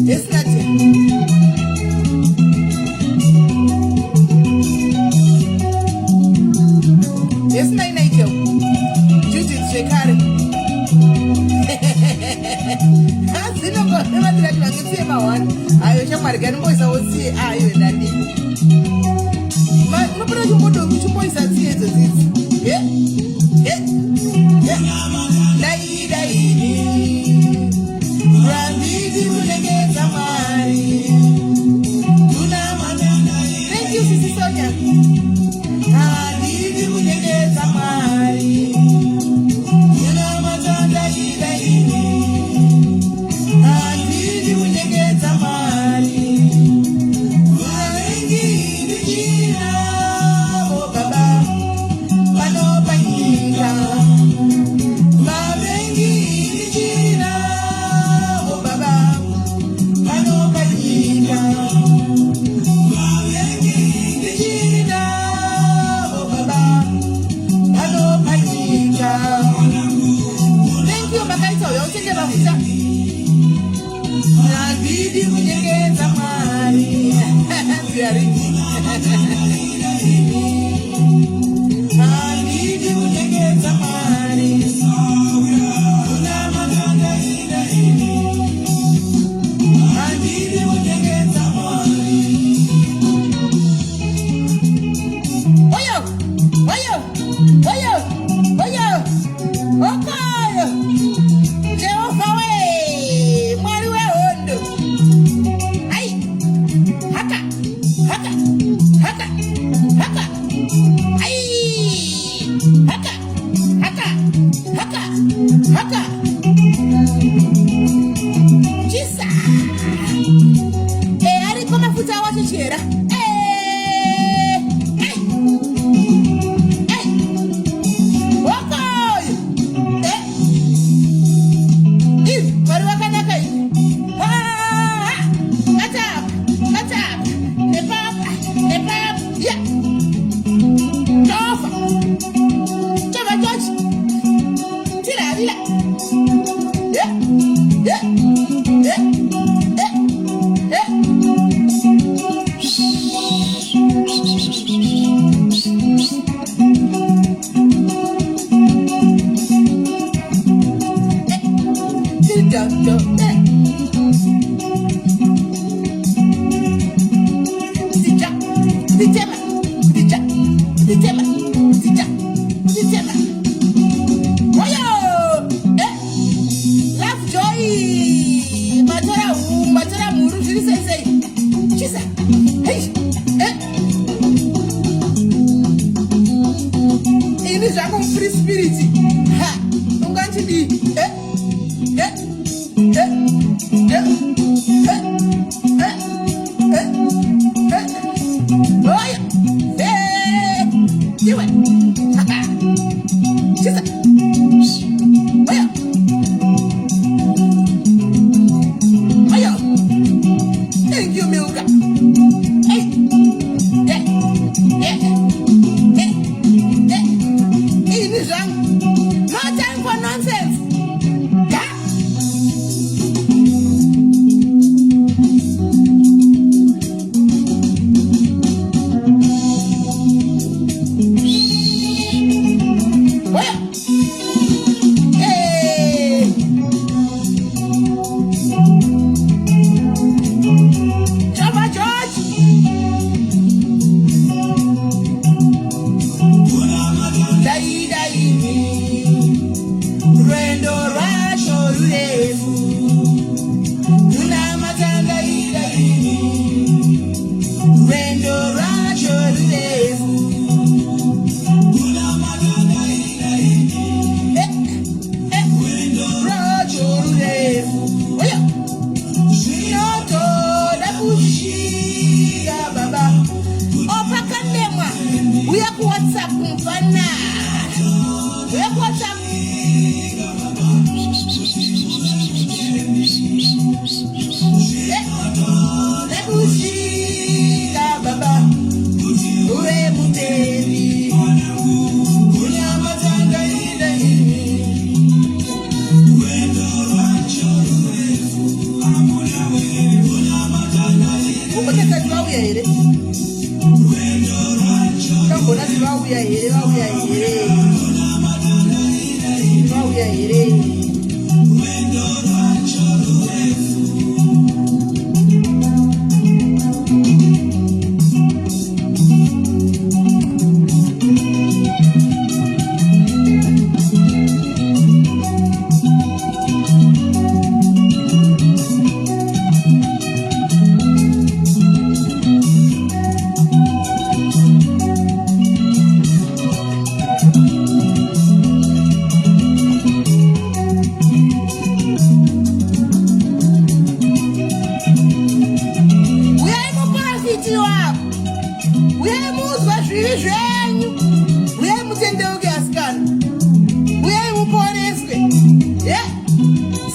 It's not it. It's not nature. Judith Shekari. I don't know what I can say about one. I wish I might get boys. I would say, I you that day. My nobody who would do boys and see it. Yeah, yeah, yeah. Die, die. Randy, thank you, Sister Sonia. Thank you, Milka. vauya here tambona ti vauya here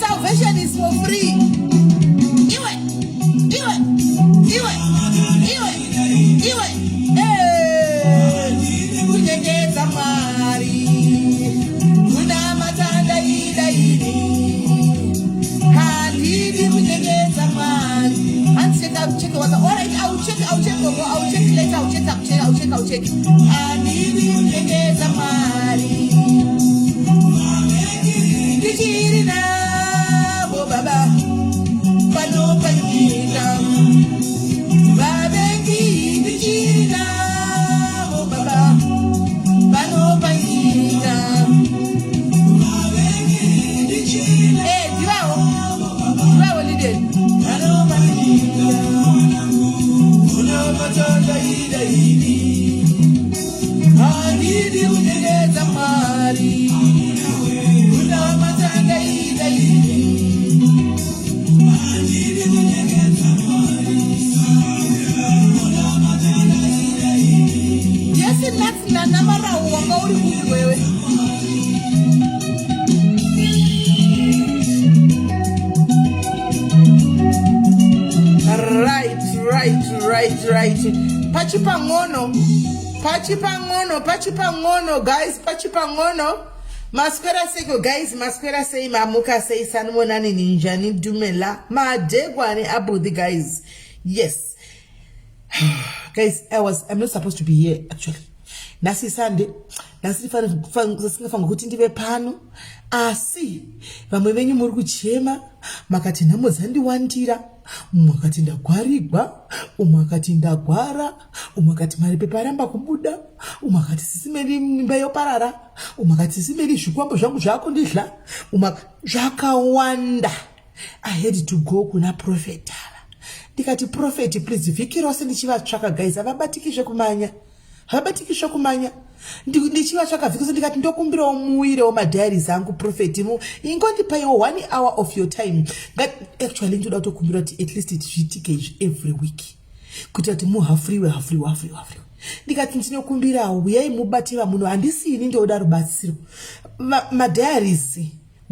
salvation is for free. Iwe. Kunyengeza mari. Kuna matanda idaini. Handidi kunyengeza mari. Check what alright, I'll check later, I'll check. Handidi kunyengeza mari. Kijirina bo baba. Pano panyina. Babengi kijirina bo baba. Pano panyina. Divao lide. Pano panyina. Kuna matanda idaini. Handidi kunyengeza mari. Kuna matanda idaini. Yes, that's na namara wanga uri kuku wewe. Right. Pachipa ngono, guys. Pachipa ngono. Masquera seko, guys. Masquera say mamuka say sanmona ni ninja ni dumela. Ma degwani abudi, guys. Yes. Guys, I'm not supposed to be here actually. Nasi Sunday, nasi fanga kuti ndive pano. Asi, vamwe venyu muri kuchema, makati namuzandiwandira, mwakati ndagwarigwa, umwakati ndagwara, umwakati maripepa aramba kubuda, umwakati sisimeri mimba yoparara, umwakati sisimeri zvikwambo zvangu zvakundidla, zvakawanda. I had to go kuna prophet. Ndikati prophet, please vikirawo sendichivatsvaka, guys. Havabatikizve kumanya. Ndichivatsvaka vhiki ndikati ndokumbirawo muwirewo madhairies angu prophet ingondipaiwo 1 hour of your time. Actually ndoda kutokumbira kuti at least zviitike izvi every week kuti ati muhafuriwe. Ndikati ndinokumbirawo uyai mubativa muno, handisini ndoda rubatsiro madhairies.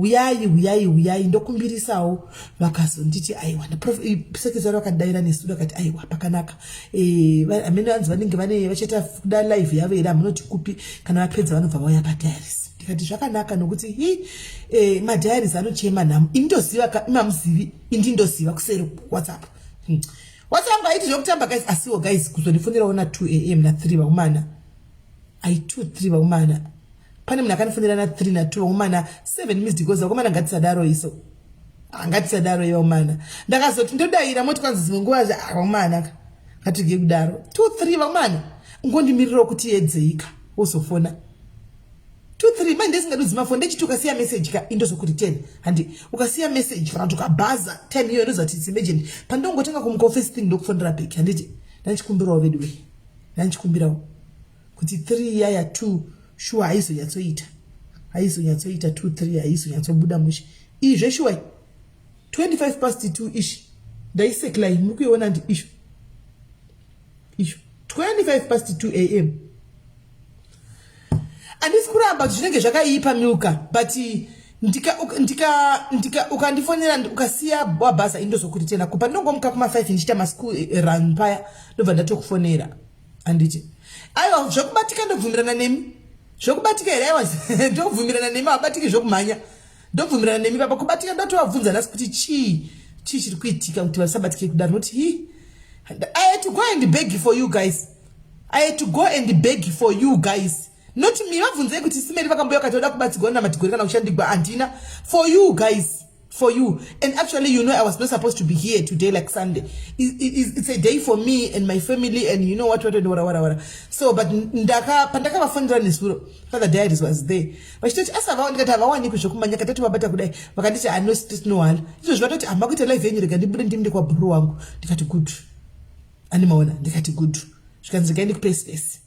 Uyai ndokumbirisawo vakazonditi aiwa sekizaro vakadaira nestudio akati aiwa pakanaka amene vanzi vanenge vachaita kuda live yavo ira munoti kupi kana vapedza vanobva vauya padiaries. Ndikati zvakanaka nokuti madhiaries anochema nhamo indoziva imamuzivi indindoziva kuseri WhatsApp haiti zvokutamba, guys. Asiwo, guys, kuzondifonerawo na 2 am na 3 vaumana ai 2-3 vaumana pane munhu akanifonera na 3 na 2 vaumana 7 missed calls vakomana ngatisadaro iso ngatisadaro vaumana ndakazoti ndodaira moti kwanzi zimwe nguva vaumana ngatige kudaro 2-3 vaumana ngondimirirawo kuti yedzeika wozofona 2-3 manje ndisingadudzi mafoni ndechiti ukasiya message ka indozokuti 10 handi ukasiya message kana tukabhaza 10 iyo ndozati it's emergent pandongotenga kumufirst thing ndokufonera back handiti ndachikumbirawo vedwe ndachikumbirawo kuti 3 yaya 2 sure haizonyatsoita 2-3 haizonyatsobuda mushe izve sure 25:2 ish ndaiseklai mukuiona ndi ishu 25:2 am andisi kuramba zvinenge zvakaipa milka but ukandifonera ukasiya wabhaza indozokuti tena kupa ndongomuka kuma 5 ndichita maschool run paya ndobva ndatokufonera anditi aiwa zvokubatika ndobvumirana nemi zvokubatika here aiwa ndobvumirana nemi abatiki zvokumhanya ndobvumirana nemi papa kubatika ndatovabvunza nhasi kuti chii chiri kuitika kuti vasabatike kudaro noti I had to go and beg for you guys. I had to go and beg for you guys. Not me. For you guys. For you. And actually, you know, I was not supposed to be here today, like Sunday. It's a day for me and my family, and you know what. So, but Pandaka Father Diaries was there. But she asked about that. I want to show my Yakatu about today. But I know it's no one. It was what I'm going to live in the Gadibutin de Quabruang. They got a good animal. They got a good. She can again place this.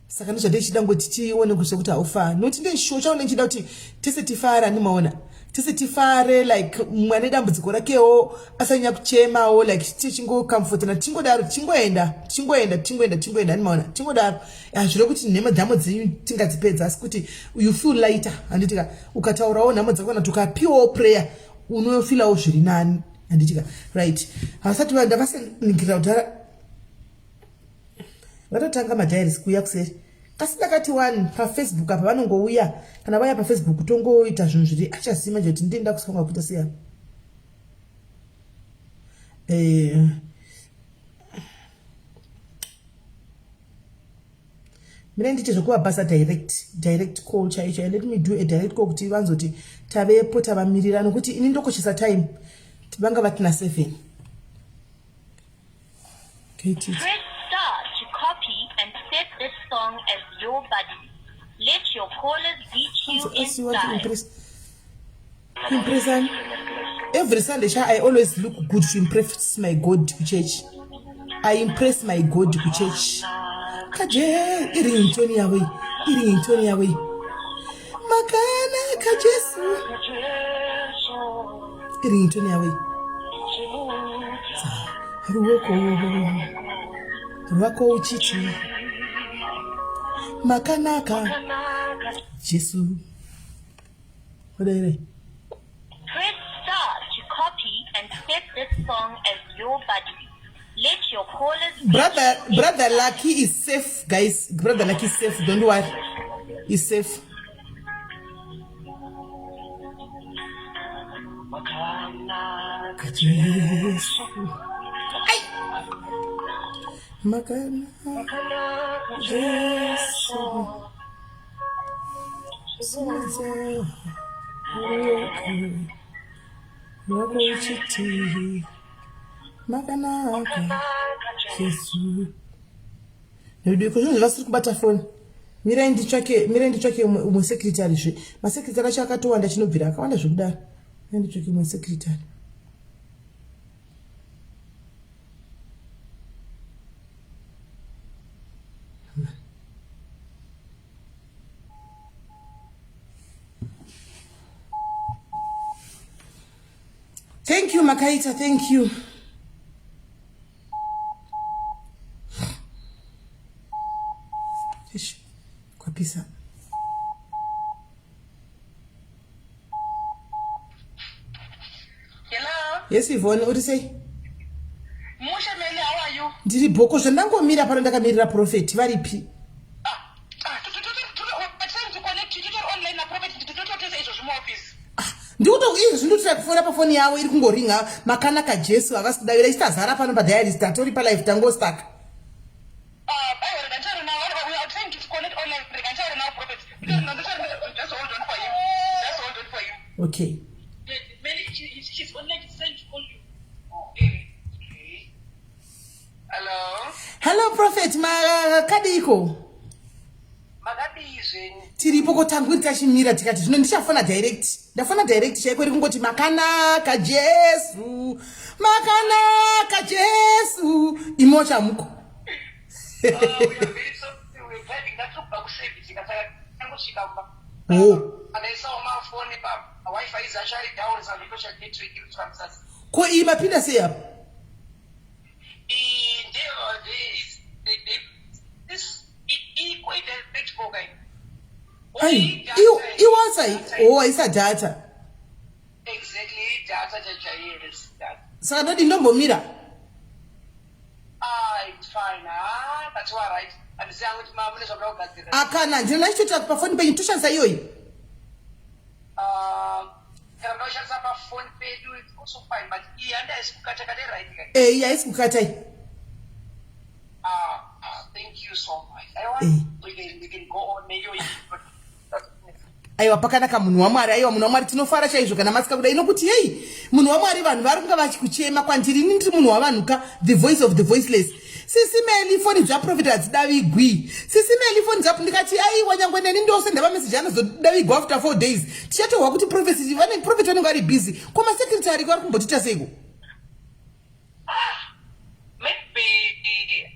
Sakanisha de chidango titi wone kusokuta ufa noti nde shosha one chidauti tisetifara animaona tisetifare like mwane dambudziko rakewo asanya kuchema o like tichingo comfort na tingodaro tingoenda animaona tingodaro zviro kuti nhema dhamo dzenyu tingadzipedza asi kuti you feel lighter handitika ukataurawo nhamo dzako kana tukapiwawo prayer unofilawo zviri nani handitika right havasati ndavasanigira kudhara vatotanga madiaries kuuya kuseri kasi dakati one pafacebook apa vanongouya kana vaya pafacebook tongoita zvinhu zviri achazima nje kuti ndinda kusonga kuita siya mina nditi zvekuvabhasa direct call chaicho. Let me do a direct call kuti vanzoti tavepo tavamirira nokuti ini ndokoshesa time vanga vatina 7 KT. This song as your buddy. Let your callers reach you in time. Every Sunday, I always look good to impress my God to church. I impress my God to church. Kaje, iri intoni away. Makana kajesu. Iri intoni away. Ruwako uchichi. Makanaka Jesu. What are you? Press star to copy and set this song as your buddy. Let your callers Brother Lucky is safe, guys. Brother Lucky is safe. Don't worry. He's safe. Makanaka Jesu. Makana Jesu Makana Jesu. Vasiri kubata phone. Mira nditsvake umwe secretary zve. Masecretary acho akatowanda chinobvira akawanda zvekudaro. Nditsvake umwe secretary. Thank you, Makaita. Thank you. Kwapisa. Hello. Yes, Yvonne. What do you say? Musha Melly, how are you? Ndiri boko zvandangomira pano ndakamirira Prophet. Varipi? Ndikutoizvi kufona pafoni yavo iri kungoringa makanaka Jesu havasi kudavira isitazara pano padiaries tatori palive tangostaka. Okay. She's online. She's trying to call you. Okay. Hello. Hello Prophet, makadiko. Tiripo kotanguri tachimira tikati zvino ndichafona direct. Ndafona direct chaiko iri kungoti makanaka Jesu. Makanaka Jesu. Imocha muko. We are very sorry. We're driving that up back service. And I saw my phone Wi-Fi is actually down, so because I need to give transfers. Ko imapinda seya. Isa data. Exactly, data is that. So no ndimbomira. It's fine. That's all right. And saying with my money so block that. Akana ndina chito pafoni penyu tushanza iyoyi. Can I phone pay do it also fine, but he under is kukata right. Yes, kukata. so much. We can go on. Aiwa pakanaka munhu waMwari aiwa munhu waMwari tinofara chaizvo kana masika kudai nokuti hey munhu waMwari vanhu vari kunga vachikuchema kwandiri ini ndiri munhu wavanhu ka the voice of the voiceless SIS MELLY foni dzaProphet hadzidavigwi SIS MELLY foni dzapo ndikati aiwa nyangwe neni ndosenda mameseji anozodavigwa after 4 days tichatohwa kuti prophecy vane prophet vanenge vari busy koma secretary vari kumbotita seiko maybe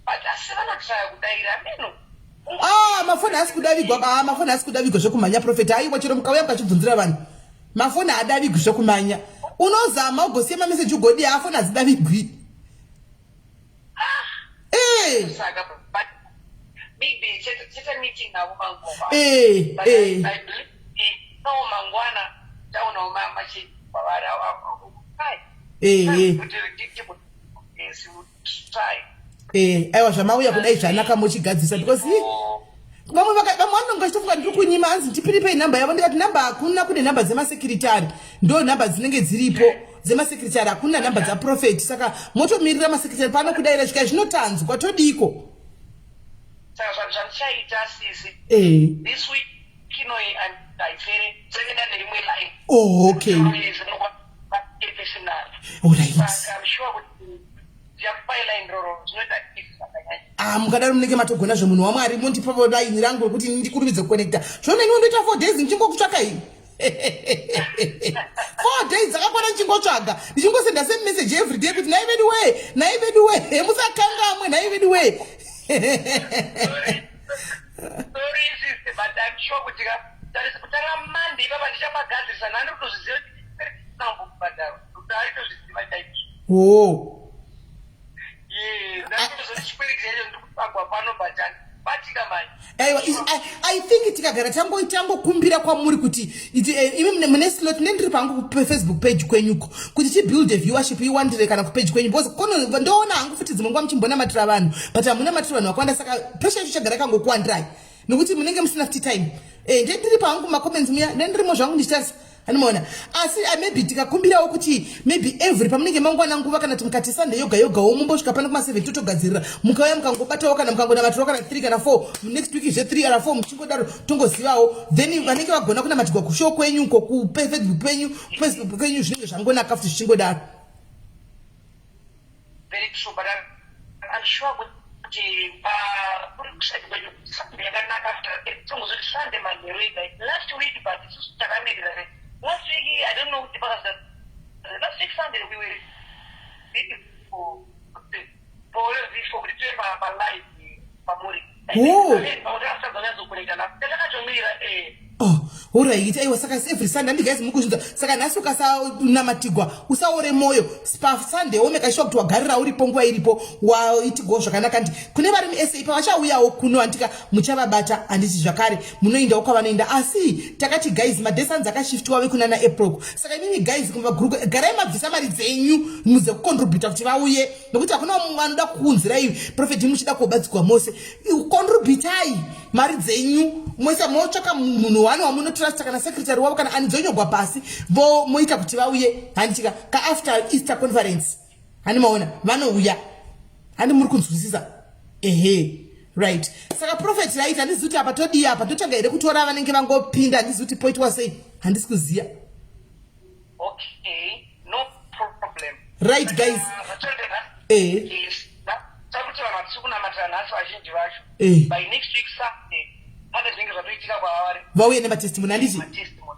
but asivanotaya kudaira meno mafoni asi kudavigwa mafoni asi kudavigwa zvokumhanya Prophet aiwa chero mukauya mukachibvunzira vanhu mafoni haadavigwi zvokumhanya unozama ugosiya mameseji ugodi afoni hadzidavigwi aiwa zvamauya kudai zvanaka muchigadzisa because vamwe vanonga chitofunga ndiri kunyima hanzi ndipiripei namba yavo ndikati namba hakuna kune namba dzemasekiritari ndo namba dzinenge dziripo dzemasekiritari hakuna namba dzaProphet saka motomirira masekiritari pano kudaira svika zvinotanzwa todiko saka zvanichaita sisi this week kino ndaipfere 701 line okay alright I'm sure kuti mukadaro munenge matogona zvomunhu waMwari mondipapo line rangu rekuti ndikurumidze kuconnecta zvone inondoita 4 days ndichingokutsvaka iyi 4 days dzakakwana ndichingotsvaga ndichingosenda same message every day kuti naivedu we musakangamwe naivedu we sorry sister but I'm sure kuti kutanga Monday baba ndichabagadzirisa nani kutozviziva kuti nambobhadharo kuti aitozviziva chaizvo I think tikagara tangokumbira kwamuri kuti imi mune slot nendiri pangu Facebook page kwenyuko kuti tibuild viewership iwandire kana kupage kwenyu because kono ndoona hangu futi dzimwe nguva muchimbona matira vanhu but hamuna matira vanhu vakawanda saka pressure yacho chagara kangokuwandirai nokuti munenge musina futi time ndendiri pangu macomments muya ndendirimo zvangu ndichitasa anomaona asi maybe tikakumbirawo kuti maybe every pamunenge mangwana nguva kana kuti mukati Sunday yoga womumbosvika pano kuma7 totogadzirira mukauya mukangobatawo kana mukangona matiro kana 3 kana 4 next week zve 3 kana 4 muchingodaro tongozivawo then vanenge vagona kunamatirwa kushow kwenyu uko kufacebook kwenyu zvinenge zvangonaka futi zvichingodaro very true but I'm sure kuti yakanaka after Sunday Monday last week but it's takamedira last week I don't know because last week Sunday we were for my life family alright aiwa saka every Sunday ndiguys mukuzvinza saka nhasi ukasanamatigwa usaore moyo pa Sunday womeka sure kuti wagarira uripo nguva iripo waitigwa zvakanaka ndi kune vari muSA pavachauyawo kuno andika muchavabata handiti zvakare munoendawo kwavanoenda asi takati guys madesans akashiftiwa vekunana April saka imimi guys kumagroup garai mabvisa mari dzenyu muze kucontributa kuti vauye nokuti hakuna mumwe anoda kuunzirai Prophet muchida kubatsirwa mose contributai mari dzenyu mwese motsvaka munhu wani wamunotrust kana secretary wavo kana anidzonyogwa pasi vo moita kuti vauye handitika ka after Easter conference hani maona vanouya hani muri kunzwisisa right saka Prophet right handisi kuti apa todi apa totanga here kutora vanenge vangopinda handisi kuti poitwa sei handisi kuziya okay no problem right guys takuti vanhu vatisi kunamatira nhasi vazhinji vacho by next week Sunday pane zvinenge zvatoitika kwavari vauye nematestimony handiti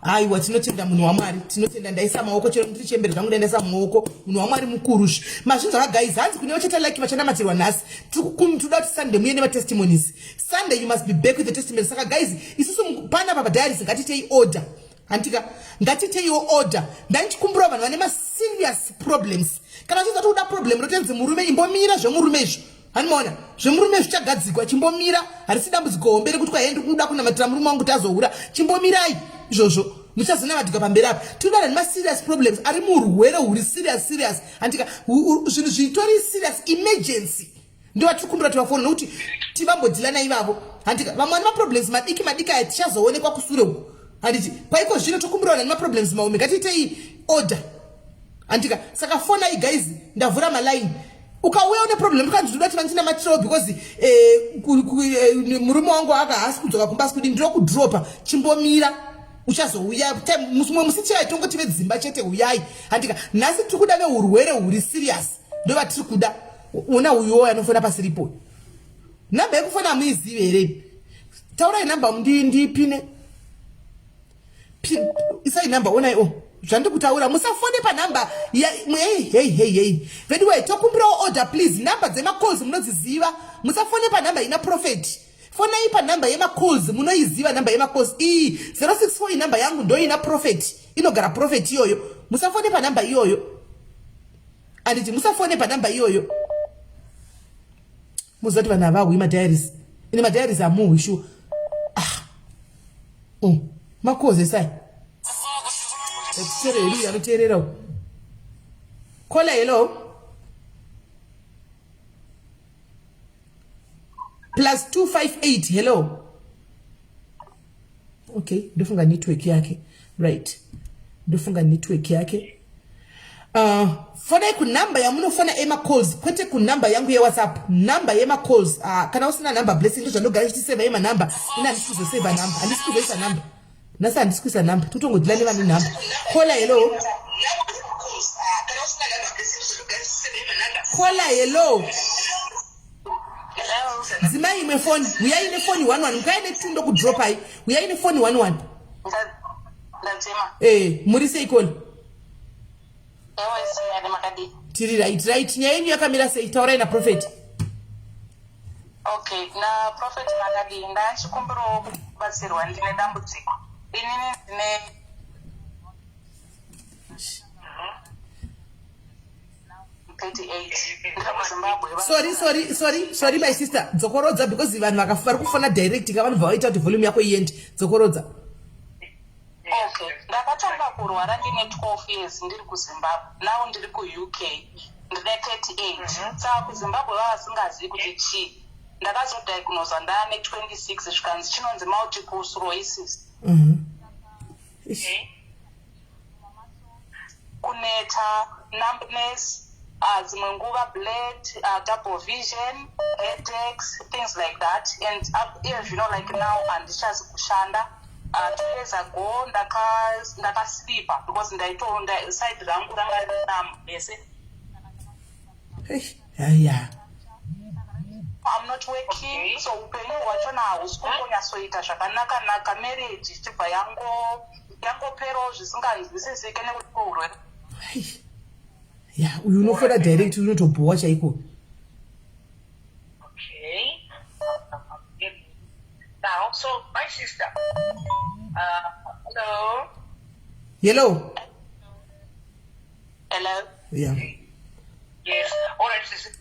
aiwa tinotenda munhu waMwari tinotenda ndaisa maoko chero ndiri chemberi zvangu ndaisa muoko munhu waMwari mukuruzvi mazvinhu guys hanzi kunewo chete like vachanamatirwa nhasi toda kuti Sunday muye nematestimonies Sunday you must be back with the testimonies saka guys isusu pana pabadiaries ngatitei order handika ngatiteiwo order ndandichikumbura vanhu vane serious problems kana uchinza kuti uda problem rotenzi murume imbomira zvemurume izvo hanimaona zvemurume zvichagadzikwa chimbomira harisi dambudziko hombe rekuti kwaende kuda kunamatira murume wangu kuti azohura chimbomirai izvozvo muchazonamatirwa pamberi apa tinodana nemaserious problems ari murwere huri serious handika zvinhu zvitori serious emergency ndo vatikumbira tivafona nokuti tivambodhilana ivavo handika vamwe vane maproblems madiki aya tichazoonekwa kusure uku handiti paiko zvino tokumbirawana nemaproblems maome ngatiitei order handika saka fonai guys ndavhura maline ukauya une problem kandizoda kuti vandina matrol because murume wangu akahasi kudzoka kumba asi kuti ndiro kudropa chimbomira uchazouya mumwe musi chai tongoti vedzimba chete uyai handika nhasi tiri kuda neurwere huri serious ndova tiri kuda una uyuwo anofona pasiripo namba yekufona hamuizive here taurai namba ndipine isai namba onai zvandikutaura musafone panhamba hey anyway tokumbirawo order please namba dzemacalls munodziziva musafone panhamba ina prophet fonai panhamba yemacalls munoiziva namba yemacalls iyi 064 inhamba yangu ndo ina prophet inogara prophet iyoyo musafone panhamba iyoyo anditi musafone panhamba iyoyo muzoti vanhu havahwi madiaries ine madiaries amuhwi shuwa macalls esai Sereri anoteererawo. Kola hello. +258 hello. Okay, ndofunga network yake. Right. Ndofunga network yake. Fona ku number ya munofona ema calls kwete ku number yangu ya WhatsApp. Number yema calls. Kana usina number blessing ndozvanoga ndisave ema number. Ina ndisizo save number. Andisikuisa number. Nasa andisikuisa number. Tutongodilani vane number. Kola hello. Kola hello. Zima ime phone. Uya ine phone 11. Mukaine tundo ku drop hai. Uya ine phone 11. Murise ikoni. Tiri right. Nyaya yenyu yakamira sei taurai na prophet. Okay, na prophet makadi ndachikumbiro kubatsirwa ndine dambudziko. Inini ndine Sorry my sister. Dzokorodza because vanhu vakafara kufona direct ka vanhu vaita kuti volume yako iende. Dzokorodza. Okay, ndakatanga kurwara ndine 12 years ndiri kuZimbabwe. Now ndiri kuUK. Ndine 38. Saka kuZimbabwe vasingazivi kuti chii. Ndakazodiagnosa ndane 26 zvikanzi chinonzi multiple sclerosis. Kuneta, numbness, dzimwe nguva bled, double vision, headaches, things like that. And you know, like now, handichazi kushanda. 2 years ago, ndakasleepa because ndaitoonda side rangu ranga rina mese. Yeah. I'm not working, so upenyu hwacho nahausi kumbonyatsoita zvakanaka marriage chibva yangoperawo zvisinganzwisisike nekuti urwere. Uyu unofona direct unotobhuwa chaiko. Okay. Now, so my sister. Hello. Hello. Hello. Yeah. Yes. All right, sister.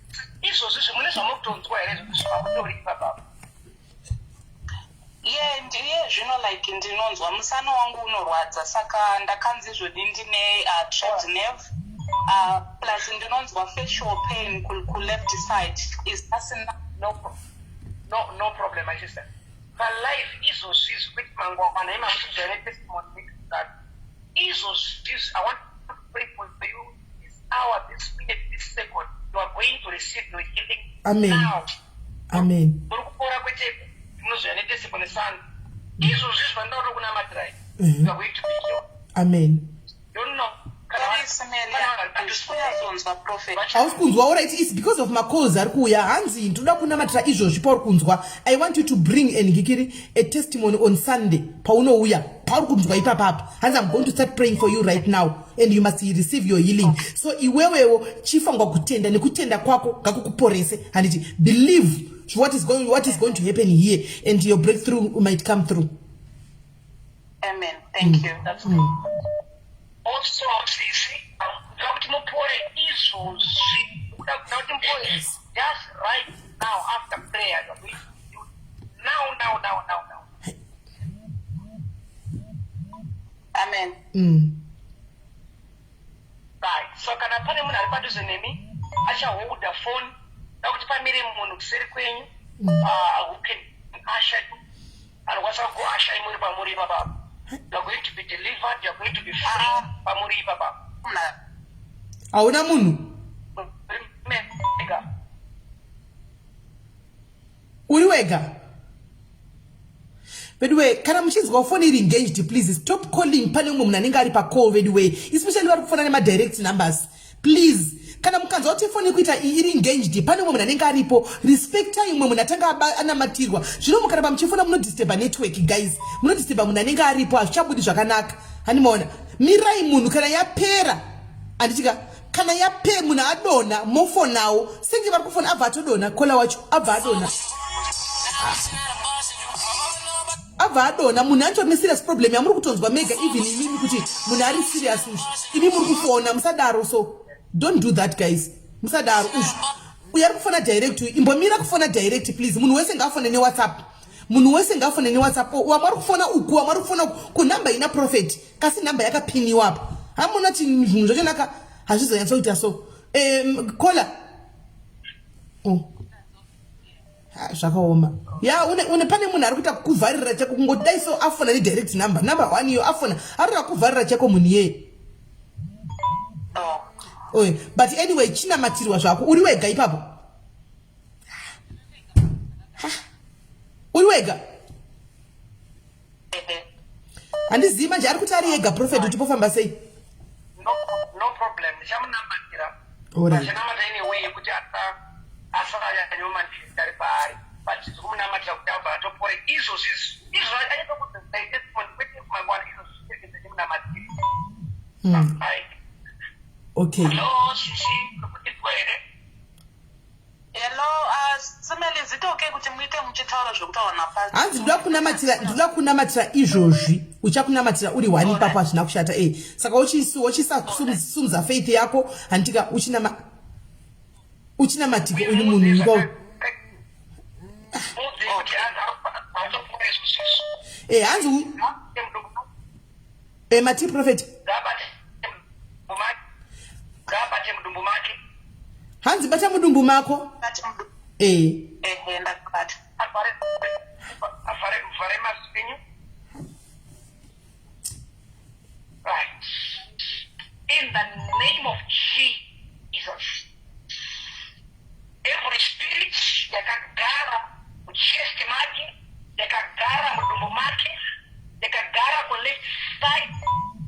Ndiye zvino like ndinonzwa musana wangu unorwadza saka ndakanzi zvodi ndine trapped nerve plus ndinonzwa facial pain ku left side. Is that no problem, my sister. My life is with Mangwana. I'm a testimony that I want to pray for you this hour, this minute, this second. You are going to receive your healing. Amen. Now. Amen. You are going to be healed. Amen. You know. Alright, it's because of my calls arikuya hanzi ndoda kunamatira izvozvi pauri kunzwa. I want you to bring a testimony on Sunday paunouya pauri kunzwa ipapapa. Hanzi I'm going to start praying for you right now and you must receive your healing. So iwewewo chifangwa kutenda nekutenda kwako ngakukuporese handiti believe what is going to happen here and your breakthrough might come through. Amen. Thank you. That's good. Also, just right now after prayer, now. Amen. Right. So can I put him on the name? I shall hold the phone. Now to find me in Monuxer who can usher and what's up go usher Muri Baba. You're going to be delivered, you're going to be free. Pamuri Baba. Auna munu. uri wega. By the way, kana muchinzwa phone iri engaged, please stop calling pane umwe munhu anenge ari pa call. By the way, especially vari kufona nema direct numbers, please. Kana mukanzwa kuti phone kuita iri engaged pane umwe munhu anenge aripo, respectai umwe munhu atanga anamatirwa. Zvino mukaramba muchifona munodisturba network, guys. Munodisturba munhu anenge aripo, hazvichabudi zvakanaka. Handimaona, mirai munhu kana yapera. Anditika kana yape munhu adona mofonawo, senge vari kufona abva atodona kola wacho abva adona. Abva adona munhu ancho ne serious problem yamuri kutonzwa mega even imimi kuti munhu ari serious ushi. Imi muri kufona musadaro, so don't do that, guys. Musadaro ushi. Uyari kufona direct, imbomira kufona direct please. Munhu wese ngafone ne WhatsApp. Munhu wese ngafone ne WhatsApp. Wamari kufona uku, wamari kufona ku number ina Prophet. Kasi number yakapiniwa apa. Hamuna ti munhu zvachonaka hazvizonyatsa kuita so. Kola. Zvakaoma. Ya une pane munhu ari kuita kuvharira chako kungodai so afona ne direct number. Number 1 yo afona. Arira kuvharira chako munhu ye. Oye, but anyway, china matirwa zvako. Uri wega ipapo? Uri wega? Handizivi manje ari kuti ari yega Prophet utipofamba sei? No problem. Chamunamatira. Alright. Chinamata anyway kuti asaya nyoma ndiri pari. But chamunamatira kuti abva atopore izvo aita kuti testimony kwete kumangwana izvo chamunamatira. Okay. Hello, Shishi. Hello, Semeli, is it okay kuti muite muchitaura zvokutaura napasi? Hanzi ndinoda kunamatira izvozvi. Uchakunamatira uri wani papo hazvina kushata. Saka uchisasumudza faith yako handika uchinamatiko uri munhu ngo. Hanzi mati Prophet. Hanzi bata mudumbu mako. Ndakubata. Right. In the name of Jesus, every spirit yakagara muchest make, yakagara mudumbu make, yakagara ku left side,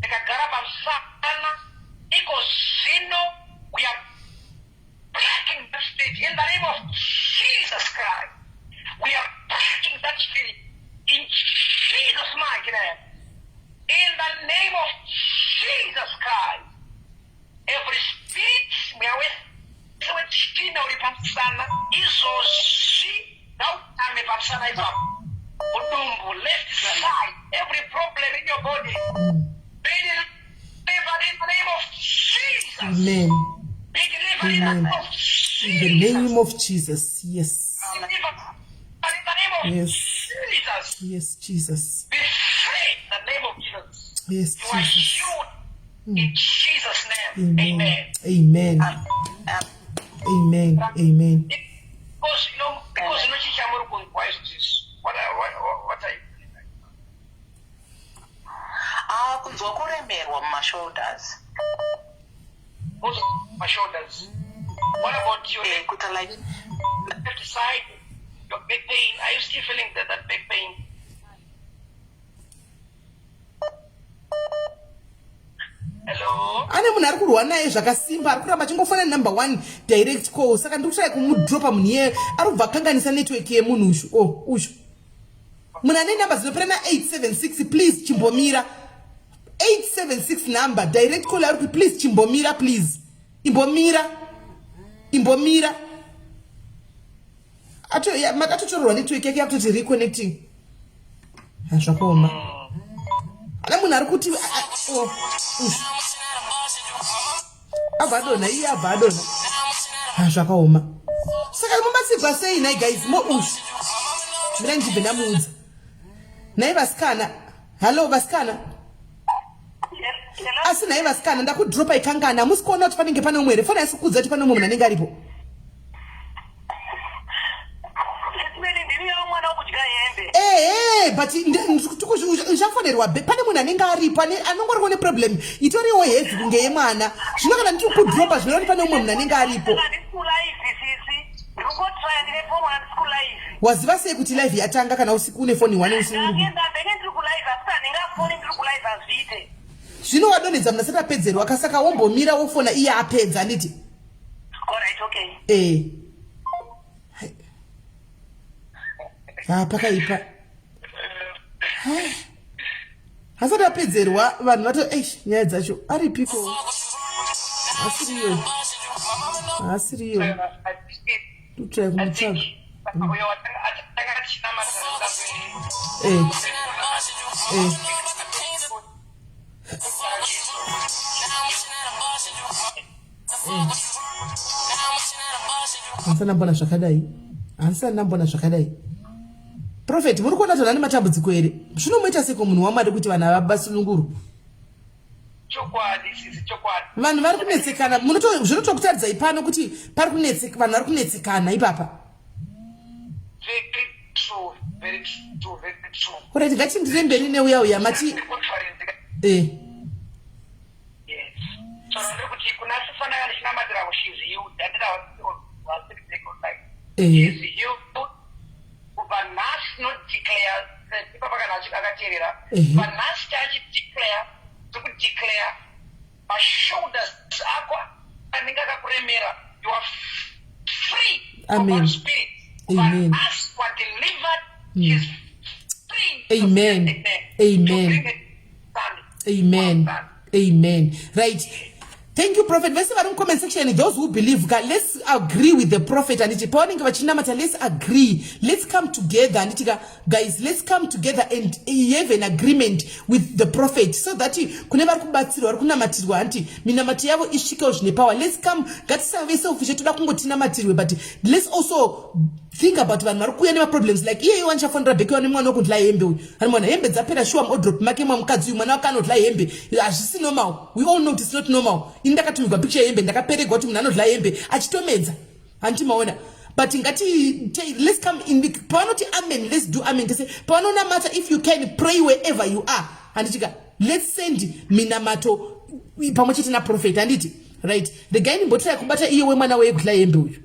yakagara pamsana, iko zino, we are breaking that spirit in the name of Jesus Christ. We are breaking that spirit in Jesus' mighty name. In the name of Jesus Christ. Every spirit we are with Tina Ripamsana is so she now I'm a Pamsana is up. Left side, every problem in your body. Be delivered in the name of Jesus. Amen. Be delivered in the name of Jesus. In the name of Jesus. Yes. Be delivered in the name of Jesus. Yes, Jesus. Be free in the name of Jesus. Yes, You are Jesus. healed in Jesus' name. Amen. Amen. Amen. Amen. Because you know Chichamuru inquires this. What are you doing right now? Kunzwa kuremerwa mumashoulders. Also, my shoulders. What about your left side? Your back pain? Are you still feeling that back pain? Hello? Ane munhu ari kurwa naye zvakasimba ari kuramba achingofana number 1 direct call saka ndikushaya kumudropa munhu iye ari kubva kanganisa network yemunhu ushu munhu ane number dzinopera na876 please chimbomira 876 number direct call ari kuti please chimbomira please imbomira atotorwa network yake yakutoti reconnecting hazvakaoma ane munhu ari kuti abvadona iye abvadona hazvakaoma saka mumasigwa sei nai guys moushu mina ndibve ndamuudza nai vasikana hallo vasikana asi nai vasikana ndakudropa ikangana hamusi kuona kuti panenge pane umwe here fana isi kuudza kuti pane umwe munhu anenge aripo but uchafonerwa pane munhu anenge aripo anongoriwo neproblem itoriwo heavy kunge yemwana zvino kana ndiri kudropa zvinova kuti pane umwe munhu anenge aripo waziva sei kuti live yatanga kana usiku une phone 1 usiku zvino wadonedza munasati apedzerwa akasaka wombomira wofona iye apedza anditi pakaipa asati apedzerwa vanhu vato nyaya dzacho aripiko asiriyo tutrai kumutsvaga handisana ndambona zvakadai Prophet muri kuona zvana nematambudziko here zvinomuita seko munhu wamwari kuti vanhu avabasununguru vanhu vari kunetsekana zvinotokutaridzai pano kuti vanhu vari kunetsekana ipapa kurati ngatindire mberi neuya mati Amen. Amen. Amen. Amen. Amen. Amen. Right. Thank you, Prophet. Let's see comment section. Those who believe, God, let's agree with the Prophet. And let's agree. Let's come together. And guys, let's come together and have an agreement with the Prophet, so that let's come. But let's also think about when problems like here you want to find a baby and one could lie hembe and when hembe zapera show am drop make mom kazu mwana cannot lie hembe as normal. We all know it's not normal. In the katu picture hembe ndakapere got mna not lie hembe achitomenza anti maona but ngati let's come in panoti amen, let's do amen to say panona matter if you can pray wherever you are and let's send minamato pamochete na Prophet and it right the guy in bottle yakubata iye we mwana we kudla hembe uyu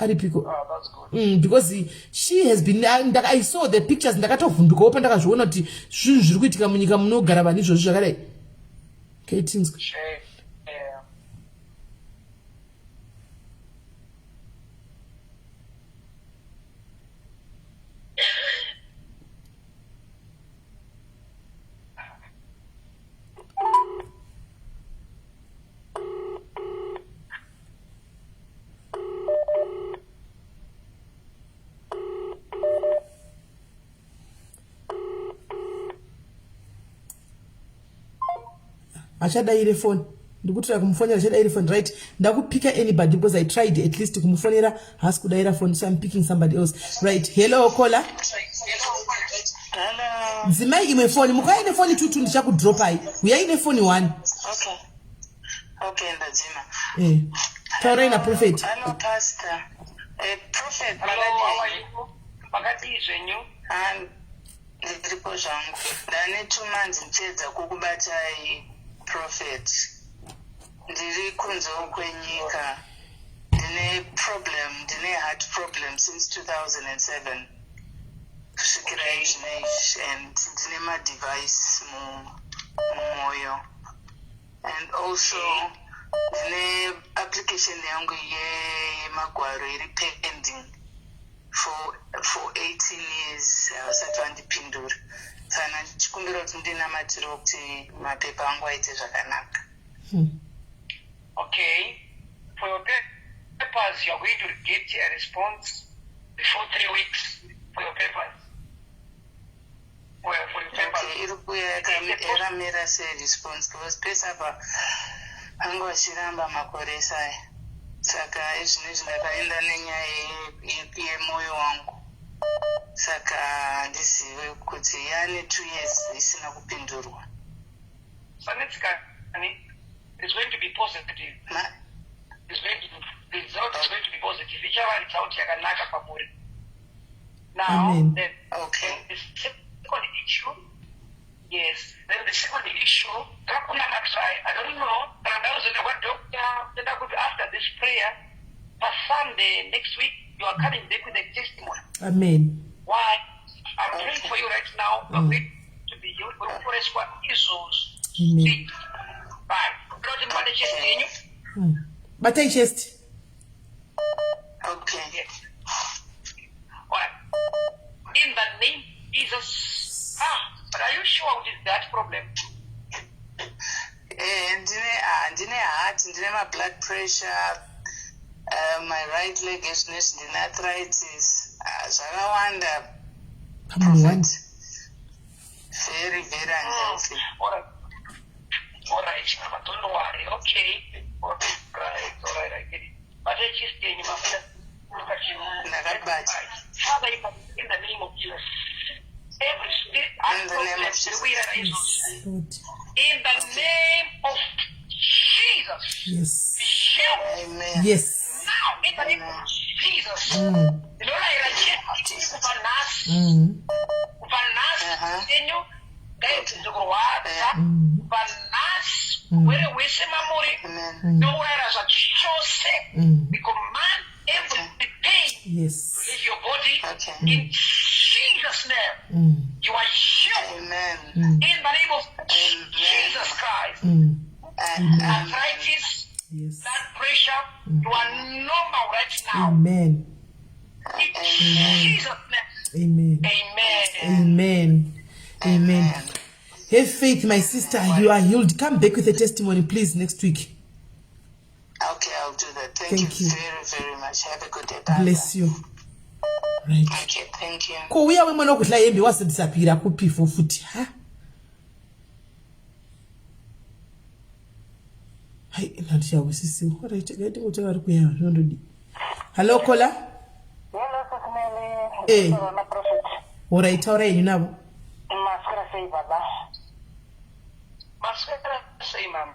aripiko. That's good. Because she has been I saw the pictures ndakatovhunduka opa ndakazviona kuti zvinhu zviri kuitika munyika munogara vanhu izvozvo zvakadai things. Achadaire phone ndikuti kumfonera achadaire phone right ndakupika anybody because I tried at least kumfonera has kudaira phone, so I'm picking somebody else right. Hello caller. Hello. Zimai imwe phone mukaine phone 2 ndichakudrop hai uyaine phone 1. Okay ndadzima. Taura ina Prophet. Hello pastor. Prophet pakati zvenyu and ndiripo zvangu ndane 2 months nchedza kukubatai Prophet. Ndiri kunze kwenyika ndine heart problem since 2007 kusvikira izvinezvi and ndine madevice mumoyo and also ndine application yangu yemagwaro iri pending for 18 years havasati vandipindura kana ndichikumbira kuti ndinamatire kuti mapepa angu aite zvakanaka. Okay, for your papers you are going to get a response before 3 weeks for your papers. Well, for your papers. Okay, iri kuya yakamira seresponse because pesa apa angu achiramba makore esaya saka izvinezvi ndakaenda nenyaya yemoyo wangu saka ndizive kuti yani 2 years isina kupindurwa. It's going to be positive. The result is going to be positive. Ichava result yakanaka pamuri. Now, then, okay. The second issue, yes. Then the second issue, I don't know. And I was in the doctor. Then I could after this prayer, for Sunday next week, you are coming back with a testimony. Amen. Why? I'm praying for you right now. You are going to be healed. But for us, what issues? Amen. Right. But the chest in you. But I just. Okay. Yes. All right. In the name of Jesus. But are you sure what is that problem? Ndine heart, ndine my blood pressure, my right leg is ndine arthritis. Zvakawanda. Prophet. Very, very unhealthy. All right. But don't worry. Okay. All right. I get it. But I just tell you, my friend, look at you. Father, in the name of Jesus. Every spirit, in the name of Jesus. In the name of Jesus. Yes. Amen. Yes. Now, in the name of Jesus. Where we see memory, nowhere as a chose, we command every pain yes. leave your body in Jesus' name. You are healed in the name of Jesus Christ. Arthritis, blood pressure, you are normal right now. Amen. In Jesus' name. Amen. Amen. Have faith, my sister. You are healed. Come back with a testimony, please, next week. Okay, I'll do that. Thank you very, very much. Have a good day. Bye. Bless you. Right. Okay, thank you. Kuuya wemwe okutla yembe wasidisapira kupifo futi. Ha? Hai, nati yawe sisi. Alright, gadi mutaka ari kuya ndodi. Hello, Kola? Hello, SIS MELLY. Prophet. Alright, you know. Maskara sei baba. Maskara sei mama.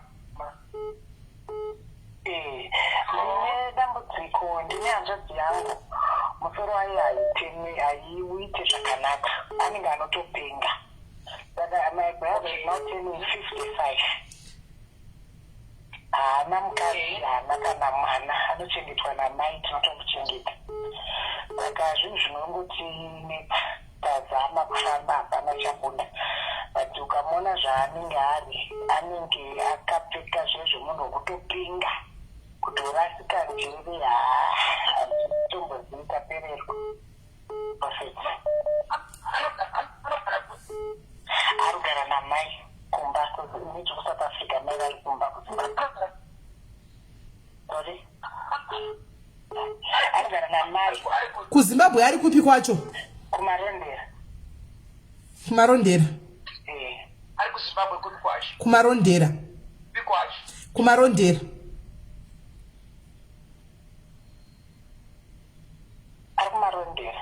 Ndine dambudziko ndine hanzvadzi yangu musoro waye haiuite zvakanaka anenge anotopenga but my brother is now turning 55 haana mukadzi haana kana mwana anochengetwa namai tinotomuchengeta saka zvinhu zvinongotinetsa tazama kufamba hapana chabuda but ukamona zvaanenge ari anenge akapfeka zvezvomunhu wokutopinga kutorasika njere hatomboziita pererwa Prophet arikugara namai kumba necho kuSouth Africa mai vari kumba sorry arikugara namai kuZimbabwe ari kupi kwacho? kumarondera Ari kuZimbabwe kupi kwacho? Kumarondera. Kupi kwacho? Kumarondera. ari kumarondera.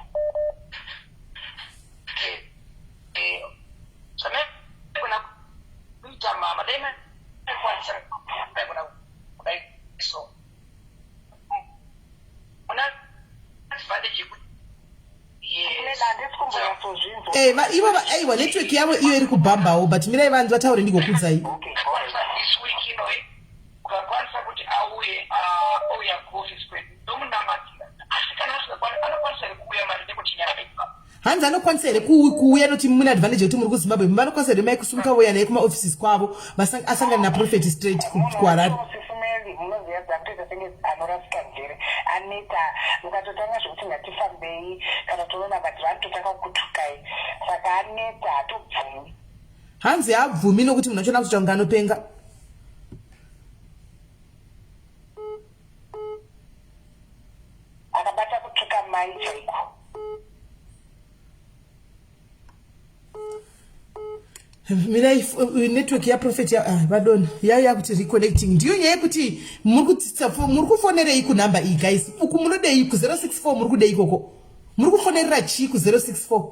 Mama, they might want to so. Ivo network yavo iyo iri kubhambawo but mirai vanhu vataure ndigokudzai. This week, you know, ukakwanisa kuti auye auya kuoffice kwedu ndomunamatira asi kana anokwanisa kuuya mari nekuti nyaya hanzi anokwanisa here kuuya noti mune advantage yekuti muri kuZimbabwe vanokwanisa here mai kusumuka voya naye kumaoffices kwavo asangana naProphet straight kuHarare. Munoziva dzamtoita senge anorasika njere aneta mukatotanga zvokuti ngatifambei kana toona vati vanototanga kutukai saka aneta hatobvumi hanzi haabvumi nokuti munhu achiona kuti tanga anopenga akabata kutuka mai chaiko. mirai network yaProphet vadona yaya kuti reconnecting ndiyo nyaya yekuti muri kufonerei kunhamba iyi guys uku munodei ku064 muri kudei ikoko muri kufonerera chii ku064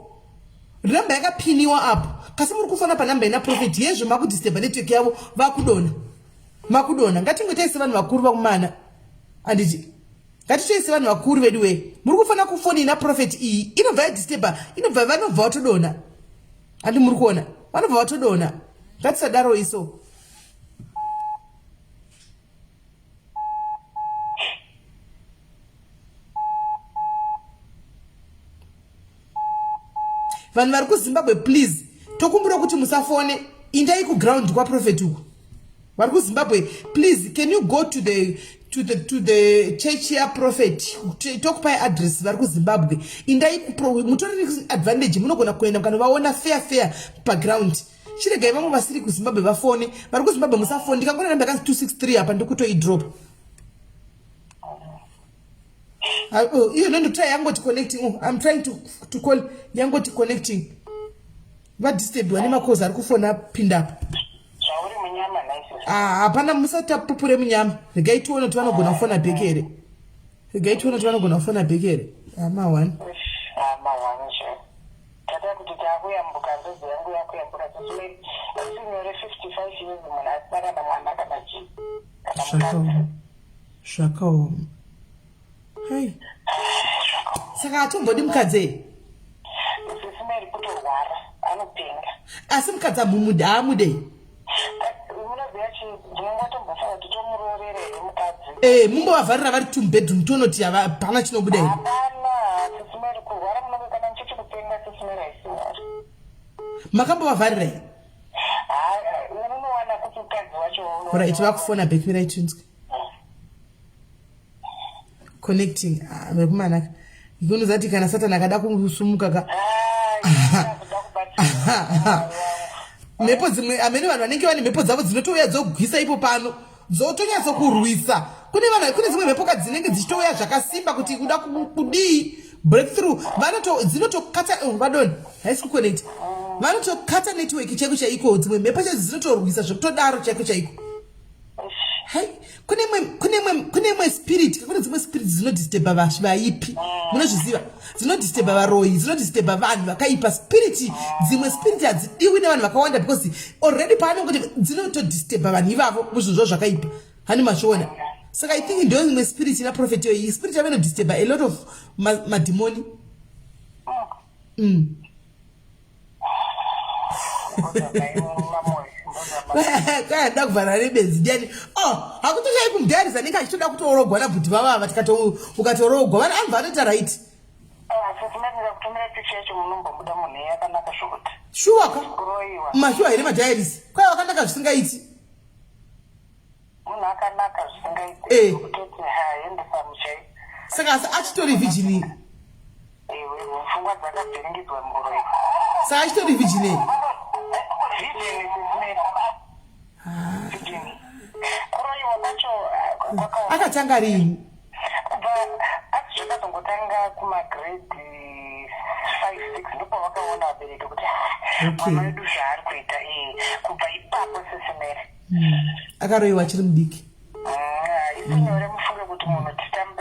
namba yakapiniwa apo kasi muri kufona panhamba inaProphet yezvo makudisturba network yavo makudona ngatingoitaise vanhu vakuru vakumana anditi ngatitoise vanhu vakuru vedu we muri kufona kufoni inaProphet iyi inobva yadisturba vanobva vatodona andi muri kuona vanobva vatodona ngatisadaro iso vanhu vari kuZimbabwe please tokumbura kuti musafone indai kuground kwaProphet uku vari kuZimbabwe please can you go to the church yaProphet tokupai address vari kuZimbabwe indai mutoreni advantage munogona kuenda kana vaona fair paground chiregai vamwe vasiri kuZimbabwe vafone vari kuZimbabwe musafone ndikangona ndakazi 263 apa ndikutoidrop you know try yangoti connecting I'm trying to call yangoti connecting va disturb wani makoza ari kufona pinda apa zvauri munyama nice hapana musatapupure munyama regai tione kuti vanogona kufona bhekere regai tione kuti vanogona kufona bhekere ama1 tata kuti takuyambuka ndozi yangu yakuyambuka tisime sinyore 55 years munhu asibara namwana kana chii kana mukadzi zvakaoma hai saka atombodi mukadzi sisimeri kutorwara anopenga asi mukadzi amumuda haamudei munoziva chii ndinongatombofunga kuti tomurorerei mukadzi mumbovavharira vari 2 bedroom tonoti hapana chinobuda here hapana sisimeri kurwara munonge kana muchichikupenga sisimeri haisinyori makambovavharira here unowana kuti mukadzi wacho right vakufona back miraitunzwe connecting vekumana ikonozati kana satani akada kusumuka ka mhepo dzimwe amene vanhu vanenge vane mhepo dzavo dzinotouya dzogwisa ipo pano dzotonyatso kurwisa kune dzimwe mhepo dzinenge dzichitouya zvakasimba kuti kuda kudii breakthrough dzinotokata vadoni haisi kuconnect vanotokata network chaiko chaiko dzimwe mhepo chadzo dzinotorwisa zvekutodaro chaiko chaiko hai kune imwe spirit kune dzimwe spirit dzinodisturba vaipi munozviziva dzinodisturba varoyi dzinodisturba vanhu vakaipa spirit dzimwe spirit hadzidiwi nevanhu vakawanda because already paanenge kuti dzinotodisturba vanhu ivavo muzvinhu zvavo zvakaipa hani mazviona saka I think ndo imwe spirit inaProphet iyi spirit yavo inodisturba a lot of madhimoni kaenda kuvhara nebenzi ndiani hakutoshai kumudharis anenge achitoda kutoorogwa nabhuti vavava ukatorogwa vana anhu vanoita right shuwaka mashuwa here madhairisi kwai wakanaka zvisingaiti saka asi achitori vhijini saka achitori vhijini akatanga rini zvakazongotanga kumagrade 5-6 ndipo vakaona vabereki kuti mwana wedu zvaari kuita kubva ipapo sisimere akaroiwa achiri mudiki isinyore mufunge kuti munhu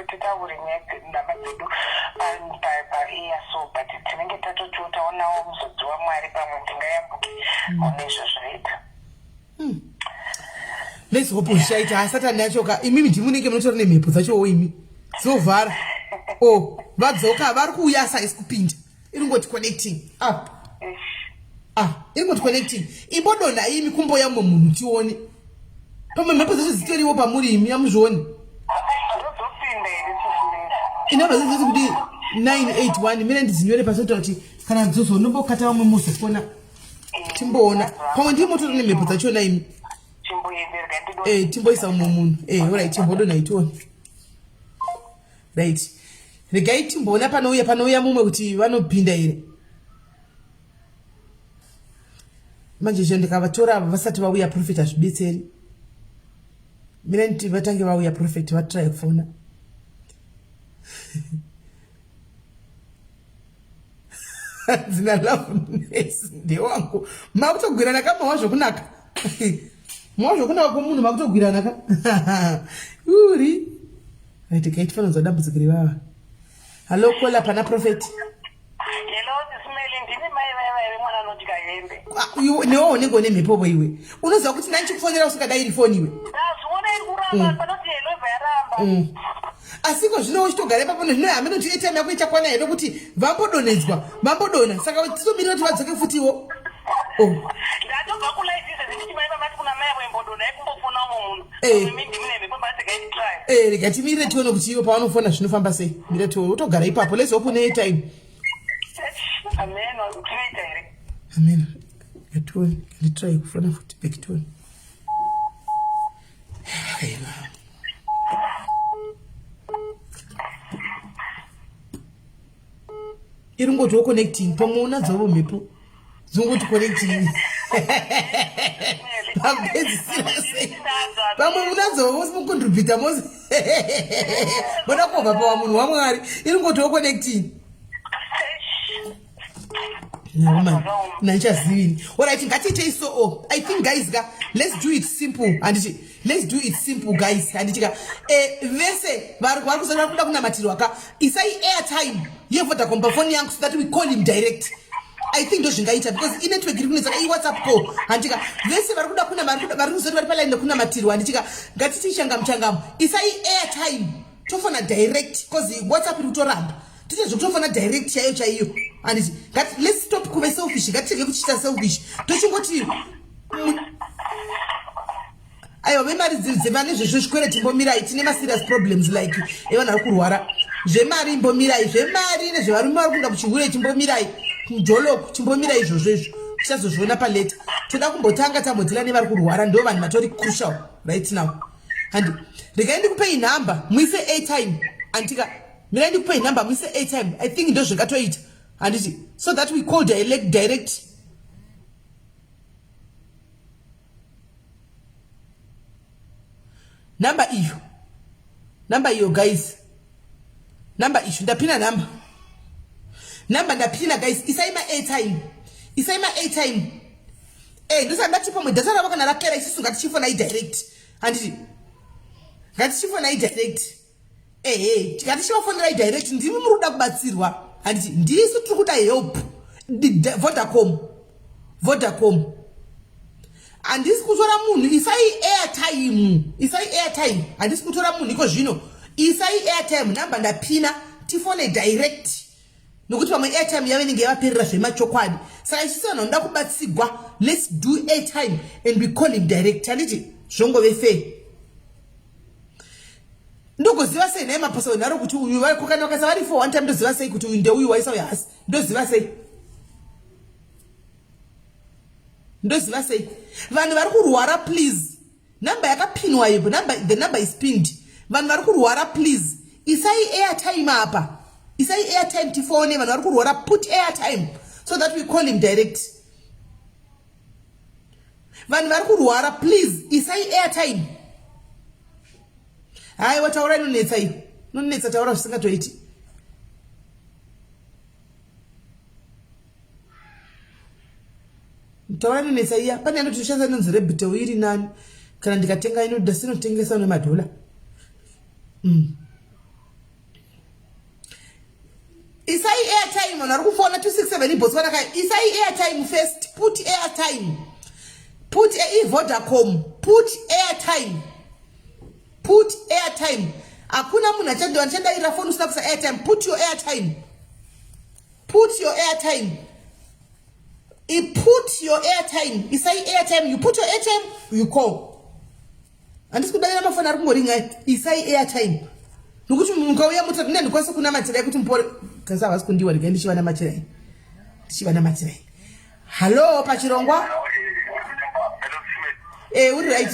titaure ndama dzedu paiya so but tinenge taonawo muzodzi waMwari pamwe tingayambuke onezvo zvaita let's hope zvichaita satani yachoka imimi ndimunenge munotori nemhepo dzachowo imi dzinovhara vadzoka vari kuuya saisi kupinda iringoti connecting iringoti connecting imbodonha imi kumboya mumwe munhu tione pamwe mhepo dzacho dzitoriwo pamuri imi amuzvioni inobva zvezvezi kuti 981 mine ndizinyore pasota kuti kana dzozonombokata vamwe muzofona timboona pamwe ndimotori nemhepo dzachona imi timboisa mumwe munhu right timbodonha itione right regai timboona panouya mumwe kuti vanopinda here manje izvo ndikavatora ava vasati vauya Prophet hazvibetseri mine nditi vatange vauya Prophet vatrai kufona dzina loveness ndewangu makutogwirana ka mawazvokunaka mawazvokunaka komunhu makutogwirana ka uri right kaitifanonzwa dambudziko revava halo kola pana Prophet newo unenge une mhepopo iwe unoziva kuti nanchikufonera usikadai iri foni iwe asiko zvino uchitogara ipapo zvino hamene kuti airtime yako ichakwana here kuti vambodonhedzwa vambodonha saka tizomirira kuti vadzoke futiwo rega timirire tione kuti iwo pavanofona zvinofamba sei mira tione utogara ipapo let's hope une airtime Amen. Ukuita here. Amen. Yatoni nditry kufuna futhi bekitoni. Hayiba. Irungothi wo connecting pomona zobo mepo. Zungothi connecting. Pamwe unazo usimukontribute mose. Bona ko baba wa munhu wa Mwari irungothi wo connecting. No man, Nanchazini. All right, I think guys, let's do it simple. And let's do it simple, guys. And vese varikuza kuna matirwaka. Isai airtime. Ye vota kompa phone yangu so that we call him direct. I think those ngaita because in network kunisa WhatsApp call. And vese varikuda kuna varikuza varipala ndo kuna matirwa. And ngatiti changam. Isai airtime. Tofona direct because WhatsApp ilutoramba. Tite zvokutofana direct chaiyo and let's stop kuve selfish ngatitege kuchita selfish tochingoti ayo vemari dzevane zvezvikwere timbomirai tine serious problems like evana vari kurwara zvemari imbomirai zvemari nezvevarume vari kuenda kuchihure chimbomirai kujoloku chimbomirai izvozvo tichazozviona paleta toda kumbotanga tambodila nevari kurwara ndo vanhu vatori crucial right now and regai ndikupei nhamba muise airtime antika Mirandi pay number, we say Airtime. I think it doesn't get to it. And so that we call direct. Number you guys. Number issue. The pina number. Number the pina guys. Isai my airtime. Eh, those are not people with doesn't have a clear issue got chief on direct. And got chief on direct. Tikatishwa fonera direct ndimi muruda kubatsirwa anditi ndisi tiri kuda help Vodacom andisi kutora munhu isai airtime andisi kutora munhu iko zvino isai airtime namba ndapina tifone direct nokuti pamwe airtime yave inenge yavaperera zvemachokwadi saka isisana ndoda kubatsigwa let's do airtime and we call him direct anditi zvongove fair ndogoziva sei naye mapasa wenharo kuti uyu kana vakasa vari for one time ndoziva sei kuti uyu ndeuyu waisa uyahasi ndoziva sei vanhu vari kurwara please namba yakapinwa ipo the number is pinned vanhu vari kurwara please isai airtime apa isai airtime tifone vanhu vari kurwara put airtime so that we call him direct vanhu vari kurwara please isai airtime hai wataura inonetsa taura zvisingatoiti taura inonetsa iya pane anoti toshandisa inonzi rebhito iri nani kana ndikatenga inoda sinotengesa nemadhola isai airtime vanhu vari kufona 267 iBotswana kai isai airtime first put airtime put Vodacom put airtime akuna munhu achandaira phone usina kusa airtime put your airtime isai airtime you put your airtime you call andisi kudaira mafoni ari kungoringa isai airtime nokuti mukauya muti nne ndikwanisa kunamatirai kuti mpore kasa havasi kundiwa ndikai ndichiva namatirai hallo pachirongwa uri right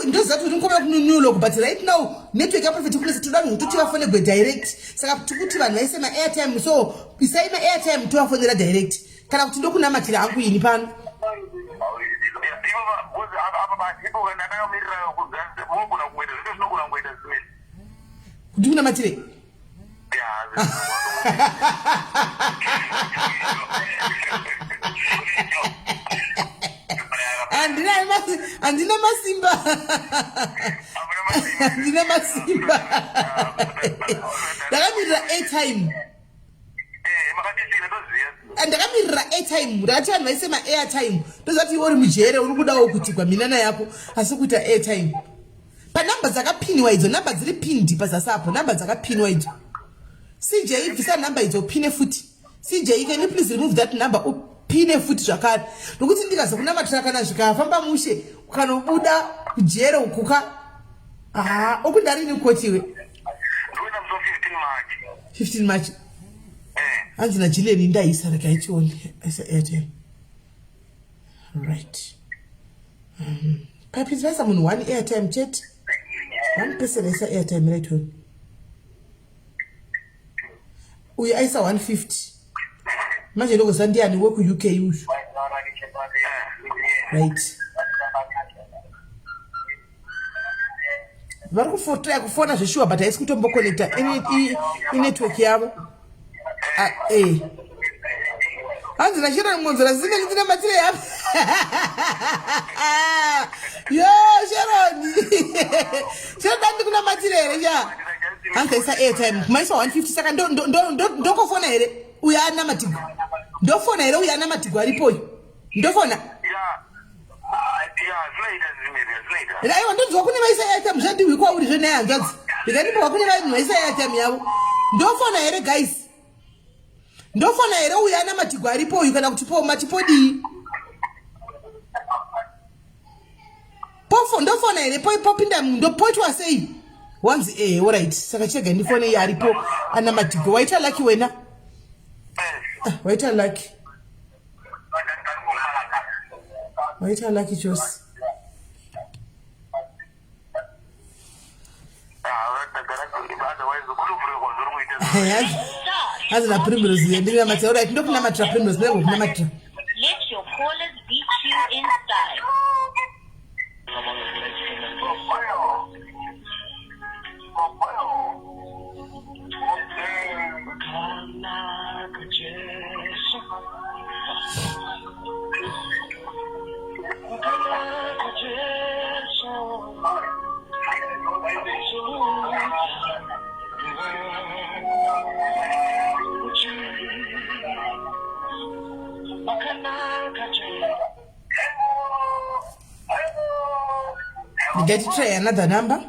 ndozati kuti ndikoma kununulo but right now network yaProphet kulese toda munhu kuti vafonegwe direct saka tikuti vanhu vaise ma-airtime so isai ma-airtime tovafonera direct kana kuti ndokunamatira hangu ini pano kuti kunamatire andina masimba ndakamirira airtime ndakamirira airtime ndakati vanhu vaise ma-airtime ndozati iwe uri mujere uri kudawo kutigwa minana yako asi kuita airtime panhamba dzakapinwa idzo nhamba dziri pindi pazasapo nhamba dzakapinwa idzo CJ bvisa nhamba idzo upine futi CJ can you please remove that number upine futi zvakare nokuti ndikaza kunamatira kana zvikafamba mushe ukanobuda kujere ukuka okundarini kotiwe 15 March. Hanzi na chile ninda isa like aichoni. Isa Airtime. Right. Papi zasa mun one Airtime chat. One person isa Airtime right one. Uya isa 150. Manje loko sandia ni woku UK ushu. Right. Vari kufona zveshuwa but haisi kutombokonekta inetwork yavo. Hanzi nachira ngonzera zine ndina matire yapo. Yo Sharon. Sharon ndandi kuna matire here ja. Hanzi isa Airtime. Maisa 150 saka ndokofona here. Uya ana matigo. Ndofona here uya ana matigo alipo. Ndofona. Aiwa ndonzwa kune vaisa Airtime zvandi wikwa uri zvene hanzvadzi. Ndikanipa kune vanhu vaisa Airtime yavo. Ndofona here guys. Ndofona here uya ana matigo alipo uyu kana kuti po matipodi. Pofo ndofona here popinda ndopoitwa sei. Once alright. Saka chega ndifone yaripo ana matigo. Waita lucky wena. Waita lucky. Waita lucky Jos. As a primrose, you didn't have a right. Look, Namatra primrose, never Namatra. Let your callers beat you inside. Did you try another number?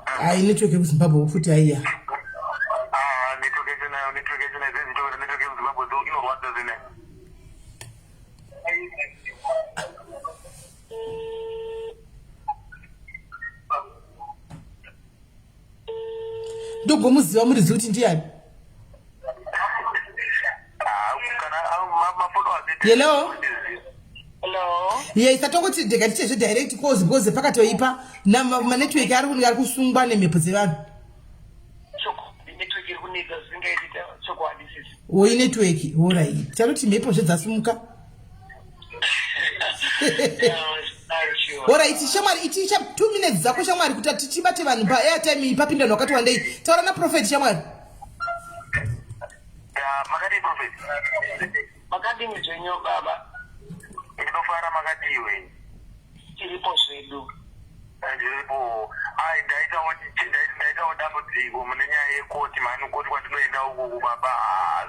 I need to give Zimbabwe foot here. Dogo muzi wa muri zuti ndiani? Hello? Hello. Yes, tatongoti ndikati direct calls because pakatoipa na network ari kusungwa nemhepo dzevanhu. Network iri kunetsa zingaita chokwadi sisi. Oi network, alright. Tanoti mhepo zvedzasimuka. Alright, shamwari itisha 2 minutes dzako shamwari kuti tichibate vanhu pa Airtime papinda wakati wandei. Taura na Prophet shamwari. Makati Prophet. Makati mjenyo baba. Ndinofara makati iwe. Chiripo zvedu. Ndiripo. Ndaita dambudziko mune nyaya yekoti mani kuti kwatinoenda uku baba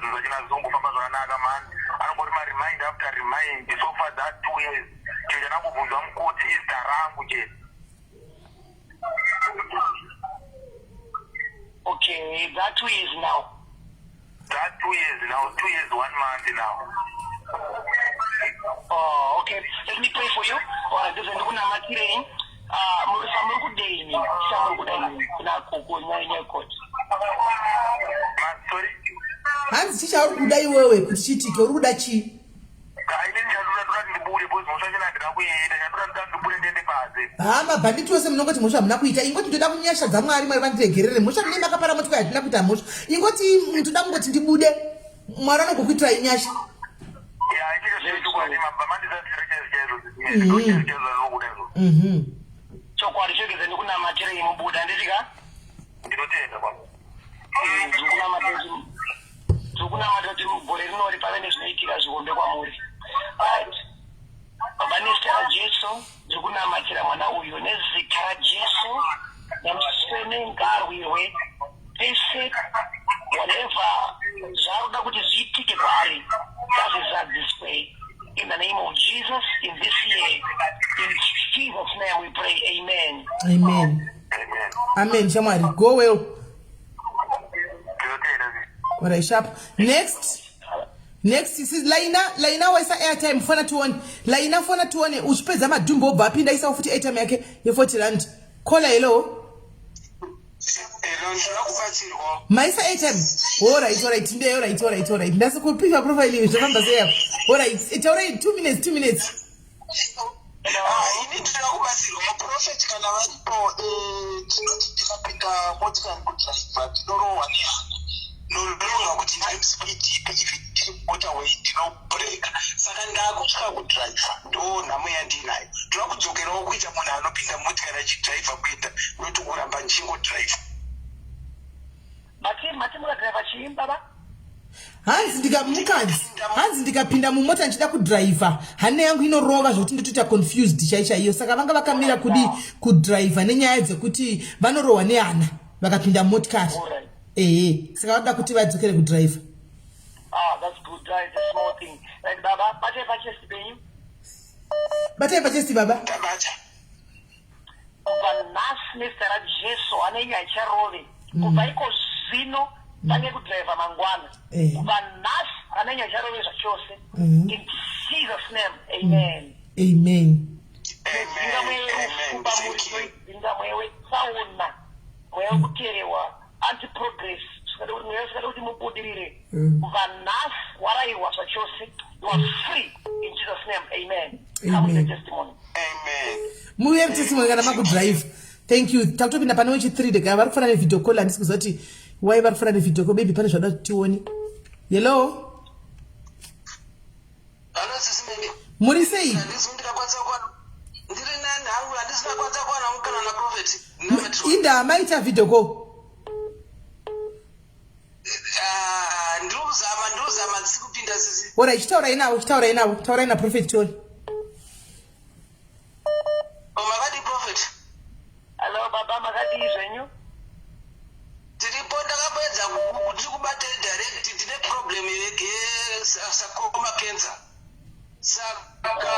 zvinhu zvinazongofamba zvakanaka mani anongoti remind after remind so far that 2 years chinhu chanangobvunzwa mukoti izita rangu chete. Okay, that 2 years now. That 2 years now, 2 years 1 month now. Oh, okay. Let me pray for you. Alright, this is Namatire. Hanzi chicha uri kuda iwewe kuti chitike uri kuda chi? Mabhanditi wese munongoti mhosva hamuna kuita. Ingoti ndoda kunyasha dzaMwari Mwari vandiregerere. Mhosva ndine makapara motiko yatina kuita mhosva. Ingoti ndoda kungoti ndibude. Mwari anokukuitirai nyasha. Chokwadi chegeze ndikunamatira imubuda nditika ndinotenda kwa ndikunamatira kuti mugore rinori pave nezvinoitika zvikombe kwamuri. Right. Baba nezita raJesu ndikunamatira mwana uyu nezita raJesu nemusweni ngarwirwe pese whatever zvaruda kuti zviitike kwaari ngazviza this way. In the name of Jesus, in this year, in Jesus' name we pray, amen. Amen. Amen. Amen, Shamari. Go well. Alright, sharp. Next this is Laina waisa Airtime fona tuone. Laina fona tuone uchipedza madhumbo obva apinda isa futhi Airtime yake ye 40 rand. Call hello. maisa airtime. All right. Today, all right. That's a good pick of profile. You remember there. All right. It's all right. 2 minutes. Ini ndirakubatsirwa Prophet kana varipo tinoti tikapinda motikari kudriva tinorohwa nehana nolonga kuti time speed if tiri motorway ndinobreka saka ndakutya kudriva ndo nhamo yandinayo ndinoda kudzokerawo kuita munhu anopinda motikari achidriva kuenda noti kuramba ndichingodriva. Mati mukadriva chii baba? hanzi ndikapinda mumota ndichida kudriva hane yangu inorova zvokuti ndotoita confused chaizvaiyo saka vanga vakamira kudi kudriva nenyaya dzekuti vanorohwa nehana vakapinda motikari saka vanoda kuti vadzokere kudriva. That's good. That's a small thing. Right, baba, batai pachesti penyu? Batai pachesti baba? Tabata. Kubva nhasi nezita raJesu ane nyaya icharove kubva iko zvino pane kudriva mangwana kubva nhasi ane nyaya icharove zvachose in Jesus name. Amen. Dzinga mwewe kuba muri dzinga mwewe sauna mwewe kuterewa anti-progress sikada kuti mwewe sikada kuti mubudirire kubva nhasi waraiwa zvachose you are free in Jesus name. Amen. Come with the testimony. Amen. Muye testimony kana makudrive. Thank you. Takutopinda pane wechi3 deka vari kufana nevideo call handisi kuzoti why vari kufana nevideo call baby pane zvada tione. Hello. Hello SIS MELLY. Muri sei? Ndiri nani hangu handisina kwanza kuwana mukana na Prophet. Inda maita video call. Ndiruzama ndisikupinda sisi. Ora ichitaura inawo taura ina Prophet toni. Makadi Prophet. Hello baba makadi zvenyu? Tiripo ndakapedza kuti kubate direct ndine problem yesarcoma cancer. Saka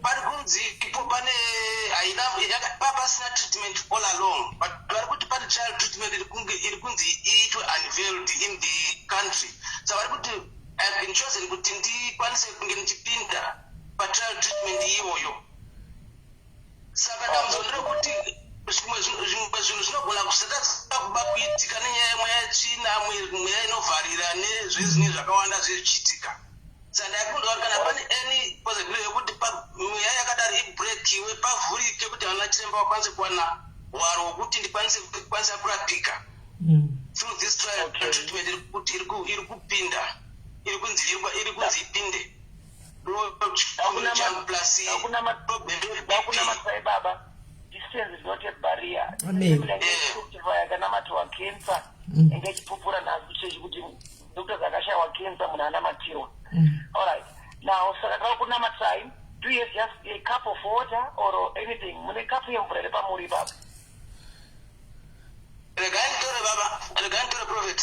pari kunzi ipo pane haina pasina treatment all along but vari kuti pane trial treatment iri kunzi iitwe unveiled in the country. Saka vari kuti I've been chosen kuti ndikwanise kunge ndichipinda patrial treatment iyoyo. Saka ndamuzondera kuti zvimwe zvinhu zvinogona kusatadza kuba kuitika nenyaya yemwe yatsvina mweya inovharira nezvezvinhu zvakawanda zvichiitika. Saka ndakundoona kana pane any possibility yekuti mweya yakadaro ibrekiwe pavhurike kuti vana chiremba vakwanise kuwana hwaro hwekuti ndikwanise kurapika through this trial treatment iri kupinda iri kunzi ipinde. Hakuna masai baba. Distance is not a barrier. Amen. Kana matwa cancer engechipupura nazo kuti doctors akashawa cancer munhu anamatirwa. All right. Now saka kuna masai, do you have just a cup of water or anything? Mune cup yemvura iri pamuri baba. Regai tore Prophet.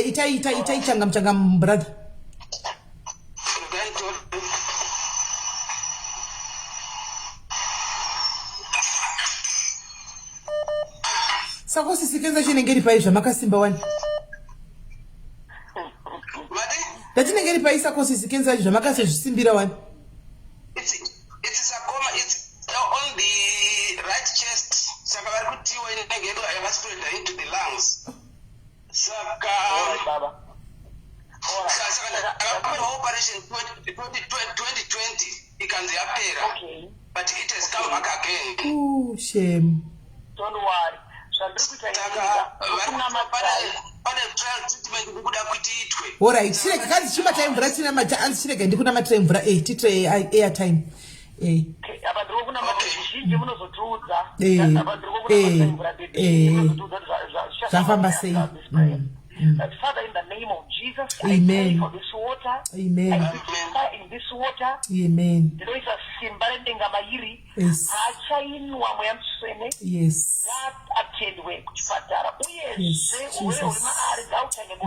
Itai changam brother. Sako sisikenza chinengeri paizva makasimba wani. Ndachinengeri paisa ko sisikenza izva makasezvisimbira wani. It's sarcoma, it's on the right chest. Saka vari kuti inenge yakaspread into the lungs. Saka baba. Saka operation 2020 ikanzi yapera. Okay. But it has come back again. Oh, shame. Don't worry. Pane trial treatment kukuda kuti itwe. Alright, chireka kanzi chimata mvura china maja anzi chireka ndikuna matra mvura titre airtime. Abandro kuna mazhinji munozotuudza. Zvafamba sei. Father, in the name of Jesus, Amen. I pray for this water. Amen. I pray in this water. Amen. Ndinoisa simba rendenga mairi. Yes. Hachainwa mweya muswene. Yes. Atendwe kuchipatara. Yes, Jesus. In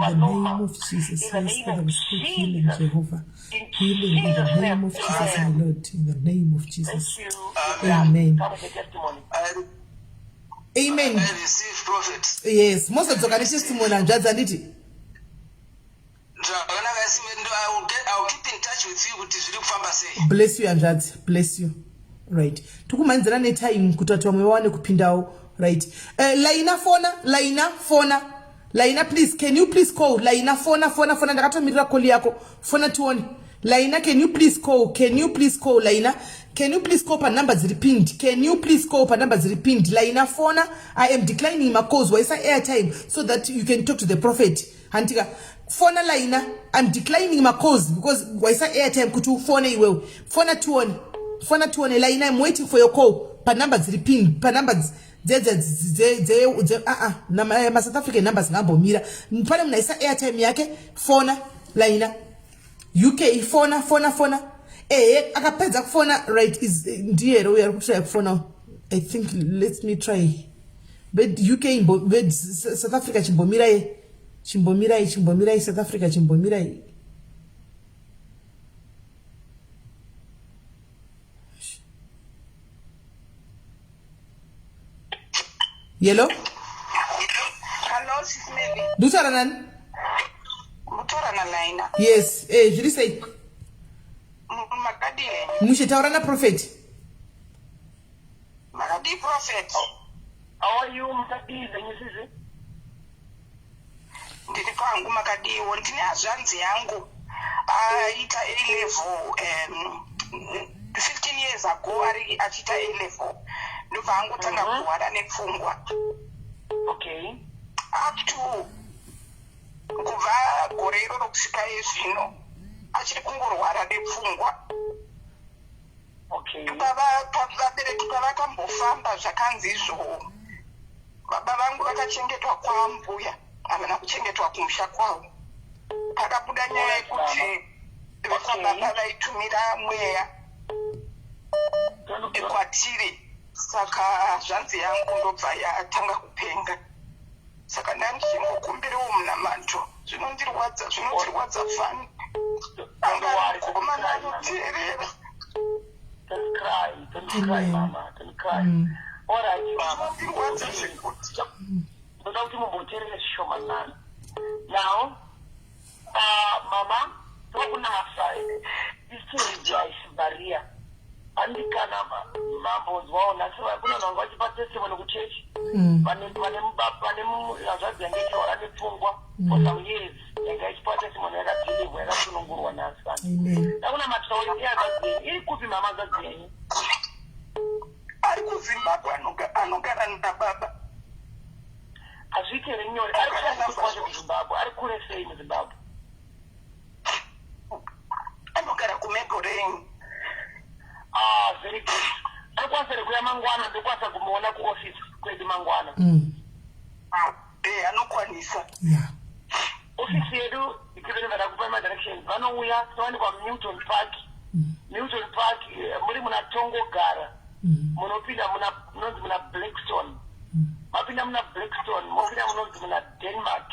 the name of Jesus. In the name of healing, Jehovah. Healing in the name of Jesus, my Lord. In the name of Jesus. Thank you. Amen. Come with the testimony. Amen. I receive Prophet. Yes. Most of the testimony and judge and it. I'll keep in touch with you. Bless you and judge. Bless you. Right. Tukumanzira netime kuti wamwe waone kupindawo Right. Laina phona. Laina, please, can you please call? Laina phona. Ndakatomirira call yako. Phona tuone. Laina, can you please call? Laina? Can you please call pa numbers repinned? Laina phona. I am declining my calls. Why is airtime so that you can talk to the prophet? Antika. Phona Laina. I'm declining my calls because why is airtime kutu phone iwe. Phona tuone. Laina, I'm waiting for your call. Pa numbers repinned. Pa numbers ma South African numbers ngambo mira. Mpale mnaisa airtime yake. Phona Laina. UK phona. Akapedza kufona right is ndiye we are kutry kufona. I think let me try. But UK but South Africa chimbomirai South Africa chimbomirai. Yellow? Hello, SIS MELLY. Dutaranan? Mutorana Laina. Yes, je say. Makadi. Mushitaurana prophet. Makadi prophet. How are you, Makadi? Ndiri kwangu Makadi, ndine hazvanzi yangu. Aita A-level 15 years ago achita A-level. Ndobva angotanga kurwara nepfungwa. Okay. Up to kubva gore iroro kusvika zvino achiri kungorwara nepfungwa. Okay. Vabereki pavakambofamba zvakanzi izvo baba vangu vakachengetwa kwambuya havana kuchengetwa kumusha kwavo. Pakabuda nyaya yekuti vekababa vaitumira mweya ekwatiri, saka zvanzi yangu ndobva yatanga kupenga. Saka ndani ndichingokumbirawo munamato zvinondirwadza fani. Mukomana anoteerera. Don't cry, Mama. Don't cry. All right, Mama. Now, Mama, don't this is barrier. Andikana mambo zwaona sema kuna nangoje pa testimony ku church pane lazadzi yangecho rakafungwa for some years yangecho testimony yakadili yakasunungurwa nasa. Nakuna matsauri yazadzi iri kupi mama zadzi ari kuZimbabwe anogara nababa azvitere nyore ari kuenda kuZimbabwe ari kure sei muZimbabwe anogara kuMegoreni. Very good. Akwasere kuya mangwana ndokwasa kumuona ku office kwedu mangwana. Anokwanisa. Yeah. Office yedu ikirenda kupa direction. Vanouya tawani kwa Newton Park. Newton Park muri muna Tongo Gara. Munopinda muna Blackstone. Mapinda muna Blackstone, mopinda muna Denmark.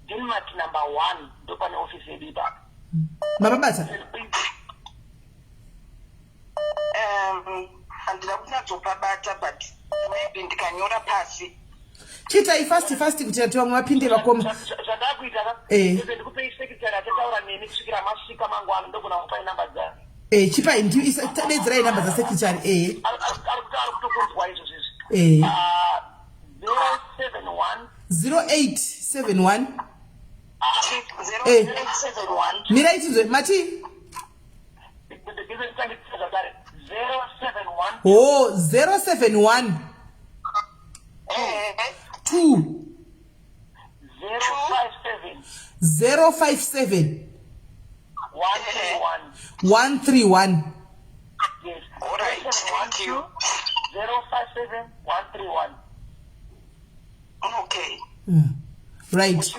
Denmark number 1 ndo pane office yedu ipa. Mababasa. Handina kunyadzopabata but maybe ndikanyora pasi. Chitai fast kuti ati vamwe vapinde vakoma. Zvadakuita ndikupe secretary atataura neni kusvikira masvika mangwana ndogona kupai namba dzake. Chipai tadedzerai namba dzasecretary. Ari kutokunzwa izvo zvizvi. 0871 mirai tinzwe mati 071 2 057 131. Yes. All right, thank you. 057 131. Okay. Right.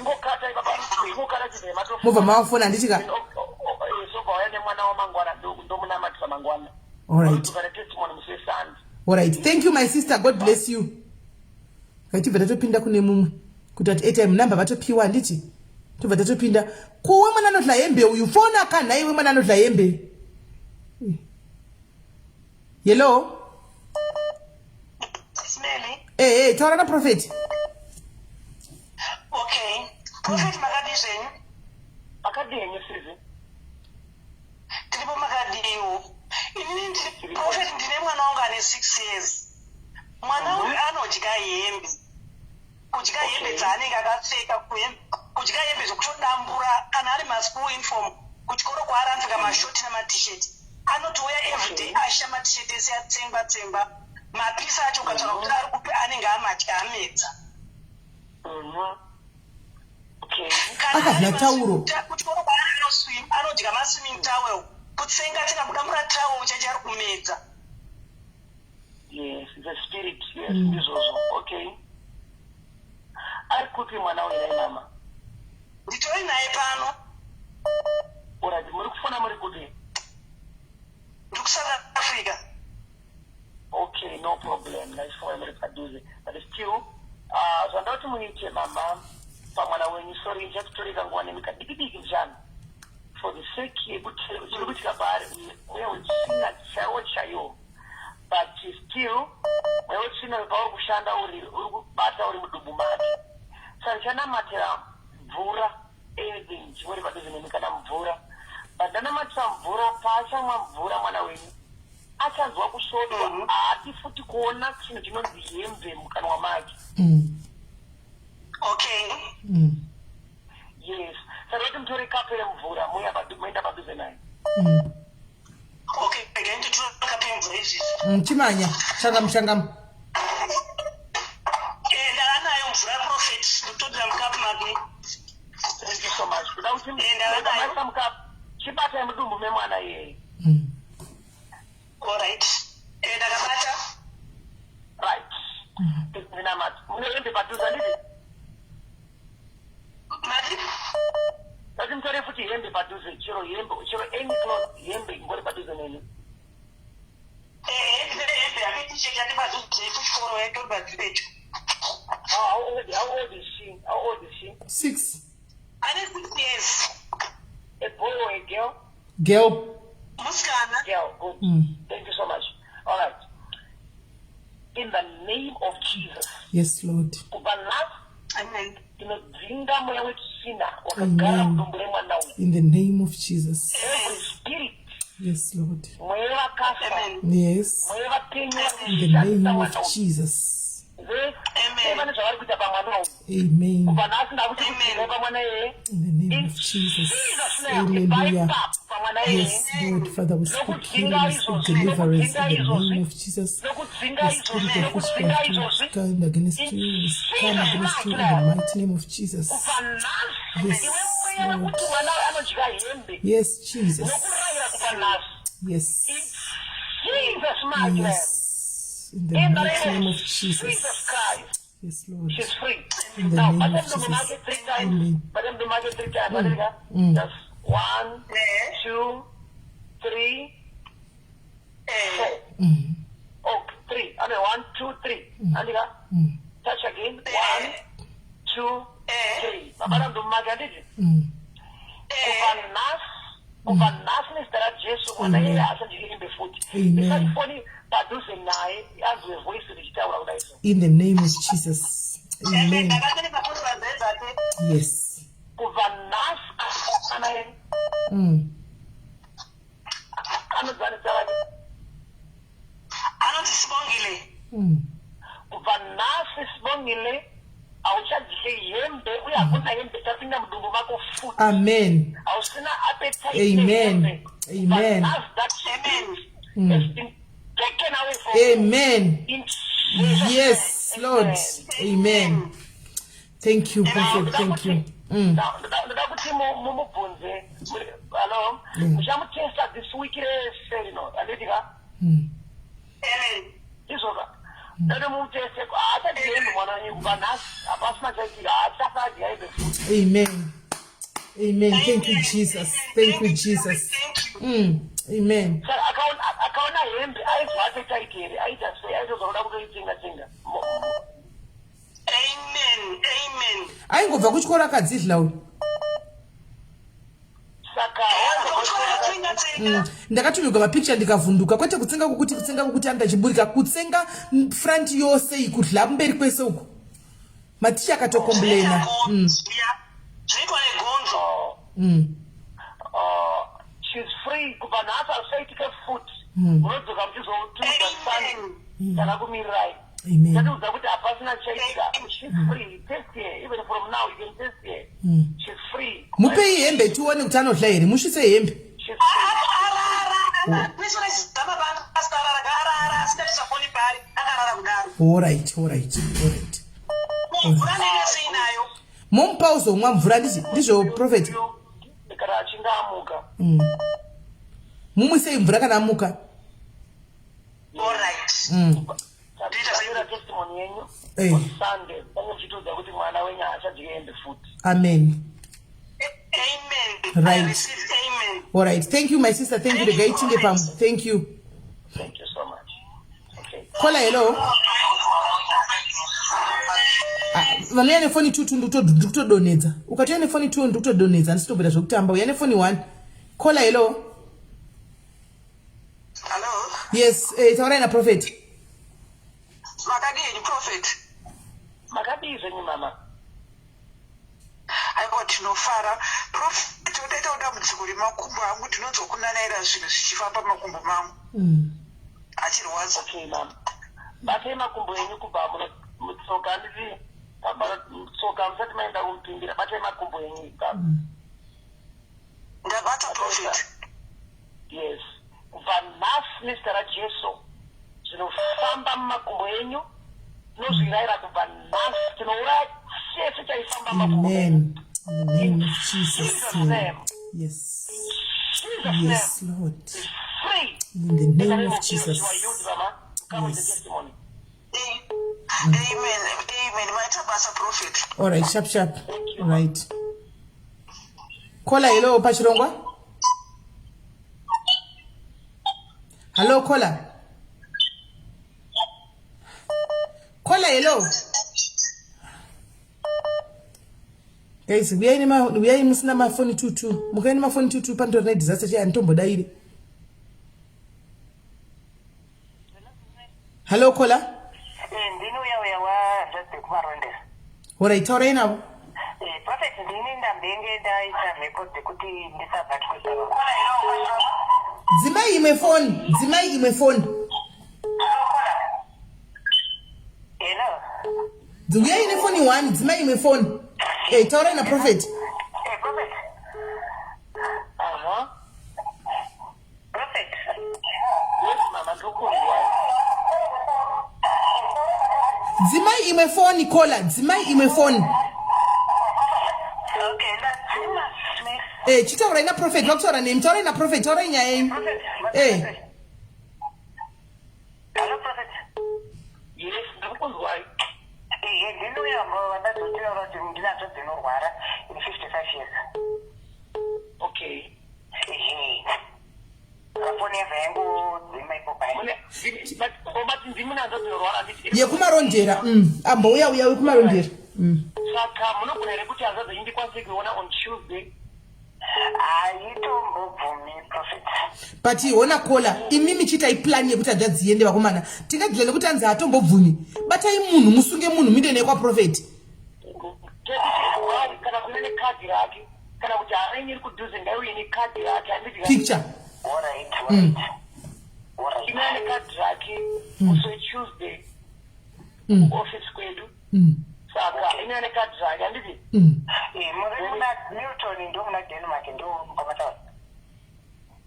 Mova mafona andichika. All right. All right. Thank you, my sister. God bless you. Kaiti vatopinda kune mumwe kuti ati airtime number vatopiwa nditi tobva tatopinda kuwe mwana anodla hembe uyu fona kana iwe mwana anodla hembe. Hello. Smelly. Taura na prophet. Okay. Prophet makadizeni. Akadini sizi. Tilipo makadiwo. Prophet ndine mwana wangu ane 6 years. Mwana uyu kudya hembe dzaanenge akapfeka, kudya hembe zvokutodambura kana ari maschool uniform kuchikoro kwaari anopfeka mashoti namatisheti. Anotouya everyday asha matisheti ese atsemba mapisa acho ukatsvaka kuti ari kupi anenge amadya amedza. Akadya tauro kuchikoro kwaari anodya maswimming towel, kutsenga tikabudambura towel chachi ari kumedza. Yes, the spirit. Yes, this also. Okay. Ari kupi mwana uyu mama? Nditori naye pano. Alright, muri kufuna muri kuti? Ndiku South Africa. Okay, no problem. Naifuna muri paduze. But still, zvanda kuti muite mama pamwana wenyu, sorry, ndichakutoreka nguva nemikadiki njani. For the sake yekuti chiri kuitika paari mweya wechina chaiwo. But still, mweya wechina pauri kushanda uri kubata uri mudumbu make. Saka ndichanamatira mvura anything chimuri padhuze nemi kana mvura. But ndanamatira mvura paachamwa mvura mwana wenyu achanzwa kusvodwa, haati futi kuona chinhu chinonzi hembe mukanwa make. Okay. Yes. Saka kuti mutore kapu yemvura muenda padhuze naye. Okay, again to kapu yemvura izvizvi. chimanya shangamu. Ndanayo mvura yaProphet ndotodira mukapu make. Thank you so much. Kuda kuti ndamaisa mukapu chibatai mudumbu memwana iyeye. Alright. Ndakabata. Right. Ndinamati. Munoende padhuze nditi? Mati? Kuti mutore futi hembe padhuze, chero any cloth hembe ingori padhuze neni. Hembe yakaicheka ndipadhuze kuchikoro yatori padhuze. How old is she? 6. Ane 6 years. A boy or a girl? Girl. Muskana. Girl, good. Thank you so much. All right. In the name of Jesus. Yes, Lord. Amen. Tinodzinga mweya wechina wakagara mudumbu remwana uyu. In the name of Jesus. Every spirit. Yes, Lord. Mweya wakafa. Yes. Mweya wapenyu In the name of Jesus. Amen. Amen. In the name of Jesus. Hallelujah. Yes, Lord, Father, we speak healing, deliverance in the name of Jesus. The spirit of witchcraft will stand against you, we stand against you in the mighty name of Jesus. Yes, Lord. Yes, Jesus. Yes. Yes. In the mighty name of Jesus. Yes, Lord. She's free. In the name of Jesus. Amen. Just 1, 2, 3, 4. Okay, 3. I mean 1, 2, 3. Touch again. 1, 2, 3. In the name of Jesus. Amen. Yes. Amen. Amen. Amen. Amen. Yes, Lord. Amen. Thank you, Prophet. Thank you. Amen. Amen. Thank you, Jesus. Thank you, Jesus. Amen. Amen. Aingobva kuchikora akadzidla uyu. Ndakatumirwa mapicture ndikavhunduka, kwete kutsenga kokuti angachiburika, kutsenga front yose ikudla mberi kwese uko. Maticha akatokomblena. She's free. Amen. She's free. Test here. Even from now, you can test here. She's free. Mupe yembe tuone kuti anohlayiri. Mushise yembe. She's free. All right. Mompa uzomwa mvura ndizvo Prophet. Mumwise mvura kana amuka. All right. Testimony yenyu. Sunday. Kuti mwana wenyu achadhiende futi. Amen. Amen. Right. I receive amen. All right. Thank you, my sister. Thank you. The guy Pam. Thank you. Thank you so much. Okay. Caller, hello. Vanene phone 2 ndikutodonedza. Ukatiyane phone 2 ndikutodonedza ndisitobvira zvokutamba. Uyane phone 1. Caller, hello. Hello. Yes, taurai na Prophet. Makadini Prophet. Makadize ni mama. Aiwa tinofara. Prophet udaita uda mudzikuri makumbo angu ndinozokunanaira zvinhu zvichifamba makumbo mangu. Achirwadza. Okay mama. Bate makumbo yenyu kubva mutsoka ndiri. Tsoka musati maenda kumpindira. Bate makumbo yenyu baba. Ndabata Prophet. Yes. Kubva nhasi nezita raJesu. Zvinofamba mumakumbo yenyu. Tinozvirayira kubva nhasi. Tinouraya chese chaifamba mumakumbo yenyu. In the name of Jesus' name. Yes. Yes, Lord. In the name of Jesus. Yes. Amen. Maita Prophet. All right, sharp. All right. Caller, hello, Pachirongwa. Hello, caller. Caller, hello. Guys, we are musina ma phone 22. Mukaini ma phone 22 panto na disaster cha ntombo daire. Hello, caller. Ndino ya wa just kumarondera. Ora itaura ina. Prophet ndini ndambenge ndaita report kuti ndisabatwe zavo. Dzimai imwe phone. Hello. Dzunguya ine phone 1, dzimai imwe phone. Taura ina Prophet. Prophet. Prophet. Yes, mama, Dzimai imwe phone caller, dzimai imwe phone. Okay, that's me. Chitaura ina Prophet, wakutaura name, taura ina Prophet, taura nyaya yenyu. Hello Prophet. Yes, ndakuzwa. Ndino ya ndazotira kuti ndinazo dzinorwara in 55 years. Okay. Phone yangu dzimaipo pai. But ndimuna ndodzinorwara nditi. Yekumarondera. Ambouya wekumarondera. Saka munogona here kuti hanzvadzi indikwanise kuona on Tuesday. Aitombobvumi Prophet. But iona caller, imimi chitai plan yekuti hanzvadzi yende vakomana. Tikadhila nekuti hanzi hatombobvumi. Batai munhu musunge munhu mindene kwa Prophet. Kana kunene kadi rake. Kana kuti harenyiri kudhuze ngaiuye nekadi rake handiti. Picture. All right. Inene kadi rake. So Tuesday. Office kwedu. Saka inene kadi rake handiti. Muna Newton ndo muna Denmark ndo mkamata.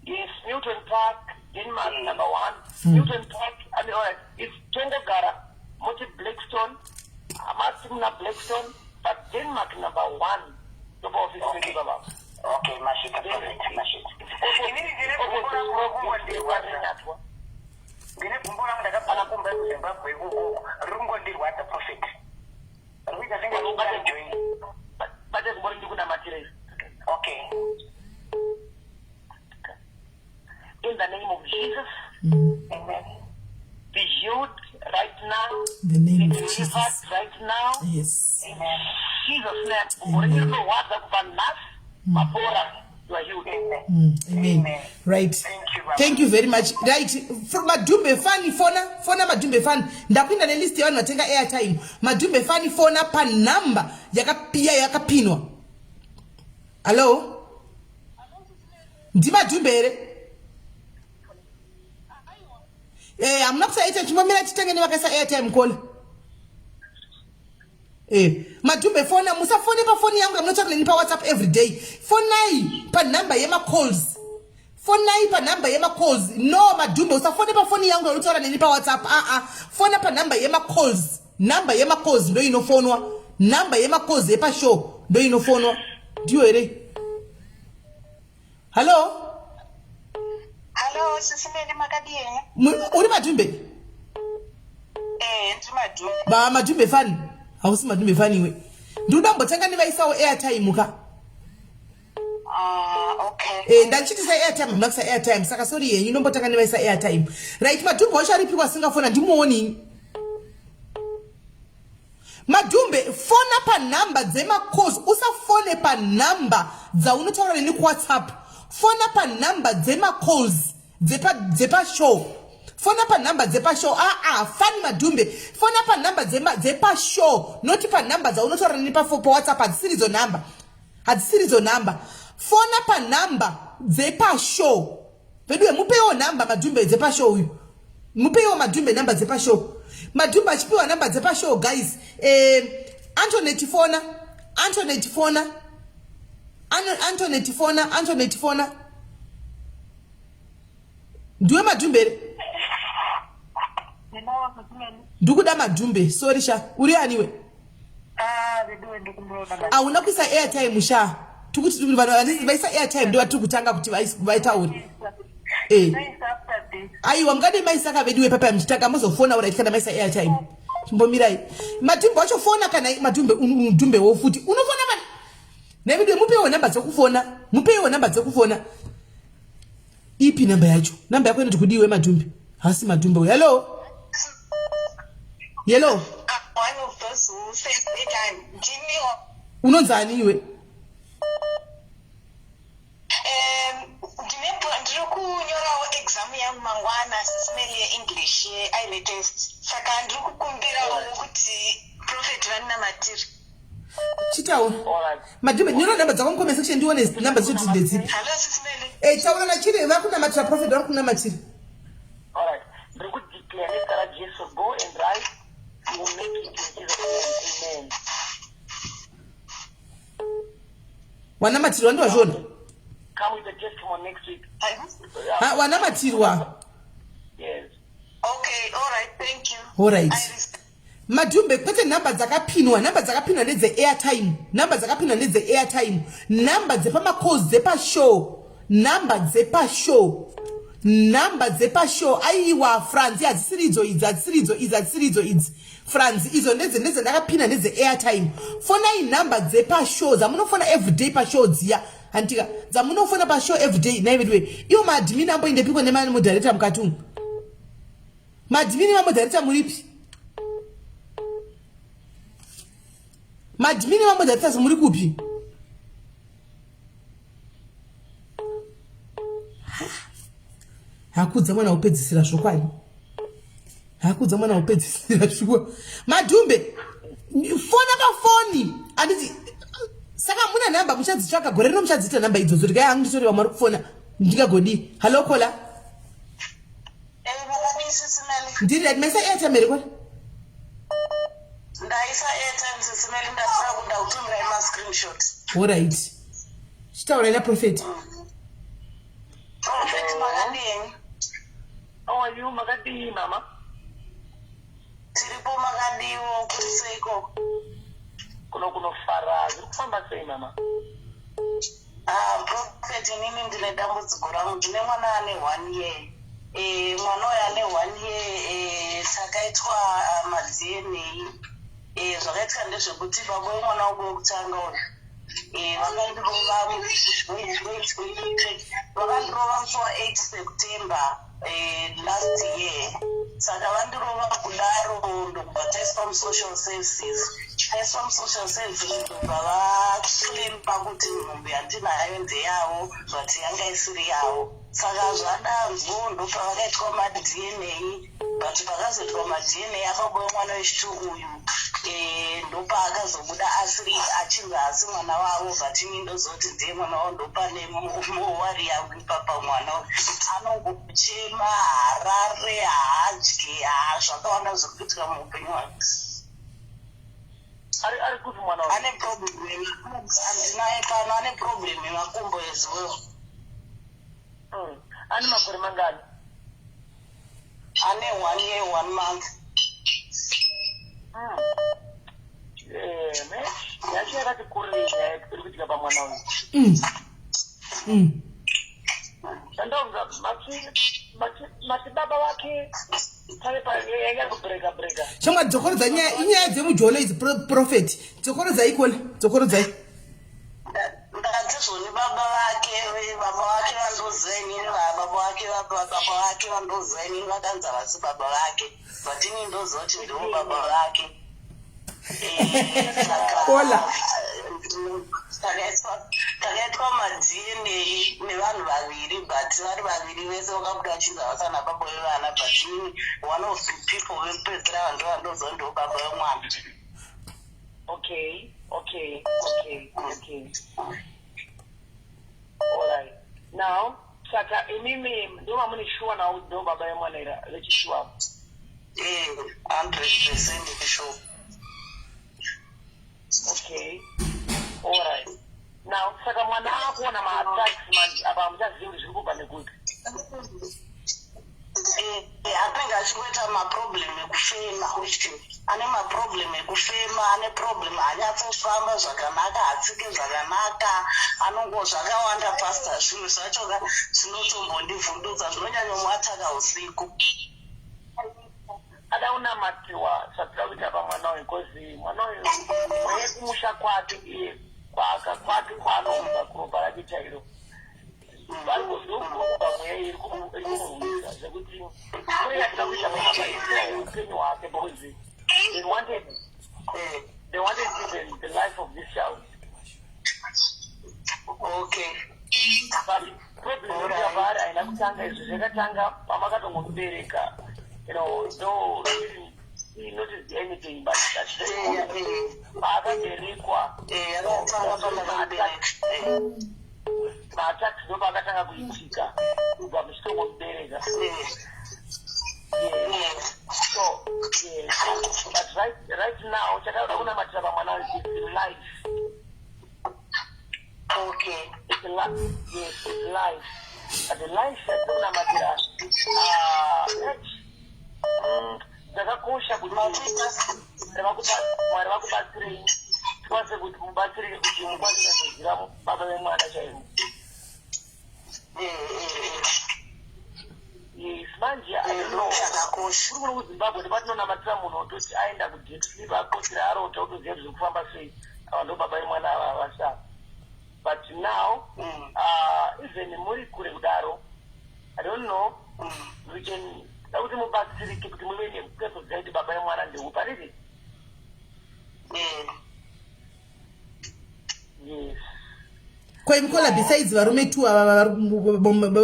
Yes, Newton Park, Denmark number 1. Newton Park, and alright, it's Tongogara, Moti Blackstone, Amatimna Blackstone, but Denmark number 1. The office okay. Okay, mashita Prophet, mashita. Ndine kumbura ndakapana kumba kuZimbabwe kuko rungo ndirwadza Prophet. Ruita singa runga join. But there's more than material. Okay. In the name of Jesus, Amen. be healed right now. The name be of Jesus. delivered right now. Yes. Amen. Jesus' name. When you know what the nas, mapora, you are healed. Amen. Right. Thank you very much. Right. From Madumbe Fani phone Madumbe Fani. Ndakwinda ne list yanu natenga airtime. Madumbe Fani phone pa number yakapinwa. Hello? Ndima Dumbere. I'm not saying chimomera chitenge ne wakasa airtime call. Madumbe fona musafone pa phone yangu yamunotsvaka neni pa WhatsApp every day. Fonai pa number yema calls. Fonai pa number yema calls. No Madumbe usafone pa phone yangu yamunotsvaka neni pa WhatsApp. Fona pa number yema calls. Number yema calls ndo inofonwa. Number yema calls yepa show ndo inofonwa. Ndiyo ere. Hello? Hello, SIS MELLY makadini. Uri Madumbe? Ndi Madumbe. Ba Madumbe fani. Hausi Madumbe fani we. Nduda mbotanga nivaisao airtime ka. Okay. Ndachitisa airtime mnakisa airtime saka sorry yenyu nombotanga nivaisa airtime. Right Madumbe washaripiwa singafona ndimuoni. Madumbe fona pa number dzema calls usafone pa number za unotaura neni ku WhatsApp. Fona pa number dzema calls dzepa show. Fona pa number dzepa show. Fani Madumbe. Fona pa number dzepa show. Not pa number za unotaura neni pa WhatsApp adzisirizo number. Adzisirizo number. Fona pa number dzepa show. Vedwe mupeyo number Madumbe dzepa show uyu. Mupeyo Madumbe number dzepa show. Madumbe achipiwa number dzepa show guys. Antoinette fona. Ndiwe Madumbe. Ndukuda Madumbe. Sorry sha. Uri aniwe. Ndiwe ndikumboda. Auna kuisa airtime sha. Tukuti vaisa airtime ndo vatukutanga kuti vaitauri. Aiwa mngadi maisaka vediwe papa mchitaka mozofona ura itikana maisa airtime. Chimbomirai. Madumbe wacho fona kana Madumbe wofuti. Unofona mani. Nevidwe mupewo namba dzokufona. Mupewo namba dzokufona. Ipi namba yacho? Namba yako inoti kudiwe Madumbe. Hasi Madumbe. Hello. Hello. One of those who says airtime. Unonzani iwe? Ndinokunyorawo exam yangu mangwana SIS MELLY English ile test. Saka ndikukumbirawo kuti Prophet vanina matiri. Chitawo. Madumbe nyora namba dzako mukome section ndione namba dzoti ndedzipi. Hello SIS MELLY. Taura na chiri vakuna matira Prophet vakuna matiri. All right. Declare that Jesus go and rise. You will make it in Jesus' name. Amen. Wana matiri wando wazvona. Come with the testimony next week. Wana matirwa. Yes. Okay, all right, thank you. All right. Madumbe kwete namba dzakapinwa nedze airtime. Namba dzakapinwa nedze airtime. Namba dzepama calls dzepa show. Namba dzepa show. Aiwa Franzi adzisiridzo idzi. Franzi izo ndedze ndakapinwa nedze airtime. Fona inamba dzepa show zamunofona everyday pa show dziya. Antika zamunofona pa show everyday naivedwe. Iyo maadmin ambo indepikwa nemani moderator mukatu. Maadmin moderator muripi? Madmini mambo da tasa muri kupi. Hakudza mwana upedzisira shokwani. Madumbe fona pa phone anditi saka muna namba muchadzitsvaka gore rino muchadzita namba idzodzo rikai hangu nditori wamari kufona ndingagodi. Hello kola. SIS MELLY. Ndiri admesa airtime iri kwa. Ndaisa airtime SIS MELLY ndasara kuda kutumira ima screenshot. All right. Chitaura ina Prophet. Prophet makadini. How are you, Magadi, Mama? Tiripo makadiwo kuriseko. Kuno fara. Zikufamba sei, Mama? Prophet nini ndine dambudziko rangu. Ndine mwana ane 1 year. Mwana uyu ane 1 year takaitwa ma-DNA. Zvakaitwa ndezvekuti baba vemwana wangu wekutanga uyu vakandirova musi wa 8 September last year. Saka vandirova kudaro ndobva taiswa musocial services. Taiswa musocial services ndobva vaclaim pakuti nhumbi handinayo ndeyavo zvati yanga isiri yavo. Saka zvadanzwo ndopavakaitwa ma-DNA. But pakazoitwa ma-DNA akabuda mwana wechitu uyu. Ndopa akazobuda asiri achinzi asi mwana wavo vatini ndozoti ndiye mwana wavo ndopane mowari yangu ipapa mwana anongochema harare haadyi zvakawanda zviri kuitika muupenyu hwake. kuti mwana ane problem andinaye pano ane problem yemakumbo as well. Ane makore mangani? Ane 1 year 1 month. Yacho yakati kurei nyaya iri kuitika pamwana uyu. Ndauza mati baba wake pale yanga kubreka. Chama dzokorodza nyaya dzemujolo idzi prophet. Dzokorodza ikole, dzokorodza. Ndakatizvoni baba vake vandozeni baba vake vandozeni vakanza vasi baba vake. Vatini ndozoti ndivo baba vake. Kola. Takaitwa ma-DNA nevanhu vaviri but vari vaviri vese vakabuda vachinza vasana baba vevana but one of the people vepedzera vanhu vandozo ndivo baba vemwana. Okay. Alright. Now, saka imimi ndo mamuni sure na ndo baba vemwana ira lechishuwa. 100% sure. Okay. Alright. Now, saka mwana akuona ma-attacks manje apa muchazivi zviri kubva nekuti. Anenge achingoita maproblem ekufema ane maproblem ekufema ane problem hanyatsofamba zvakanaka hatsike zvakanaka anongo zvakawanda pasta zvinhu zvacho zvinotombondivhundutsa zvinonyanyomuataka usiku. Adaunamatiwa satira kuita pamwana uyu because mwana uyu mwenye kumusha kwake iye kwake kwaanobva kuropa rake chairo vari kuzouba mweya iri kumurwisa zvekuti kune yatira kuita pamabaiisa upenyu hwake because they wanted even the life of this child. Okay. But problem yavari haina kutanga izvo zvakatanga pamakatongomubereka. You know, no, he noticed anything, but that's very important. Attacks no bakatanga kuitika kubva muchitongo mubereka. So, but right now, chakauda kunamatira pamwana is in life. Okay. It's life. But the life yatikunamatira ndakakosha kuti mwari vakubatsirei tikwanise kuti mubatsirike kuti mukwanise kuziva baba vemwana chaivo. Yes, manje kuri kuno kuzimbabwe ndopatinonamatira munhu ototi aenda kujet sleep akosira arota otoziva zviri kufamba sei ava ndo baba vemwana ava vasara. But now even muri kure kudaro I don't know we can kuti mubatsirike kuti muve nemukezoziva kuti baba vemwana ndeupa riri. Yes. Kwaimkola besides varume 2 ava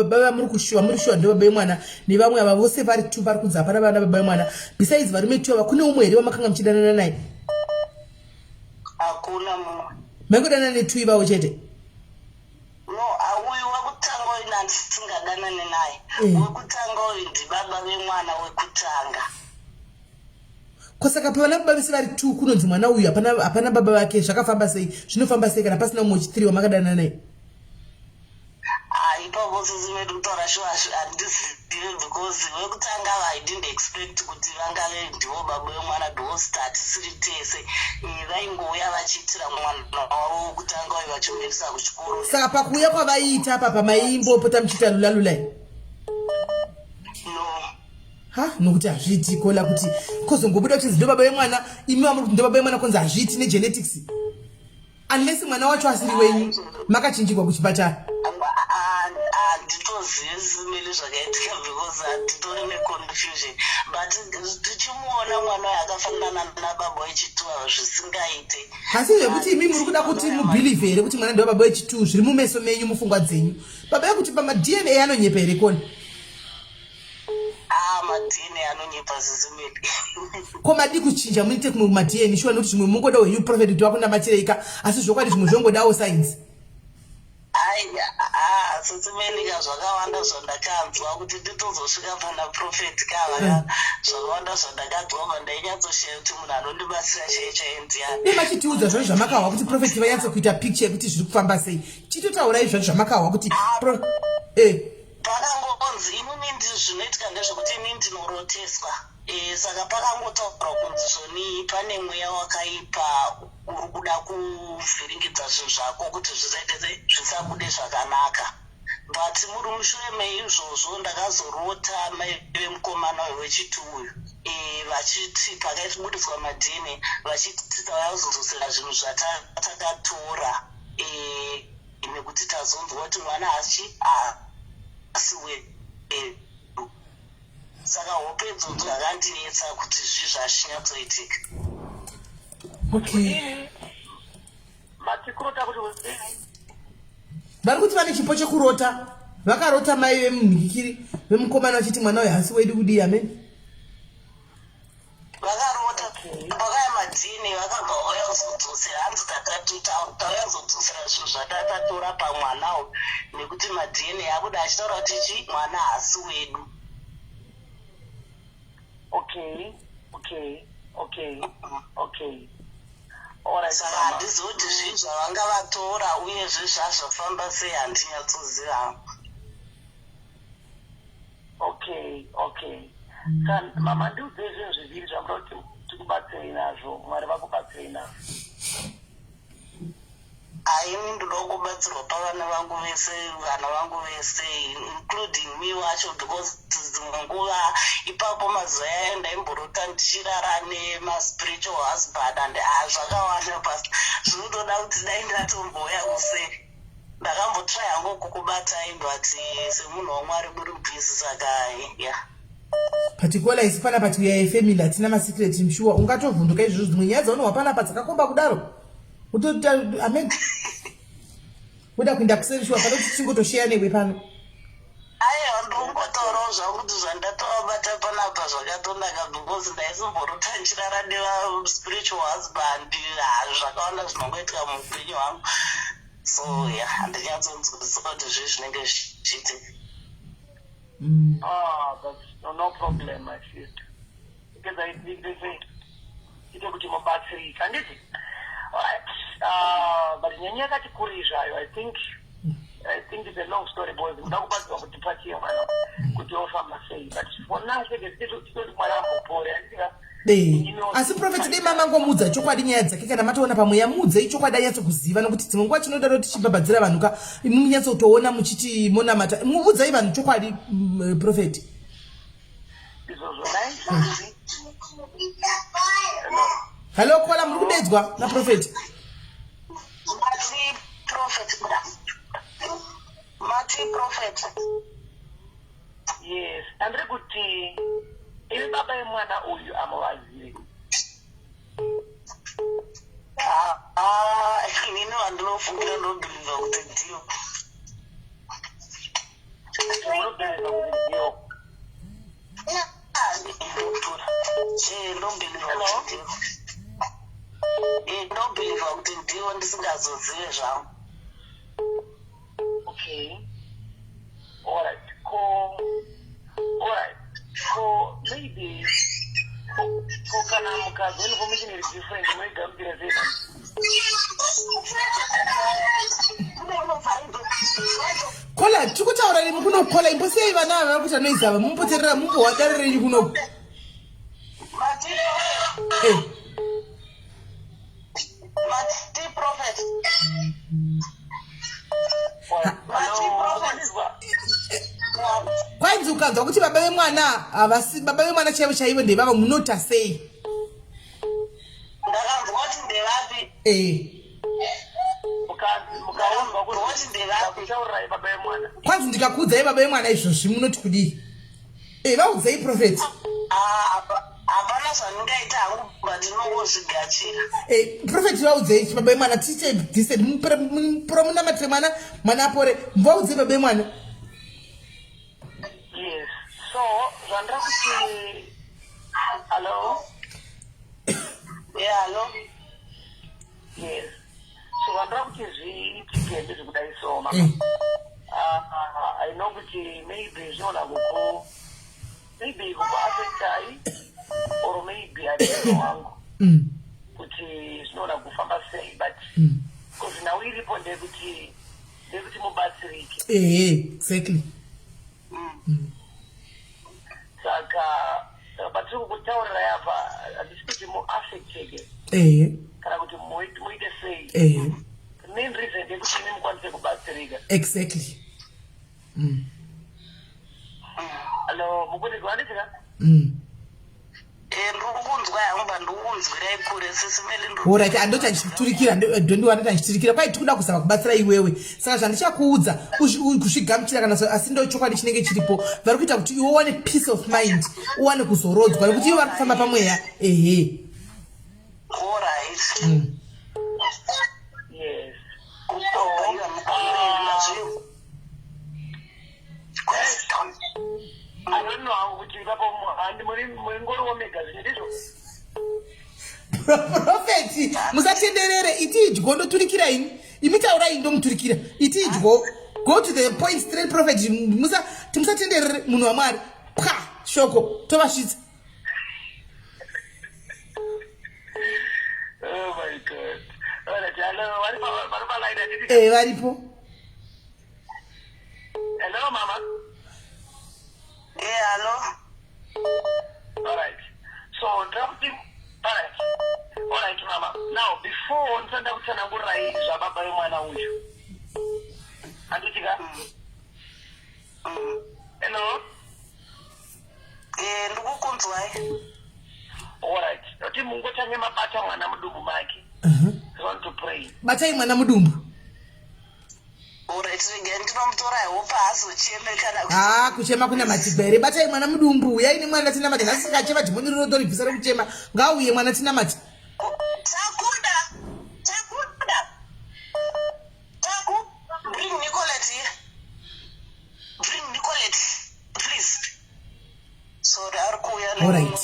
baba muri kushuwa ndo baba vemwana nevamwe ava vose vari 2 vari kunzi hapana vana baba vemwana. Besides varume 2 ava kune umwe here wamakanga muchidanana naye? Hakuna mumwe. Mangodanana ne2 ivavo chete? No, uyu wekutanga uyu nandisingadanane naye. Wekutanga uyu ndibaba vemwana wekutanga. Kosaka pavana baba vese vari 2 kunonzi mwana uyu hapana baba vake zvakafamba sei? Zvinofamba sei kana pasina umwe wechi3 wamakadanana naye? Ipapo sisi medu kutaura shuwa handizivi because wekutanga I didn't expect kuti vangave ndivo baba vemwana ndosita tisiri tese vaingouya vachiitira mwana wavo wekutanga uyu vachimuendesa kuchikoro. Saka pakuuya kwavaiita apa pamaimbopota muchiita lulalulai? No. Ha, nokuti hazviiti kola kuti kozongobuda kuchinzi ndo baba vemwana imi vamuri kuti ndo baba vemwana kunzi hazviiti negenetics unless mwana wacho asiri wenyu makachinjirwa kuchipatara. Handitozivi simeli zvakaitika because handitori neconfusion but tichimuona mwana uyu akafanana nababa wechi2 zvisingaite. Hasi zvekuti imi muri kuda kuti mubhilivhe here kuti mwana ndo baba wechi2 zviri mumeso menyu mupfungwa dzenyu. Baba yekuti pama-DNA anonyepa here kona? Ma-DNA anonyepa zisimeli. Ko madi kuchinja muite kumwe ma-DNA shuwa nokuti zvimwe mungodawo yaProphet kuti wakunamatireka asi zvokwadi zvimwe zvongodawo science. Sisimelika zvakawanda zvandakanzwa kuti nditozosvika pana Prophet kava zvakawanda zvandakadzoma ndainyatsoshaya kuti munhu anondibatsira chaiye ndiani. Machitiudza zvanhu zvamakahwa kuti Prophet vanyatso kuita picture yekuti zviri kufamba sei. Chitotaurai zvanhu zvamakahwa kuti pakangonzi inini zvinoitika ndezvekuti ini ndinoroteswa. Saka pakangotaurwa kunzi zvoni pane mweya wakaipa uri kuda kuvhiringidza zvinhu zvako kuti zvisabude zvakanaka. But muri mushure meizvozvo ndakazorota mai vemukomana wechiti uyu vachiti pakaitibudiswa madhini vachiti tavazodzosera zvinhu zvatakatora nekuti tazonzwa kuti mwana asiwe. Saka hope idzodzo dzakandinetsa kuti zvazvinyatsoitika. Okay. Matikurota kuti vari kuti vane chipo chekurota. Vakarota mai vemunhikiri vemukomana vachiti mwana uyu hasi wedu kudii. Amen. Vakarota pakaya madhini vakabva vauya kuzodzosera hanzi tauya kuzodzosera zvinhu zvatatatora pamwana uyu nekuti madhini akuda achitaura kuti mwana hasi wedu. Okay. Saka handizivi kuti zvii zvavanga vatora uyezve zvazvafamba sei handinyatsoziva. Okay. Mama ndiudze zvinhu zviviri zvamuda kuti tikubatsirei nazvo, Mwari vakubatsirei nazvo. Ini ndoda kubatsirwa pavana vangu vese including me wacho because dzimwe nguva ipapo mazuva ayo ndaimborota ndichirara nemaspiritual husband and zvakawanda pasi zvinotoda kuti dai ndatombouya kuseri. Ndakambotry hangu kukubatai ndati semunhu waMwari muri mupisi saka Patikola isi pana pati uya yefamily hatina masecret mshuwa ungatovhunduka izvozvo dzimwe nyaya dzaunobva panapa dzakakomba kudaro. Amen. Uda kuenda kuseri shuwa pano tichingotoshare newe pano. Aiwa ndongotaurawo zvakuti zvandatovabata panapa zvakatonaka because ndaisomborota ndichirara neva-spiritual husband zvakawanda zvinongoitika muupenyu hwangu. So handinyatsonzwisisa kuti zvii zvinenge zvichiitika. That's no problem, my sister. Because they say, ite kuti mubatsirika handiti? Alright. But nyanya kati kurizvayo, I think it's a long story, boys. Muda kubatsirwa kuti pati yemwana kuti ofamba sei. But for now, titoti mwana ambopore. Asi Prophet dei mama ngomudza chokwadi nyaya dzake kana mataona pamweya mudze chokwadi anyatso kuziva nokuti dzimwe nguva chinodaro tichibhabhadzira vanhu ka munyatsotoona muchiti mona mata muudzai vanhu chokwadi Prophet. Hello kola muri kudedzwa na Prophet. Mati Prophet. Yes, andiri kuti ini baba yemwana uyu amuvazivi. Inini vandinofungira ndobhiliva kuti ndiyo. Unobhiliva kuti ndiyo? Ndobhiliva kuti ndiyo ndisingazozive zvangu. Okay. Alright. So maybe kana mukadzi when information is different, muigamukira sei? Kola chikutaura rimwe kunokola imbosei vana vari kuti anoizava mumboterera mumbowadarerei kuno. Mati Prophet. Kwanzi ukanzwa kuti baba vemwana havasi baba vemwana chaivo chaivo ndevava munota sei? Ndakanzwa kuti ndevapi? Kwanzi ndikakuudzai baba vemwana izvozvi munoti kudii? Vaudzei Prophet. Hapana zvandingaita hangu but ndinongozvigachira. Prophet vaudzei baba vemwana tiche decide munamatire mwana apore vaudzei baba vemwana. Yes. So zvandira kuti hello. Yeah, hello. Yes. So zvandira kuti zviitike ndezvekudai so I know that maybe it's not a go. Maybe you go or maybe I don't know. Which is not a go from a say, but because now we report deputy battery. Exactly. But you would tell I have a distinct more affected. Can I go to Moit say? The main reason they put him one take battery. Exactly. Hello, Mugudi Guadika? Alright, andoti achiturikira ndondiwana achiturikira kwai tikuda kuzama kubatsira iwewe saka zvandichakuudza kuzvigamuchira kana asi ndo chokwadi chinenge chiripo vari kuita kuti iwe uwane peace of mind uwane kuzorodzwa nekuti iwe vari kufamba pamweya Yes. I don't know how to give up and Prophet, musatenderere iti idyo ndoturikira ini imitaura ini ndomuturikira iti idyo go to the point straight prophet musatenderere munhu wamwari pa shoko tovashidza. Oh my God. Varipo. Hello, Mama. Yeah, hello. All right. So, drop him. All right, Mama. Now, before Nsanda Kutanangurai, Zababa Yomana Uju. Anditika? Hello? All right. Oti Mungu Tanyama Bata Wana Mudubu Maki. I want to pray. Batai Mana Mudumbu. Kuchema kuna matibere batai mwana mudumbu yaini mwana tina mati nasingachema chimoni rodori visara kuchema ngauye mwana tina mati bring Nicolette here. Bring Nicolette, please. So the arkuya all right.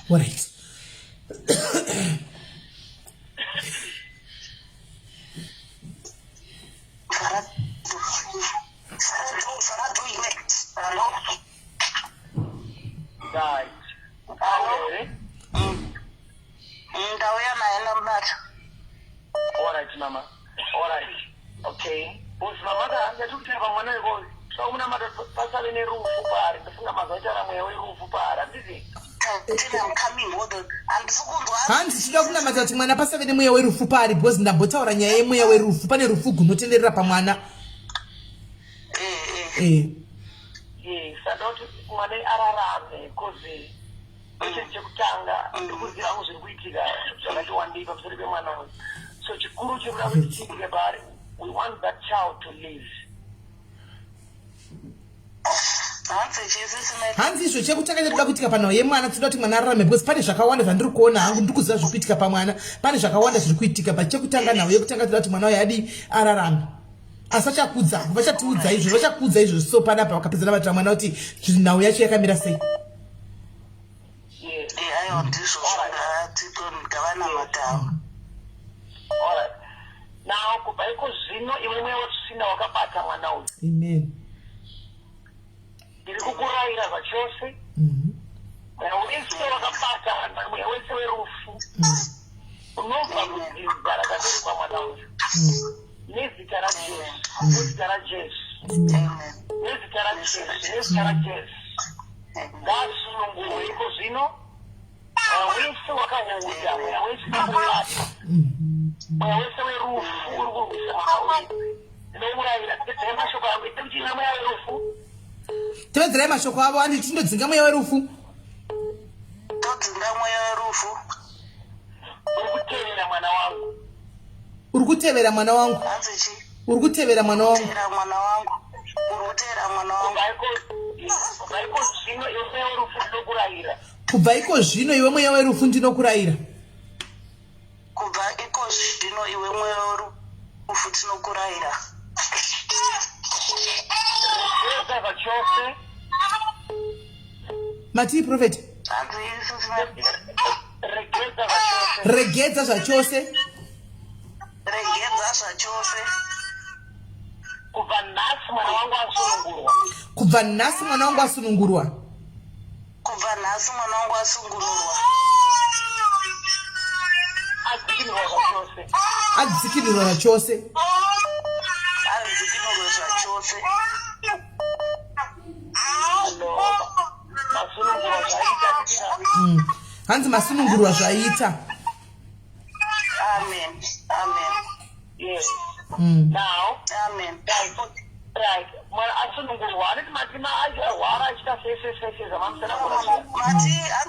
Right. All right, Mama. All right. Okay. Boss, Mama, I took care of one of those. So, when I'm at the Pascal in a roof for our, the Funamazara, my roof for our, busy. Hanzi chidokuna mazati mwana pasavene mweya werufu pari because ndambotaura nyaya yemweya werufu pane rufu gunotenderera pamwana. Yes, adoti mwana ararame kozi chekutanga ndikuziva ngo zviri kuitika zvakati wandei pamusoro pemwana uyu. So chikuru chekuda kuti tiitike pari, we want that child to live. Hanzi izvo chekutanga chatoda kuitika pano yemwana tinoda kuti mwana ararame because pane zvakawanda zvandiri kuona hangu ndiri kuziva zviri kuitika pamwana pane zvakawanda zviri kuitika but chekutanga nawo yekutanga toda kuti mwana uyu adi ararame asachakudza vachatiudza izvo vachakudza izvo so panapa vakapedzana vatira mwana kuti nhau yacho yakamira sei. Now kubva zvino iwe mweya wachusina wakabata mwana uyu. Amen. Ndiri kukurayira zvachose mweya wese wakabata mweya wese werufu unobva kudzidza rakaberekwa mwana uyu nezita rajesu nezita rajesu nezita rajesu nezita rajesu ngasununguwe iko zvino mweya wese wakahuuda mweya wese wakabata mweya wese werufu uri kurwisa mwana uyu ndinourayira tedzai mashoko angu ite kuti ina mweya werufu tevedzerai mashoko avo andi tindodzinga mweya werufu todzinga mweya werufu uri kutevera mwana wangu uri kutevera mwana wangu uri kutevera mwana wangu kubva iko zvino iwe mweya werufu ndinokurayira Mati prophet regedza zvachose kubva nhasi mwana wangu asunungurwa. Kubva nhasi mwana wangu asunungurwa. Kubva nhasi mwana wangu asunungurwa. Adzikinurwa zvachose. Adzikinurwa zvachose. Hanzi masunungurwa zvaita. Amen. Amen. Yes. Now. Amen. Right. Mwana asunungurwa aniti matima arwara achita sese zvamasana kurashira.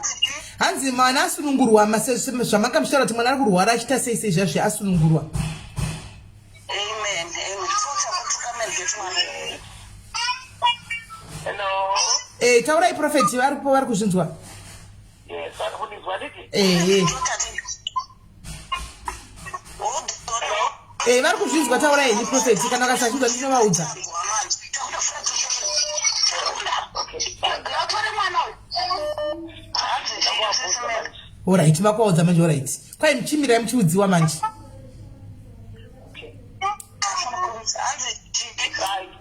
Hanzi mwana asunungurwa zvamakamutaura kuti mwana ari kurwara achita sei zvazvo asunungurwa. Amen. Amen. Hello. Taurai prophet varipo vari kuzvinzwa. Yes, vari kundinzwa nditi. Vari kuzvinzwa, taurai henyu prophet kana vakasazvinzwa ndinovaudza. Alright, makuvaudza manje. Alright, kwai muchimirai muchiudziwa manje.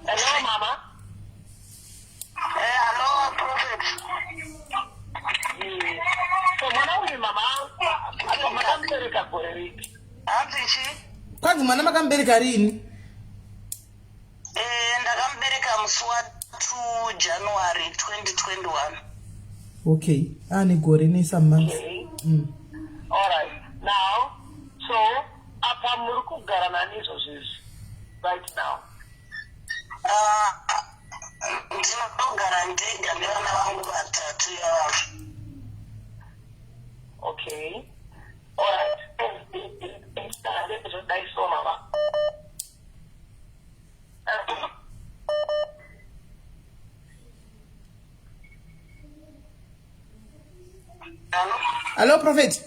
Hello, mama. Hello, prophet. So mwana uyu mama makamubereka gore ripi? Kwanzi mwana makamubereka rini? Ndakamubereka musi wa2 January 2021. Okay, ane gore nesome months. Okay. All right. Now, so apa muri kugara nani izvozvizvi right now? Ndinogara ndega nevana vangu vatatu yavavo. Okay. All right. So mama. Hello, prophet.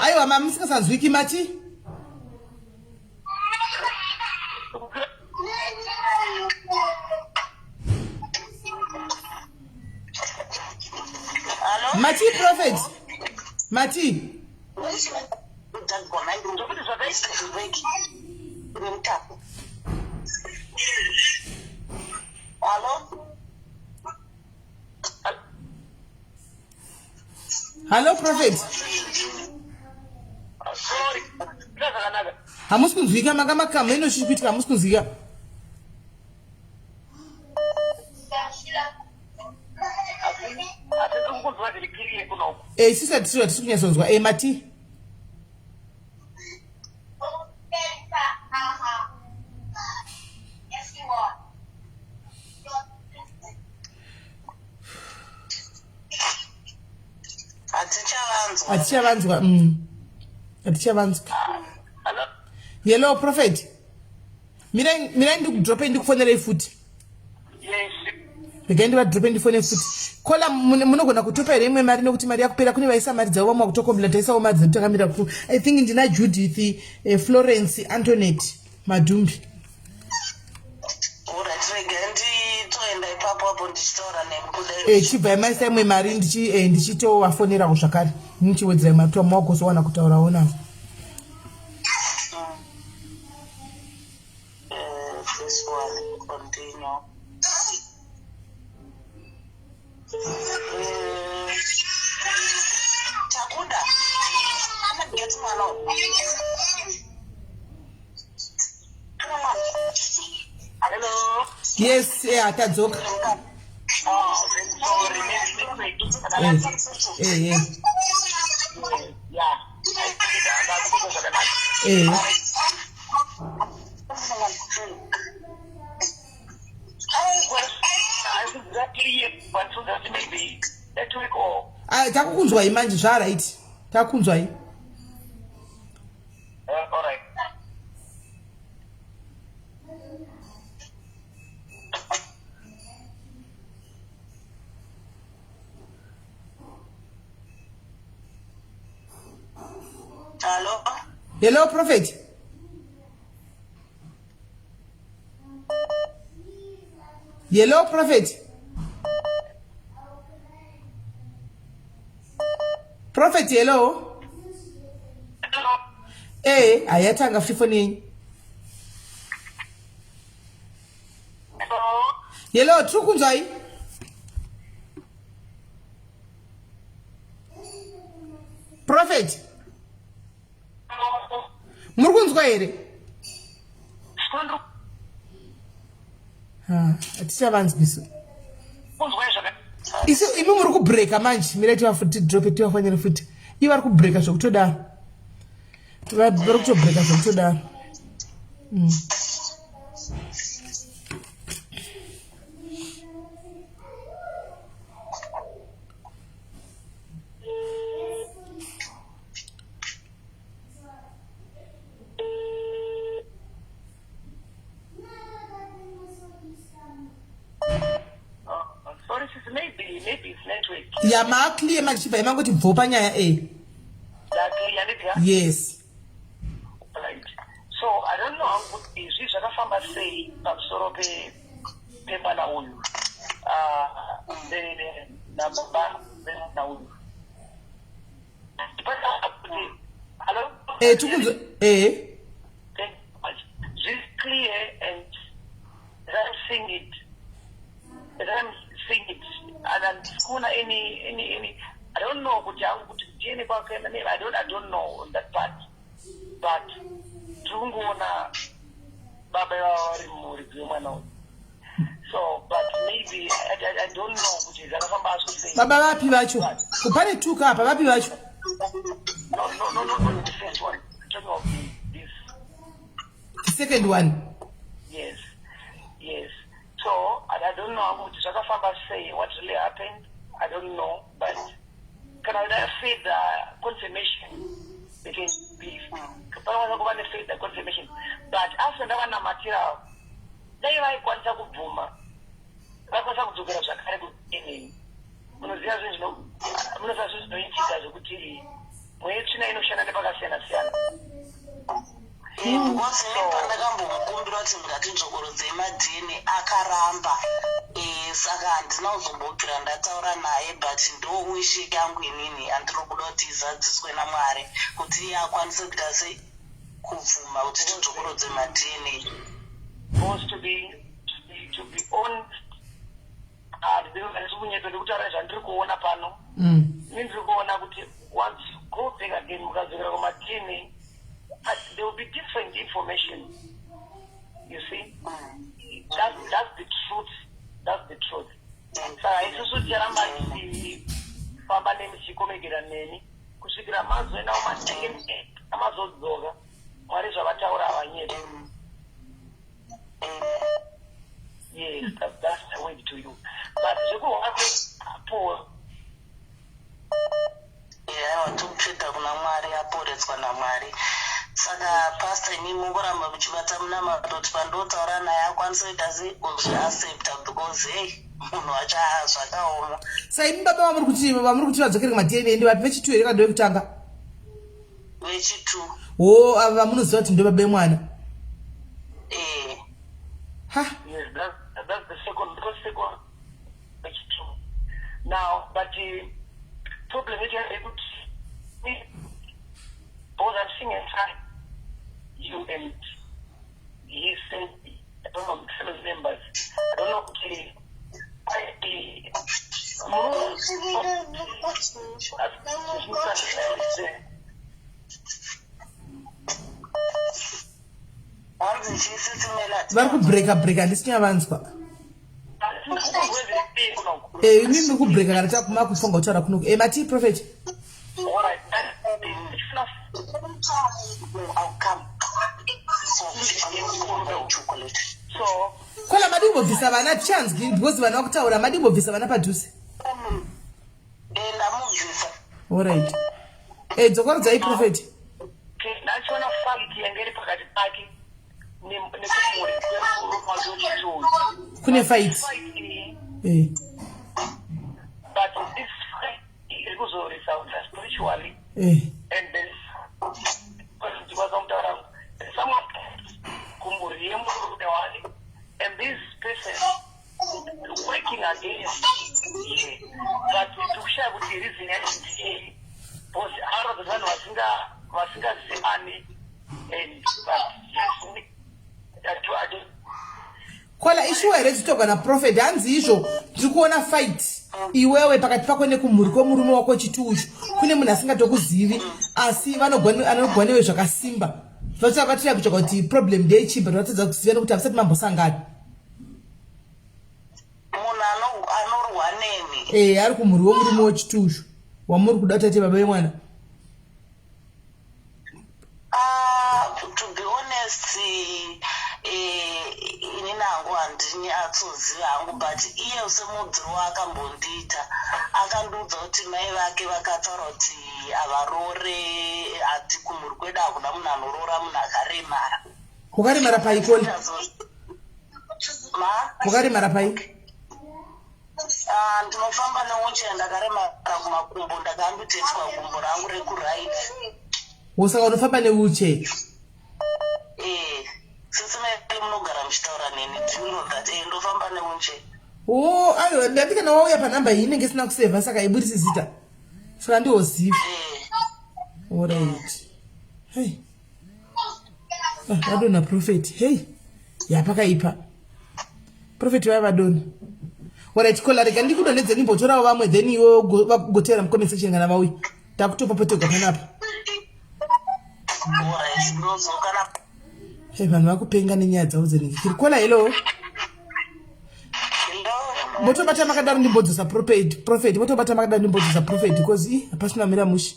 Aiwa, mama musingasanzwiki mati? Mati, prophet. Mati. Hello, prophet. Sorry. Hamusi kunzwika makama ino chichipitika hamusi kunzwika. Sisa tisura tisi kunyasonzwa. Mati. Atichavanzwa. Atichavanzwa. Hello, prophet. Mirai ndikudropa ndikufonerei futi. Yes. Regai ndivadrope ndifone futi. Kola munogona kutopa here imwe mari nekuti mari yakupera kune vaisa mari dzavo vamwa kutokombla taisawo mari dzinotakamira ku. I think ndina Judith, Florence, Antoinette, Madumbi. Chibva maisa imwe mari ndichitovafonerawo zvakare. Nichiwedzera mari toa mawagozowana kutaurawo navo. This one continue. Takuda. Get one. Hello. Yes, atadzoka. Takukunzwai manje zvaraiti. Takukunzwai. Hello. Hello, prophet. Hello, prophet. Prophet, hello. Ayatanga fifoni. Hello, trukunzai. Prophet. Murukunzwa ere. Atichavanzwiso. Iso imi muri kubreaka manje mirati vafuti drop it wafanyira futi. Ivi vari kubreaka zvokutodaro. Vari kutobreaka zvokutodaro. Maybe it's network. Yeah, ma clear man chipa imangoti bvopa nyaya Yes. Right. So I don't know how good is this zvakafamba sei pamusoro pemwana uyu. Nababa vemwana uyu. Hello? Tukunzwa This clear and I'm seeing it. And I'm seeing it. And I'm school any I don't know what I don't know on that part. But Tungona Baba so but maybe I don't know which is Baba wapi vacho? Kupane tuka hapa wapi vacho? No, the first one. I'm talking of this. The second one. Yes. So I don't know how much say what really happened. I don't know, but can I say the confirmation? They can be the confirmation. But after that one material, they like what to boom. That's what I'm doing. I'm going Pandakambomukumbira kuti ngatinzvokoro dzemadhini akaramba saka handina kuzombokira ndataura naye but ndo wishi yangu inini andinokuda kuti izadziswe naMwari kuti iye akwanise kuita sei kubvuma kuti tinzvokoro dzemadhini to be honest ndikunyetwa ndikutaura zvandiri kuona pano ndiri kuona kuti once you go back again mukadzokera kumadhini there will be different information. You see, that's the truth. That's the truth. So I also tell my Papa name is Chikomegera Neni, Kusikira Mazo and our second Amazon Zoga, what is our tower? Yes, that's the way to you. But you go up Paul. I want to put up Namari, I put it for Namari. Saka pastor ni mungoramba kuchibata muna madoti pandotaura naye akwanisa kuita sei kuzviaccepta because munhu achazvakaoma. Sai baba vamuri kuti vadzokere kumadhini ende vapi vechitu here kana ndovekutanga? Vechitu. Ava vamunoziva kuti ndo baba vemwana? Yes, that's the second vechitu. Now, but the problem is both I'm seeing inside you and he said, I don't know, fellow members, I don't know, vari kubreaka handisichavanzwa. Inini ndiri kubreaka kana takuma kufunga kutaura kunoku. Mati Prophet. Kola madimbobvisa vana tichanzwi because vana vakutaura madimbobvisa vana padhuze. Alright. Dzokorudzai Prophet. Nachiona fight yangeri pakati pake nekumuri kune fight. But this fight iri kuzoresound spiritually. And then someone and this person working against but to share with the reason because out of the one was and kola ishuwa here titoga naProphet hanzi izvo tiri kuona fight iwewe pakati pako nekumhuri kwomurume wako chituchu kune munhu asingatokuzivi asi vanogwa newe zvakasimba vachavatira kutsvaga kuti problem ndeyechibva toratidza kuziva nekuti havisati mambosangana munhu anorwa nemi ari kumhuri womurume wechituchu wamuri kuda tate baba vemwana. To be honest, inini hangu handini atsoziva hangu, but iye semudziri wakambondiita akandiudza kuti mai vake vakataura kuti avarore, ati kumhuri kwedu hakuna munhu anorora munhu akaremara. Wakaremara paikoni? Wakaremara paiki? Ndinofamba neunche ndakaremara kumakumbo, ndakandotetswa gumbo rangu rekuraiti. Saka unofamba neuche? Sisi mai munogara muchitaura neni, do you know that? Ndofamba neunche. Aiwa, ndati kana wauya panhamba iyi inenge isina kusevha saka ibudisi zita. Saka ndiwoziva. Alright. Hey. Vadona Prophet. Hey. Yapakaipa. Prophet vavadona. Alright, kola rega ndikudonedze nimbotorawo vamwe then iwo gotera mucomment section kana vauya. Takutopa potega panapa. Alright, ndozokana. Hey, vanhu vakupenga nenyaya dzavo dzenenge. Kiri kola hello. Motobata makadaro ndimbodzosa Prophet. Motobata makadaro ndimbodzosa Prophet because hapasina mira mushi.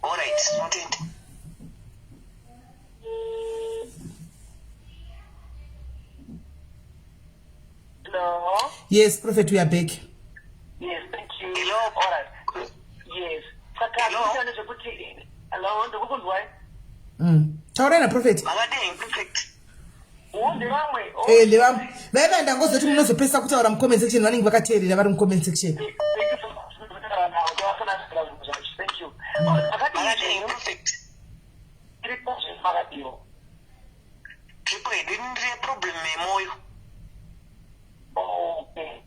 Alright, notenda. Hello? Yes, Prophet, we are back. Yes, thank you. Hello? All right. Yes. Hello, ndikukuzwa? Taura na Prophet. Makadini Prophet. Ndivamwe. Ndivamwe. Vaiva ndangozoti munozopesa kutaura mucomment section vanenge vakateerera vari mucomment section. Thank you so much. Thank you. Makadini Prophet. Triple didn't have problem memoyo. Okay.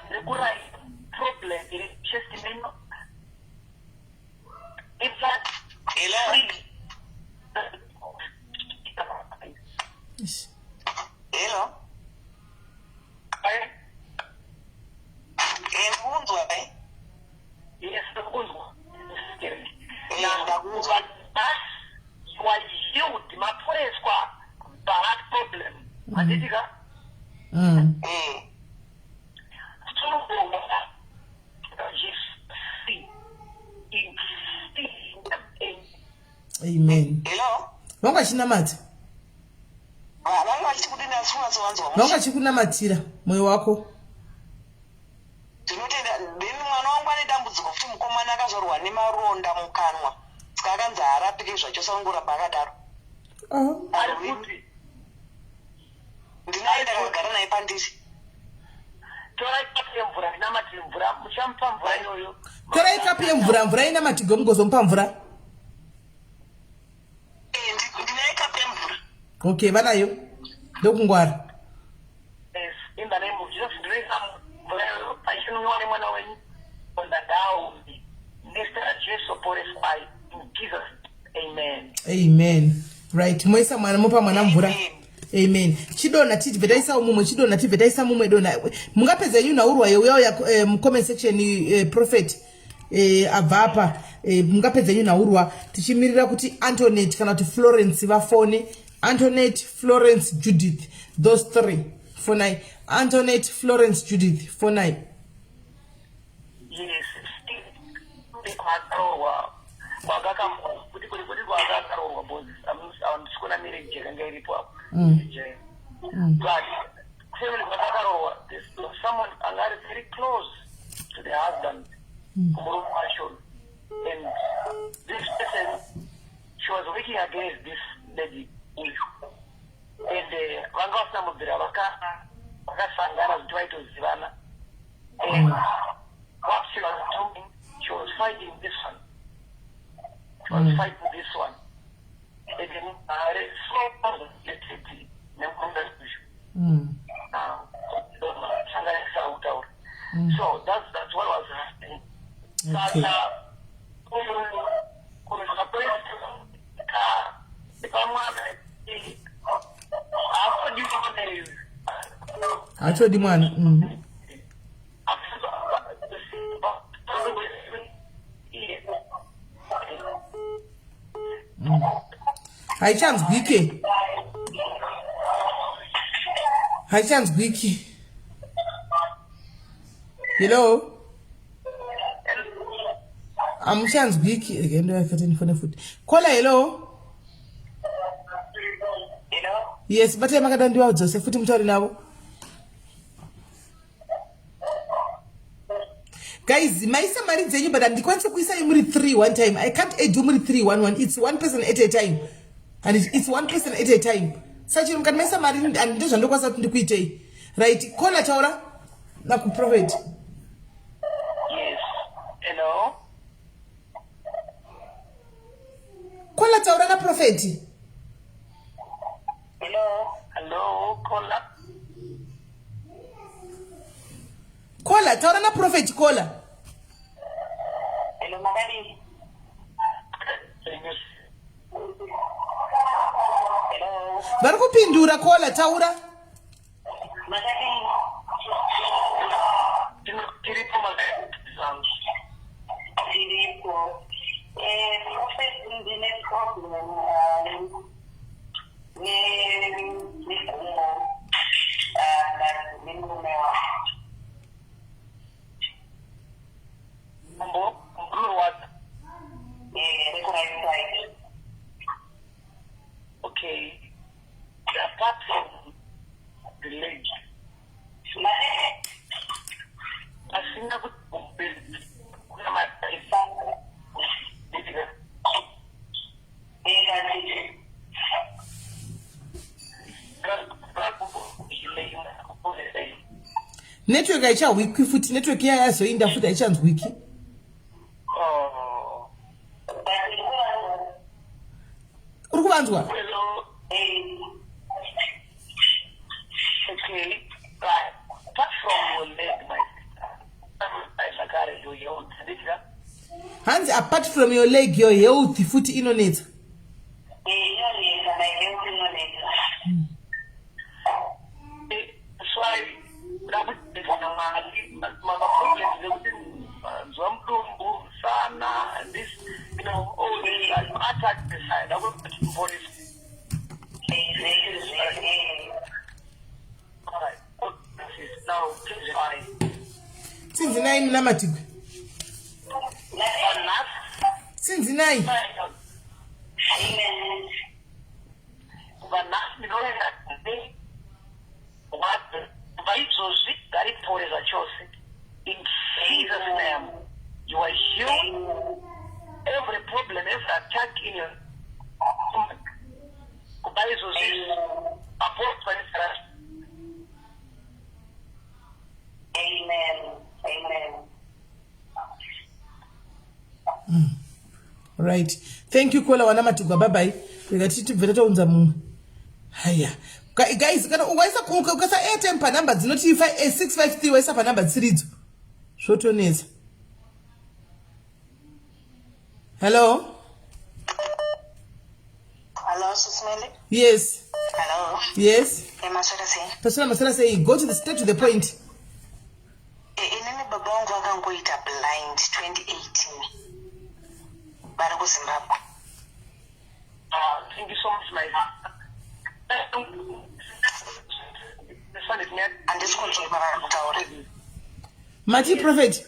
The problem is just in it's that Hello? Hello? Yes, the you are healed, my praise for bad problem. Amen. Hello? Vanga chinamata? Vanga chikudini asiwanzwanzwa. Vanga chikunamatira moyo wako? Tinotenda ndini mwana wangu ane dambudziko kuti mukomana akazorwa nemaronda mukanwa. Saka akanzi harapike zvacho sangoramba akadaro. Ndinaye ndakagara naye pandiri. Torai kapu yemvura inamatira mvura, muchamupa mvura iyoyo. Torai kapu yemvura, mvura inamatigo mugozomupa mvura. Ndinaye kapu yemvura. Okay, vanayo. Ndokungwara. Yes, in the name of Jesus, raise up mvura iyoyo. Paishinonywa mwana wenyu. Ondadao. Mr. Jesus Porify. In Jesus. Amen. Amen. Right. Moisa mwana mupa mwana mvura. Amen. Chidona tichibvetaisa umumwe, chidona tibvetaisa mumwe dona. Mungapedza yenyu naurwa yeuya mucomment section Prophet abva apa. Mungapedza yenyu naurwa tichimirira kuti Antoinette kana kuti Florence vafone. Antoinette, Florence, Judith. Those three. Fonai. Antoinette, Florence, Judith. Fonai. Yes. Kuti kwakarohwa bozi andisikuona mirenje yanga iripo apo. But family kwakarohwa, someone angari very close to the husband, kumurume wacho, and this person, she was working against this lady, and vanga vasina mubvira vakasangana kuti vaitozivana, and what she was doing, she was fighting this one. She was fighting this one. And then so that's what was happening. Okay. Acho di mwana. High chance wiki. High chance wiki. Hello. I'm chance wiki again. Do I fit in for the foot? Caller, hello. Hello? Yes, but I'm going to do out Joseph. Put him to now. Guys, my summary is but I'm the consequence I 3 one time. I can't do 3 1 It's one person at a time. And it's one person at a time. Such you can mess up and doesn't look what's up to quit. Right? Call a Taura. Like Prophet. Yes. Hello? Call a Taura na Prophet. Hello? Hello? Caller? Call a Taura na Prophet. Call a. Hello, Magari? Hello? Varikupindura call a Taura. Magari? Tiripo Magari. Tiripo. Prophet in the next problem. Okay. Apart from the leg, I think I would Network aicha wiki futhi network yayazo inda futhi aichanzi wiki. Oh. Uri kuvanzwa? Hello. Okay. Right. Apart from your leg, my sister, Hands apart from your leg, your health futhi inonetsa. That's why my problems and this, all this attack the side. I will put police. Alright, now please fine. Since 9 namatiku. Since 9. But now you know that what Vaizozi Garipore is a choice. In Jesus' name, you are healed. Every problem, every attack in your Vaizozi Amen. Amen. Right. Thank you, Kola Wanamatuga. Bye bye. We got to get on the Hiya. Guys, why is a Airtime per number? It's not 653. Why is a number 3? Short on is. Hello? Hello, SIS MELLY? Yes. Hello? Yes. Pastor Masala say, go to the straight to the point. Inene babongo akangoita blind 2018. Bari ku Zimbabwe. Thank you so much, my Mati Prophet.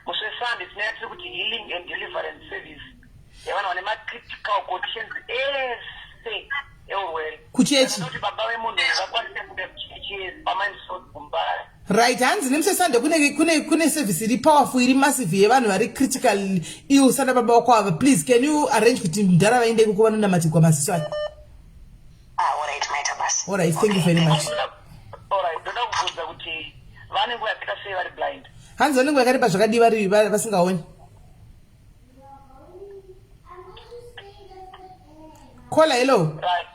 Musesand is next to healing and deliverance service. They want to make critical conditions everywhere. Kuchechi. Right hands nimse sande kune service iri powerful iri massive yevanhu vari critical iu sana baba wako. Please can you arrange kuti ndara vaende kukuva nonamati kwa masiso ake? Alright, maita basi. Alright, thank you very much. Alright, ndoda kubvunza kuti vanenge vakita sei vari blind? Hanzi vanenge vakaripa zvakadi vari vasingaoni. Caller, hello. Right.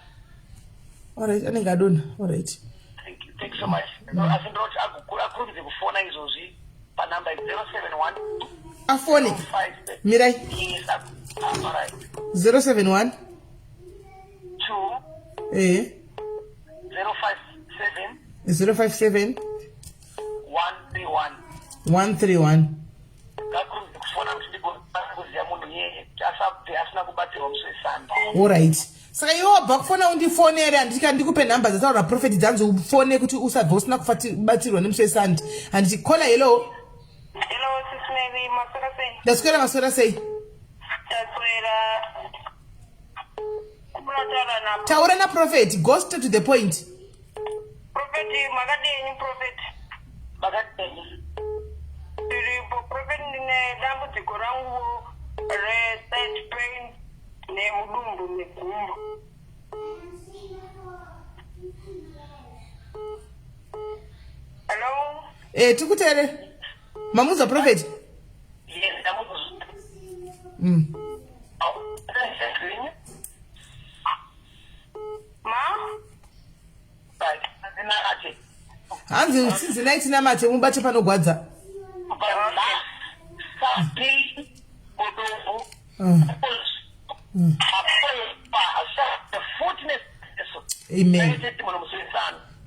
Alright, anenge adona. Alright. Thank you so much. I think I could phone izozvi pa number 071 Afone. Mirai. Yes, all right. 071. 2 057. 131. 131. All right. Saka iwo wabva kufona undifonere handiti ndikupe nhamba dzataura Prophet dzanzi ufone kuti usabva usina kubatsirwa nemuswesandi handiti kola. Hello. Hello, SIS MELLY, maswera sei? Ndaswera maswera sei? Taswera. Kunataura na Taura na Prophet, go straight to the point. Prophet, makadini Prophet? Makadini. Tiripo Prophet ndine dambudziko rangu re-side pain nemudumbu negumbo. Hello? Tikutere. Mamuza Prophet. Yes, ndamuza. Hanzi sinzi namate mubate panogwadza. Amen.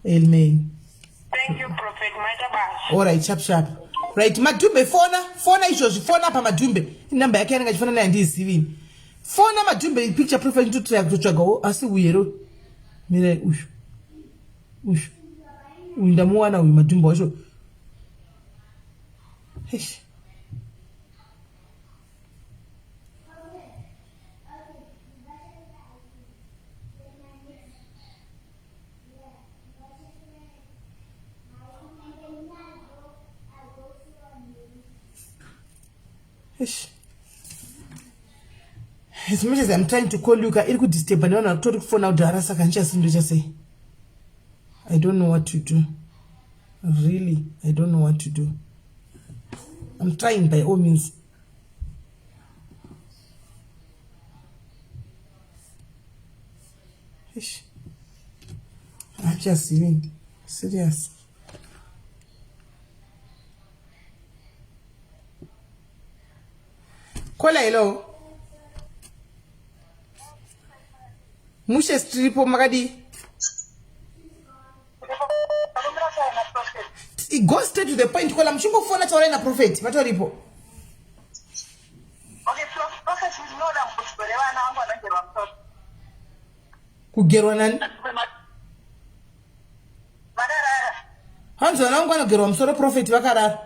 Amen. Thank you, Prophet. All right, sharp. Right, Madumbe fona izvozvi fona pa Madumbe. Namba yake yanenge achifana naye ndizivini. Fona Madumbe picture Prophet kutsvagawo asi uyero. Mira ushu. Ndamuwana uyu Madumbe wacho. Eish. As much as I'm trying to call you, it could disturb and I told you phone out Darasa can just say. I don't know what to do. Really, I don't know what to do. I'm trying by all means. I'm just even serious. Kola hello. Mushe stripo makadi. It goes straight to the point. Kola mshungo phone taura na Prophet. Vatoripo. Okay, Prophet is not a muspereva na wangu anagerwa mtoto. Kugerwa nani? Madara. Hanzo na wangu anagerwa msoro Prophet vakarara.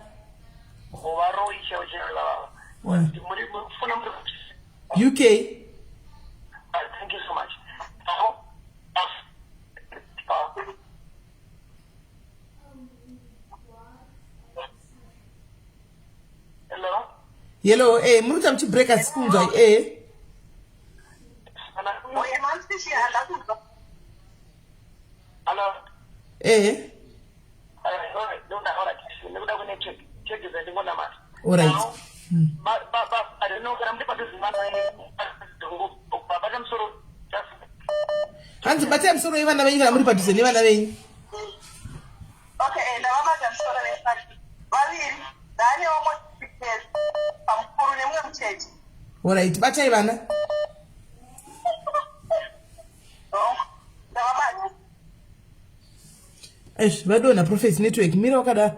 Ovaro ichawachela. UK. Thank you so much. Hello. Hello, muruta mchi break at school joy, Hello. All right. I don't know. Hanzi bate msoro ivana venyi kana muri padhuze nevana venyi. Okay, ndavama tamsoro vesaki. Vaviri, ndane wamwe pictures. Pamukuru nemwe mchechi. All right, bate ivana. Ndavama. Vadona Prophet network mira wakada.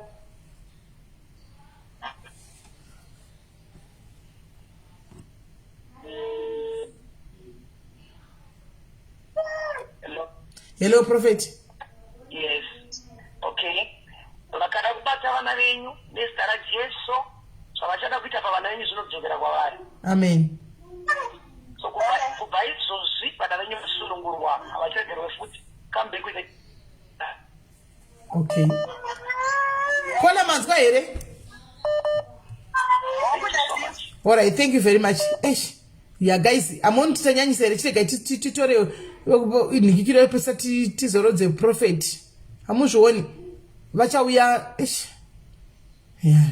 Hello Prophet. Yes. Okay. Vakada kubata vana venyu nezita raJesu zvavachada kuita pavana venyu zvinodzokera kwavari. Amen. So kubva izvozvi vana venyu vasunungurwa havachagerwe futi. Come back with it. Okay. Kola manzwa here. All right, thank you very much. Yeah guys, I'm on tanyanyisa here chirega titore inikikiro pesa tizorodze Prophet. Hamuzvioni vachauya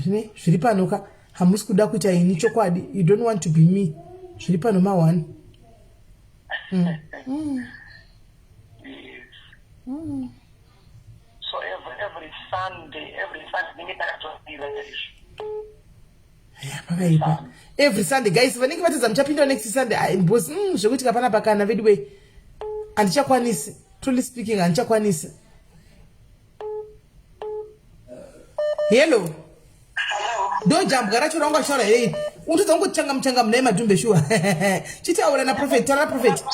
ne zviri panoka hamusi kuda kuita ini chokwadi. You don't want to be me. Zviri pano ma1. So every Sunday, Pakaipa. Every Sunday, guys, vanenge vatedza muchapinda next Sunday. Boss, zvekuti kapana pakana vedwe. Andichakwanisi. Truly speaking, andichakwanisi. Hello. Do jambwa racho ranga shora hey. Unotodza kungochanga muchanga muna madhumbe shuwa. Chitaura na prophet, taura prophet.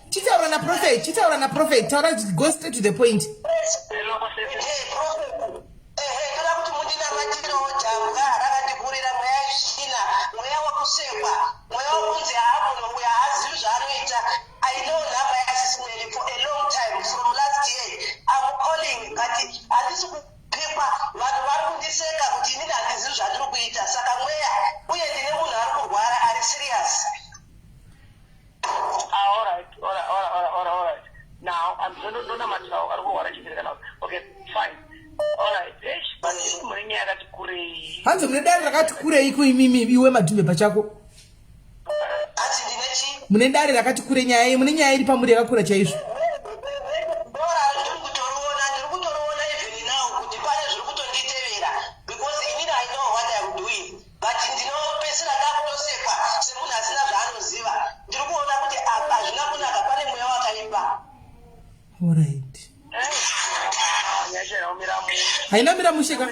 Chitaura na prophet, taura go straight to the point. I know Nyaya SIS MELLY for a long time, from last year. I'm calling, but at this paper, vanhu vari kundiseka kuti inini handizivi zvandiri kuita. Saka mweya, uye ndine munhu ari kurwara, ari serious. All right. Now, I'm going to do now. Okay, fine. All right. But mune nyaya yakati kurei. Hanzo mune dare rakati kurei kuimimi iwe madhumbe pachako. Mune dare rakati kure nyaya, mune nyaya iri pamuri yakakura chaizvo. Alright. Haina mira musheka.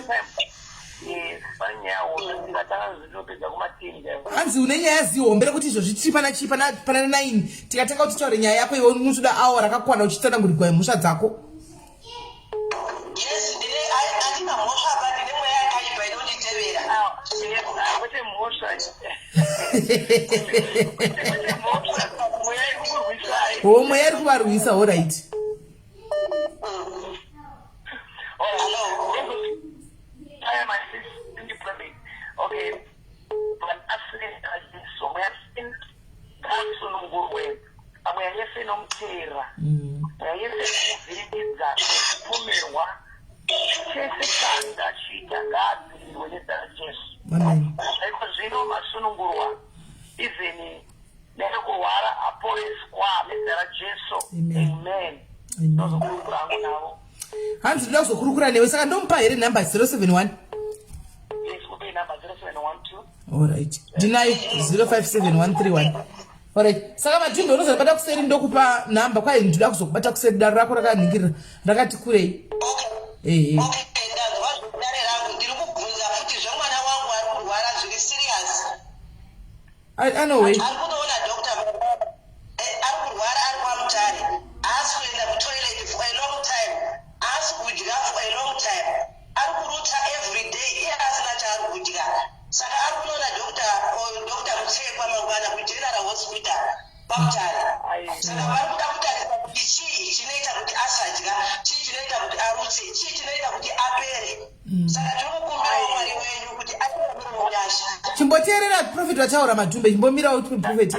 Hanzi une nyaya zihombera kuti izvo zvitiri pana 9 tikatanga kuti taure nyaya yako iwe unotoda awa rakakwana uchitsanangurigwa mhosva dzako. Yes, andina mhosva but ndine mweya yakaipa inonditevera. Kwete mhosva. Mweya iri kuvarwisa, alright. Okay, but actually, so we have seen counsel no good way. And we have seen no care. We have seen the Pumerwa. Chesika she tagazi when it does. Amen. Because you know, Masunungurwa, even Nekoara, a police squad, Mr. Jeso. Amen. Amen. Hands lost of Kurukura, never second, don't pay number 071. Alright. Deny 057131. Alright. Saka madhumbe unozobata kuseri ndokupa namba kwa ndoda kuzobata kuseri dara rako rakaningira rakati kurei. Okay, ndazo vazvodare rangu ndiri kubvunza futi zvemwana wangu ari kurwara zviri serious. I know way. Ari kunoona doctor ari kurwara ari kwamutare. Haasi kuenda kutoilet for a long time. Haasi kudya for a long time. Ari kuruta every day. Iye asina chaari kudya. Saka ari kunoona doctor Mutsekwa mangwana kuGeneral Hospital kwamutare. Saka vari kuda kutarisa kuti chii chinoita kuti asadya, chii chinoita kuti arutse, chii chinoita kuti apere. Saka tiri kukumbira Mwari wenyu kuti atipe munyasha. Chimboteerera prophet vataura madhumbe chimbomira uti prophet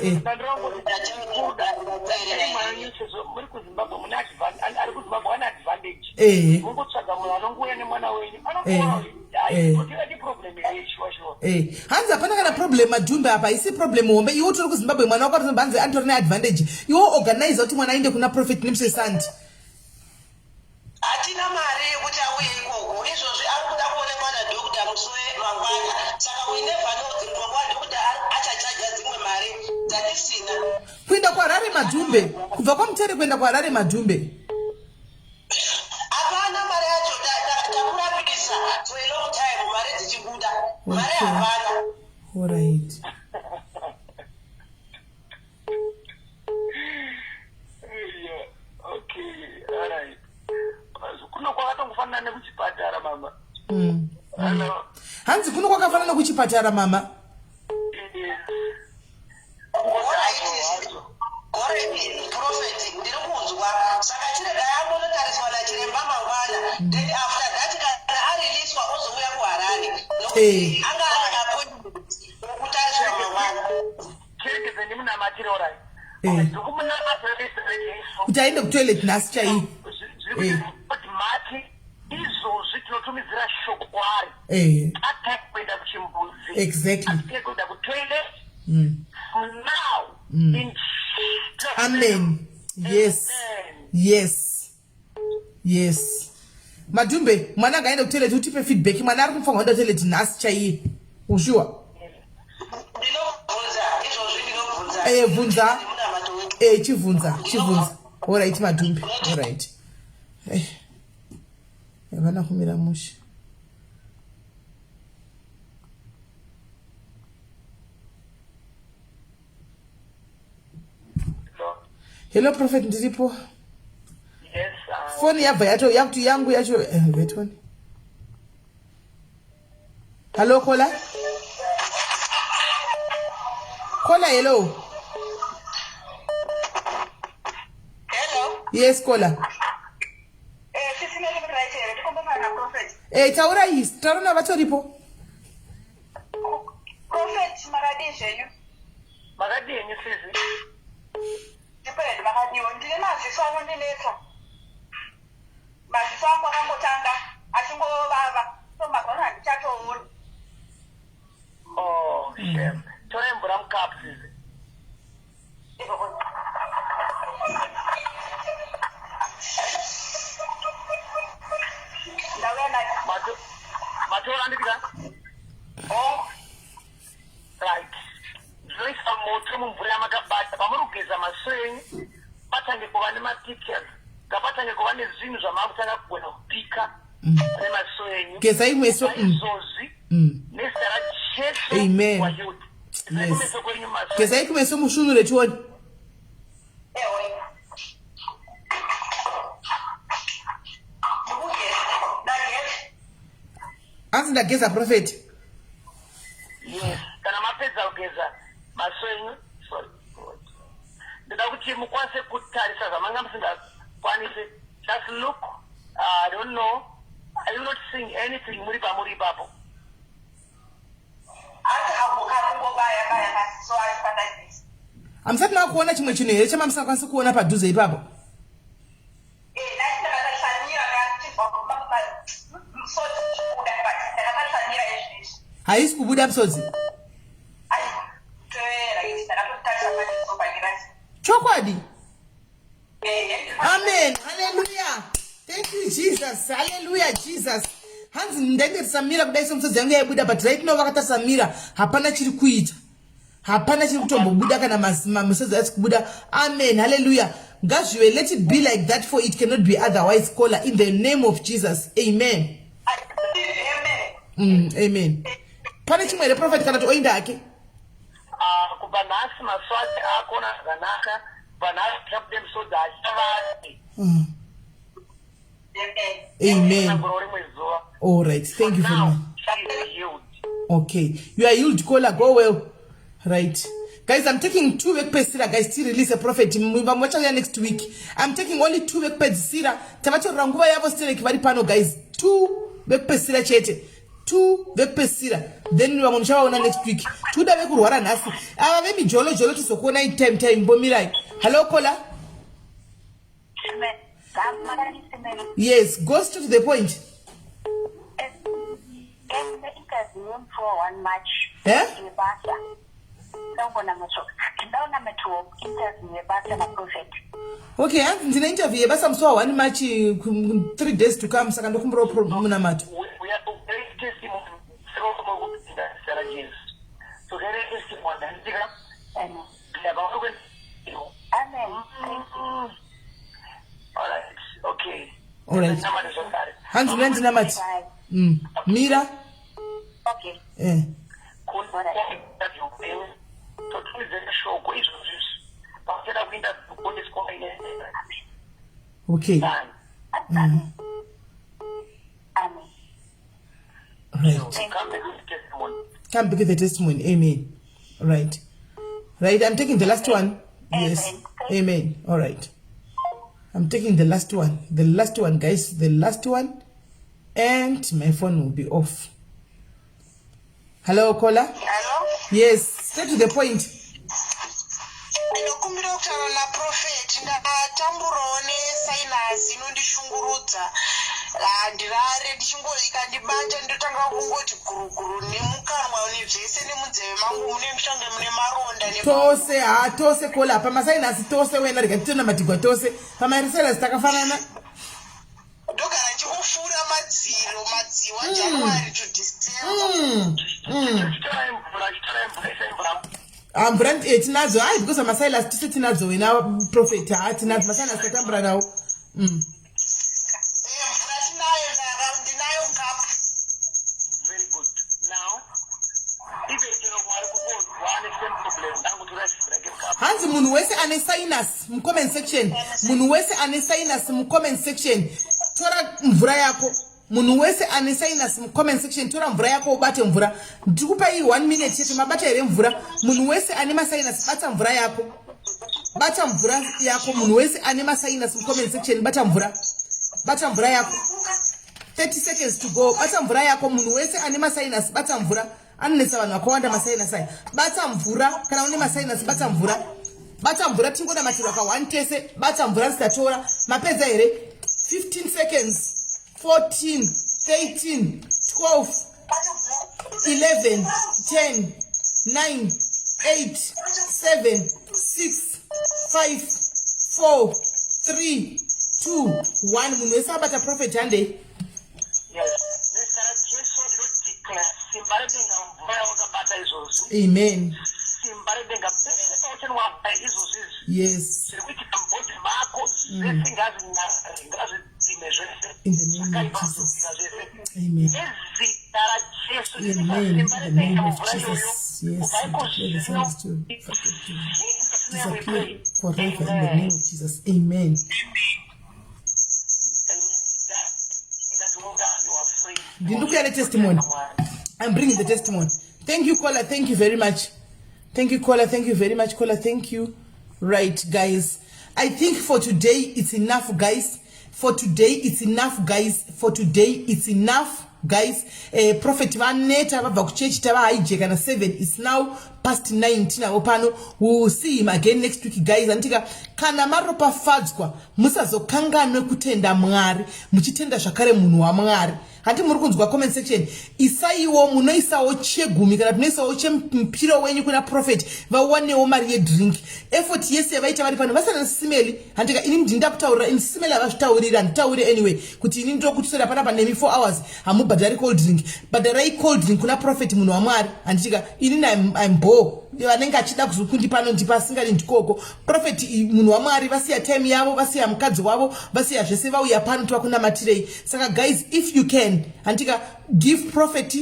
hanzi hapana kana problem madhumbe apa isi problem hombe iwe tori kuZimbabwe mwana wako hanzi antori neadvantage iwe organize kuti mwana aende kuna prophet nemusesandi. Hatina mari yekuti auye ikoko izvozvi ari kuda kuonekwa nadhokta Musowe mangwana. Saka we never know kuti dhokta achachaja dzimwe mari dzatisina. Kuenda kwaHarare madhumbe kubva kwaMutere kuenda kwaHarare madhumbe. Hapana mari yacho takurapisa for a long time mari dzichibuda. Mari hapana. Alright. Okay, alright. Kuno kwakatongofanana nekuchipatara mama. Hanzi kuno kwakafanana kuchipatara mama. Prophetic ndiri kunzwa saka chirega yangu notariswa nachiremba mangwana then after that kana ariliswa ozouya kuHarare nokuti anga ane appointment wokutariswa mangwana. Chireke ndimunamatire orai. Kuti aende kutoilet nhasi chai. Kuti mati izvozvi tinotumidzira shoko kwaari. Atakuenda kuchimbuzi. Exactly. Atakuenda kutoilet. Now. In Amen. Yes. Amen. Yes. Yes. Madumbe, mwana ngaenda kutoilet utipe feedback. Mwana ari kufa ngoenda kutoilet nhasi chaiye. Ushuwa? Vunza. Chivunza. All right, Madumbe. All right. Yavana kumira mushe. Hello, Prophet ndiripo. Yes. Phone yabva yakuti yangu yacho vetoni. Hello, Kola. Kola, hello. Hello. Yes, Kola. Sisi nele right here. Tukomba na Prophet. Taura is. Tarona vatoripo. Prophet maradishe yu. Makadini sisi. Depende makadiwo. Ndile maziso ano ndileta. Maziso angu akangotanga. Achingo baba. So makona ndichacho uni. Oh, shame. Tore mbura mkapu sisi. Matora ndika? Oh. Right. Zoisa moto mumvura makabata. Pamurugeza maswenyi. Batange kuva nematickets. Ngabatange kuva nezvinhu zvamakutanga kugona kupika. Nemaswenyi. Geza imweso. Zozi. Nesara cheso. Amen. Wayuti. Yes. Geza imweso mushunure tuone. Anzi ndageza Prophet. Yes. Kana mapedza kugeza maswenyi. Sorry. Ndida kuti mukwanise kutarisa zvamanga musingakwanise. Just look. I don't know. Are you not seeing anything muri pamuri ipapo? Amusati makuona chimwe chinhu here chamamusingakwanisi kuona padhuze ipapo. Haisi kubuda msodzi. Chokwadi. Amen. Hallelujah. Thank you, Jesus. Hallelujah, Jesus. Hanzi ndenge Samira kudai somsodzi yangu yaibuda, but right now vakata Samira hapana chiri kuita. Hapana chiri kutombobuda kana masodzi asi kubuda. Amen. Hallelujah. Ngazviwe, let it be like that, for it cannot be otherwise. Kola, in the name of Jesus. Amen. Amen. Pane chimwe here Prophet kana toinda ake. Kubva nhasi maswati akona zvakanaka. Kubva nhasi takude musodzi achavati. Amen. All right. Thank you very much. Okay. You are healed, Kola. Go well. Right. Guys, I'm taking 2 week pads, guys, to release a prophet. I'm watching next week. I'm taking only 2 week pads, Sira. Tamacho ranguva yavo still like very pano, guys. 2 week pads, Sira chete. 2 week pads, Sira. Then we are going to show next week. 2 days week ruara nasi. Maybe jolo to sokona time bomirai. Hello, Kola. Yes, go straight to the point. For 1 March. Eh? Okay, ndina interview yebasa mswa 1 March 3 days to come saka ndokumbura muna mato. We are testimony. So there is testimony. Amen. All right. Okay. All right. Hands went na mati. Mira. Okay. Eh. Okay. Right. Come back with the testimony. Amen. Right. Right. I'm taking the last one. Yes. Amen. All right. I'm taking the last one. The last one, guys. The last one. And my phone will be off. Hello, caller. Hello? Yes. Straight to the point. Ndinokumbira kutaura naProphet. Ndatamburowo nesinus inondishungurudza. Ndirare ndichingozikandibata ndotanga kungoti guruguru nemukanwa nezvese nemunzeve mangu mune mushonge mune maronda tose kola pamasinus tose wena rega titona matigwa tose pamasinus takafanana ndogara ndichikufura madziwa January to December. Brand tinazo hayi because amasayila tise tinazo wena prophet tinazo masayila satambra nawo. Very good. Now, even you know why one problem. Hanzi munhu wese ane sinus mu comment section. Munhu wese ane sinus mu comment section. Tora mvura yako. Munhu wese ane sinus mu comment section. Tora mvura yako ubate mvura. Ndikupa hii 1 minute chete mabata ere mvura. Munhu wese ane ma sinus bata mvura yako. Bata mvura yako. Munhu wese ane ma sinus mu comment section bata mvura. Bata mvura yako. 30 seconds to go. Bata mvura yako. Munhu wese ane ma sinus bata mvura. Anesa vanhu vakawanda masinus aya. Bata mvura kana une masinus bata mvura. Bata mvura tingoda matiro ka 1 tese. Bata mvura sitatora. Mapedza here 15 seconds. 14, 13, 12, 11, 10, 9, 8, 7, 6, 5, 4, 3, 2, 1. Munhu wese abata prophet hande. Amen. Yes. In the name of Jesus. Amen. Amen. In the name of Jesus. Yes. I declare the signs to disappear forever in the name of Jesus. Amen. Did you look at the testimony? I'm bringing the testimony. Thank you, caller. Thank you very much. Thank you, caller. Thank you very much, caller. Thank you. Right, guys. I think for today it's enough, guys. For today it's enough, guys. For today it's enough, guys. Prophet Vaneta Baba Church Tava Ijeka na 7. It's now past 19 opano. We will see him again next week, guys. Antika kana maropa fadzwa musazo kangano kutenda mwari muchitenda shakare munhu wa mwari. Handi muri kunzwa comment section isaiwo munoisawo chegumi kana tunoisawo chempiro wenyu kuna prophet vawanewo mari yedrink effort yese vaita vari pano vasana simeli handika ini ndinda kutaurira in simeli avazvitaurira nditaure anyway kuti ini ndokutusera panapa nemi 4 hours hamubhadhari cold drink bhadharai cold drink kuna prophet munhu wamwari handitika ini I'm bo vanenge achida kuzokundi pano ndipasingari ndikoko prophet munhu wamwari vasiya time yavo vasiya mukadzi wavo vasiya zvese vauya pano tovakunamatirei saka guys if you can antika give prophet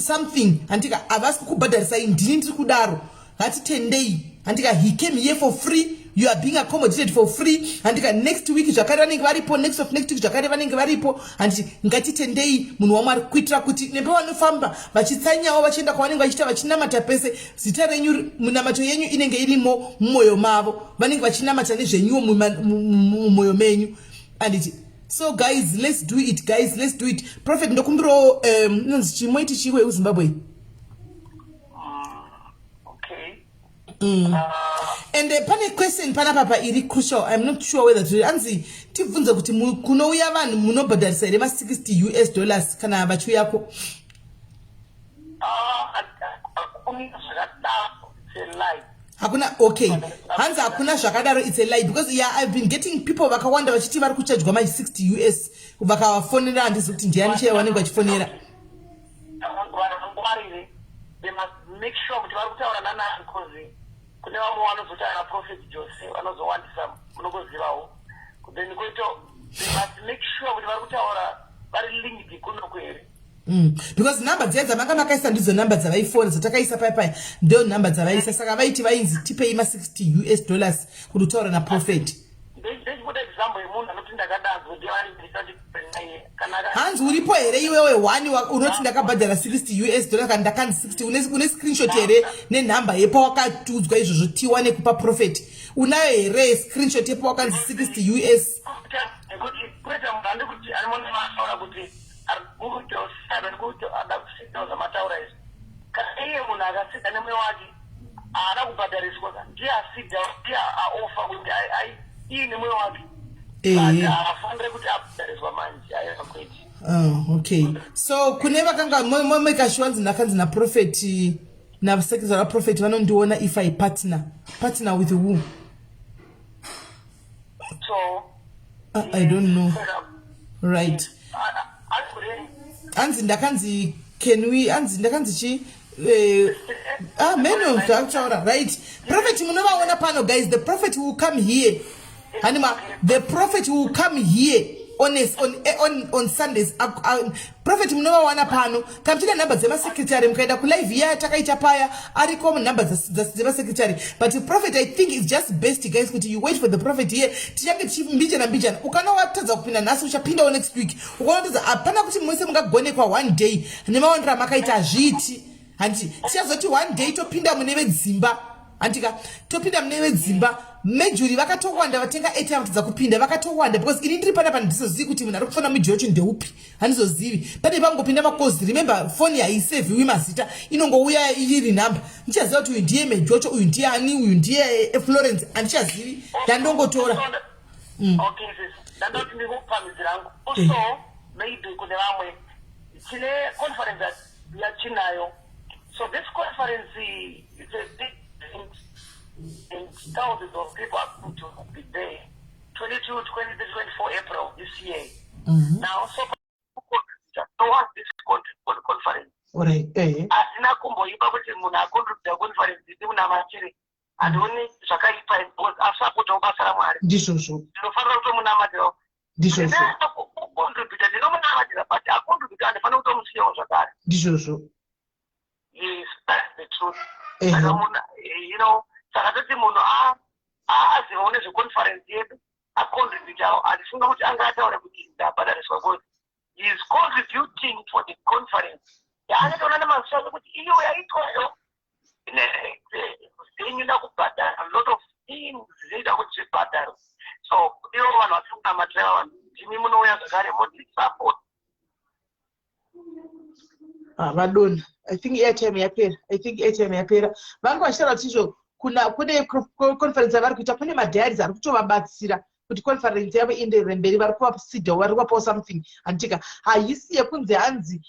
something antika avasi kubhadharisai ndini ndiri kudaro ngatitendei antika he came here for free you are being accommodated for free antika next week zvakare vanenge varipo next week zvakare vanenge varipo andi ngatitendei munhu wamwari kuitira kuti nembe vanofamba vachitsanyawo vachienda kwavanenge vachiita vachinamata pese zita renyu munamato yenyu inenge irimo mumwoyo mavo vanenge vachinamata nezvenyuwo mumwoyo menyu anditi so guys let's do it guys let's do it prophet ndokumbiro nonzi chimoiti chiwe uZimbabwe and pane question pana papa iri crucial I'm not sure whether to anzi tibvunza kuti kunouya vanhu munobhadharisa here $60 kana vachuyako hakuna okay hanzi hakuna zvakadaro it's a lie because yeah I've been getting people vakawanda vachiti vari kuchajwa $60 vakavafonera handisi kuti ndiani chaiye vanenge vachifonera they must make sure kuti vari kutaura nanani because kune vamwe vanozotaura prophet Jose vanozowandisa munokuzivawo then koito they must make sure kuti vari kutaura vari linked kunoko here because number dziya dzamanga makaisa ndidzo number dzavaifona dzatakaisa paya ndo number dzavaisa saka vaiti vainzi tipei $60 kuti utaura naprophet ndechikuda example yemunhu anoti ndakadazvo hanzi uripo here iwewe 1 unoti ndakabhadhara $60 kana ndakanzi 60 une screenshot here nenhamba yepa wakatudzwa izvozvo tiwane kupa prophet unayo here screenshot yepa wakanzi $60 kwete munhu andikuti arimona mataura kuti arikutoada mataura izvi kana iye munhu akasida nemwe wake haada kubhadhariswa ndiye asida ndiye aofa kuti ii nemwe wake afanire kuti abhadhariswa manje ayakweti okay so kune vakanga momekashwanzi ndakanzi naprofet nasekeza vaprofeti vanondiona if I partner with who so I don't know Right. Anzi ndakanzi can we anzi ndakanzi chi meno ngakutaura right. Prophet munovaona pano guys, the prophet will come here. Anima, the prophet will come here on Sundays. Prophet munovaona pano kamchida number dzema secretary mkaenda ku live ya takaita paya ariko number dzema secretary, but the prophet I think is just best guys kuti you wait for the prophet here tichange chimbijana ukana watadza kupinda nhasi uchapinda next week ukanotadza hapana kuti mwese mungagone kwa one day nemaondera makaita zviti hanti tichazoti one day topinda mune vedzimba antika topinda mune vedzimba majority vakatowanda vatenga airtime tadza kupinda vakatowanda because ini ndiri panapa ndizozivi kuti munhu ari kufona mujocho ndeupi handizozivi pane pangopinda makozi. Remember phone haisevhiwi mazita inongouya iri nhamba ndichaziva kuti uyu ndiye mejocho uyu ndiye ani uyu ndiye Florence handichazivi ndandongotora okay sis ndandoti ndikupamidzira rangu also maybe kune vamwe tine conference yatinayo, so this conference is a big thing and thousands of people are going to be there 22, 23, 24 April this year. Now so no one this conference asina kumboipa kuti munhu akontribute conference ndi muna machiri andoni zvakaipa because asapota basa raMwari ndizvozvo ndinofanira kutomunamatira ndizvozvo contribute ndinomunamatira but akontribute andifana kutomusiyawo zvakare ndizvozvo. Yes, that's the truth. You know, saka toti munhu azivawo nezveconference yedu acontributawo andifunga kuti anga ataura kuti ndabhadhariswa because he is contributing for the conference. Yaanatoona nemaziso kuti iyo yaitwayo inoda kubhadhara a lot of things zinoita kuti zvibhadhare, so ivo vanhu vatiri kunamatira vanhu timi munouya zvakare moti support vadona. I think airtime yapera vangu vachitaura kuti izvo kune conference yavari kuita kune madhiaries ari kutovabatsira kuti conference yavo ienderere mberi, vari kuvasidha vari kuvapawo something antika haisi yekunzi hanzi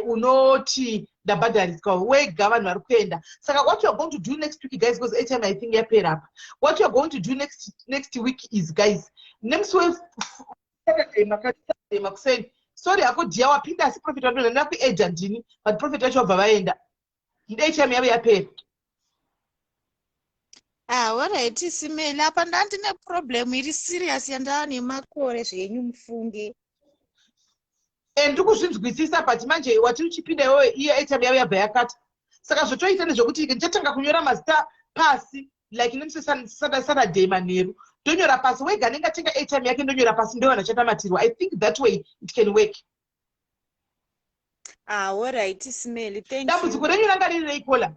unoti ndabhadhariswa wega vanhu vari kuenda. Saka what you are going to do next week guys, because airtime I think yapera apa, what you are going to do next week is guys, nemusi wesaturday makuseni sorry ako dia wapinda asi prophet wadonda kuedha ndini but prophet wacho wabva vaenda airtime yavo yapera. Alright, SIS-MELLY apa ndandine problem iri serious yandava nemakore zvenyu mufunge. Ndikuzvinzwisisa but manje watiri uchipinda iwewe iye airtime yavo yabva yakata. Saka zvotoita nezvokuti ndichatanga kunyora mazita pasi like nemusi Saturday manheru ndonyora pasi wega nengatenga airtime yake ndonyora pasi ndo vanhu vachatamatirwa. I think that way it can work. Alright, SIS-MELLY, thank you. Dambudziko renyu ranga riri reikola.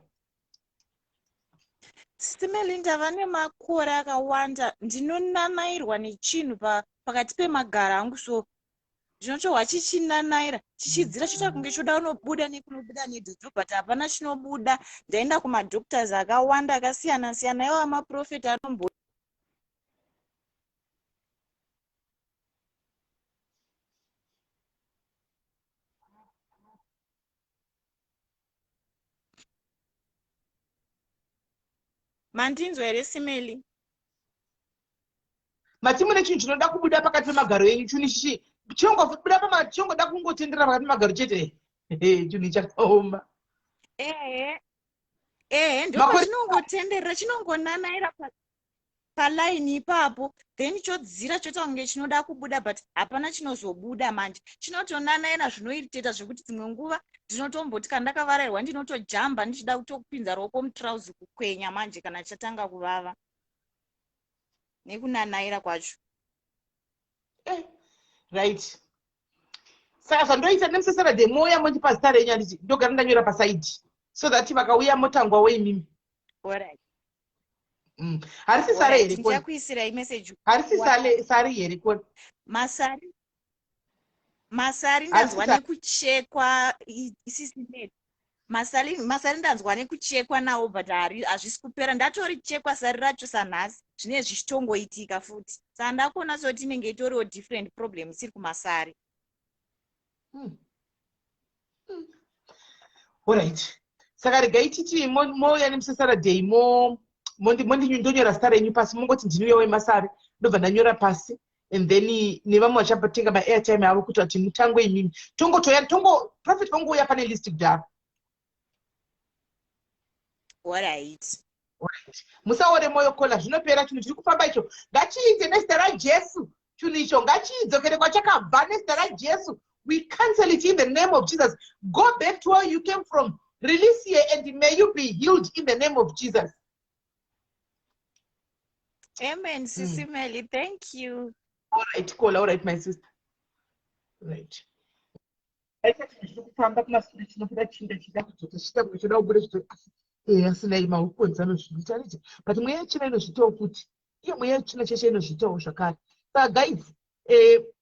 SIS-MELLY ndava nemakore akawanda ndinonanairwa nechinhu pakati pemagara angu, so ndinotohwa chichinanaira chichidzira choita kunge choda unobuda nekunobuda nedhudhu but hapana chinobuda. Ndaenda kumadoctors akawanda akasiyana siyana, iwo amaprofeti anombo mandinzwa here SIS-MELLY? Mati mune chinhu chinoda kubuda pakati pemagaro yenyu chuni chichi chongobuda chongoda kungotendera pakati pemagaro chete chinhu chakaoma. Ndoko chinongotenderera chinongonanaira palaini ipapo then chodzira choita kunge chinoda kubuda but hapana chinozobuda manje chinotonanaira zvinoiriteta zvekuti dzimwe nguva ndinotomboti kana ndakavarairwa ndinotojamba ndichida kutopinza ruoko mutrauzi kukwenya manje kana chatanga kuvava nekunanaira kwacho. Right. Saka zvandoita nemusi Saturday moya mondipa zita renyu handiti ndogara ndanyora pasaidi so that vakauya motangwawo imimi. Alright. Harisi sare here kona. Ndichakuisirai message. Harisi sare here kona. Masari ndanzwa nekuchekwa SIS-MELLY. Masari ndanzwa nekuchekwa nawo but hazvisi kupera. Ndatorichekwa sari racho sanhasi zvine zvichitongoitika futi. Saka ndakuona soti inenge itoriwo different problems iri kumasari. Alright. Saka regai titi mouya nemusi Saturday ndonyora zita renyu pasi mongoti ndiniuya wemasari ndobva ndanyora pasi and then nevamwe vachapatenga maairtime avo kuti vati mutango imimi Prophet vangouya pane list kudaro. Alright. Musaore moyo kola zvinopera chinhu chiri kufamba icho ngachiite nezita raJesu. Chinhu icho ngachidzokere kwachakabva nezita raJesu. We cancel it in the name of Jesus. Go back to where you came from. Release here and may you be healed in the name of Jesus. Amen, Sisi Melly. Thank you. All right, call. All right, my sister. Right. But mweya china inozvitawo kuti iyo mweya china cheshe inozvitawo zvakare. Saka guys,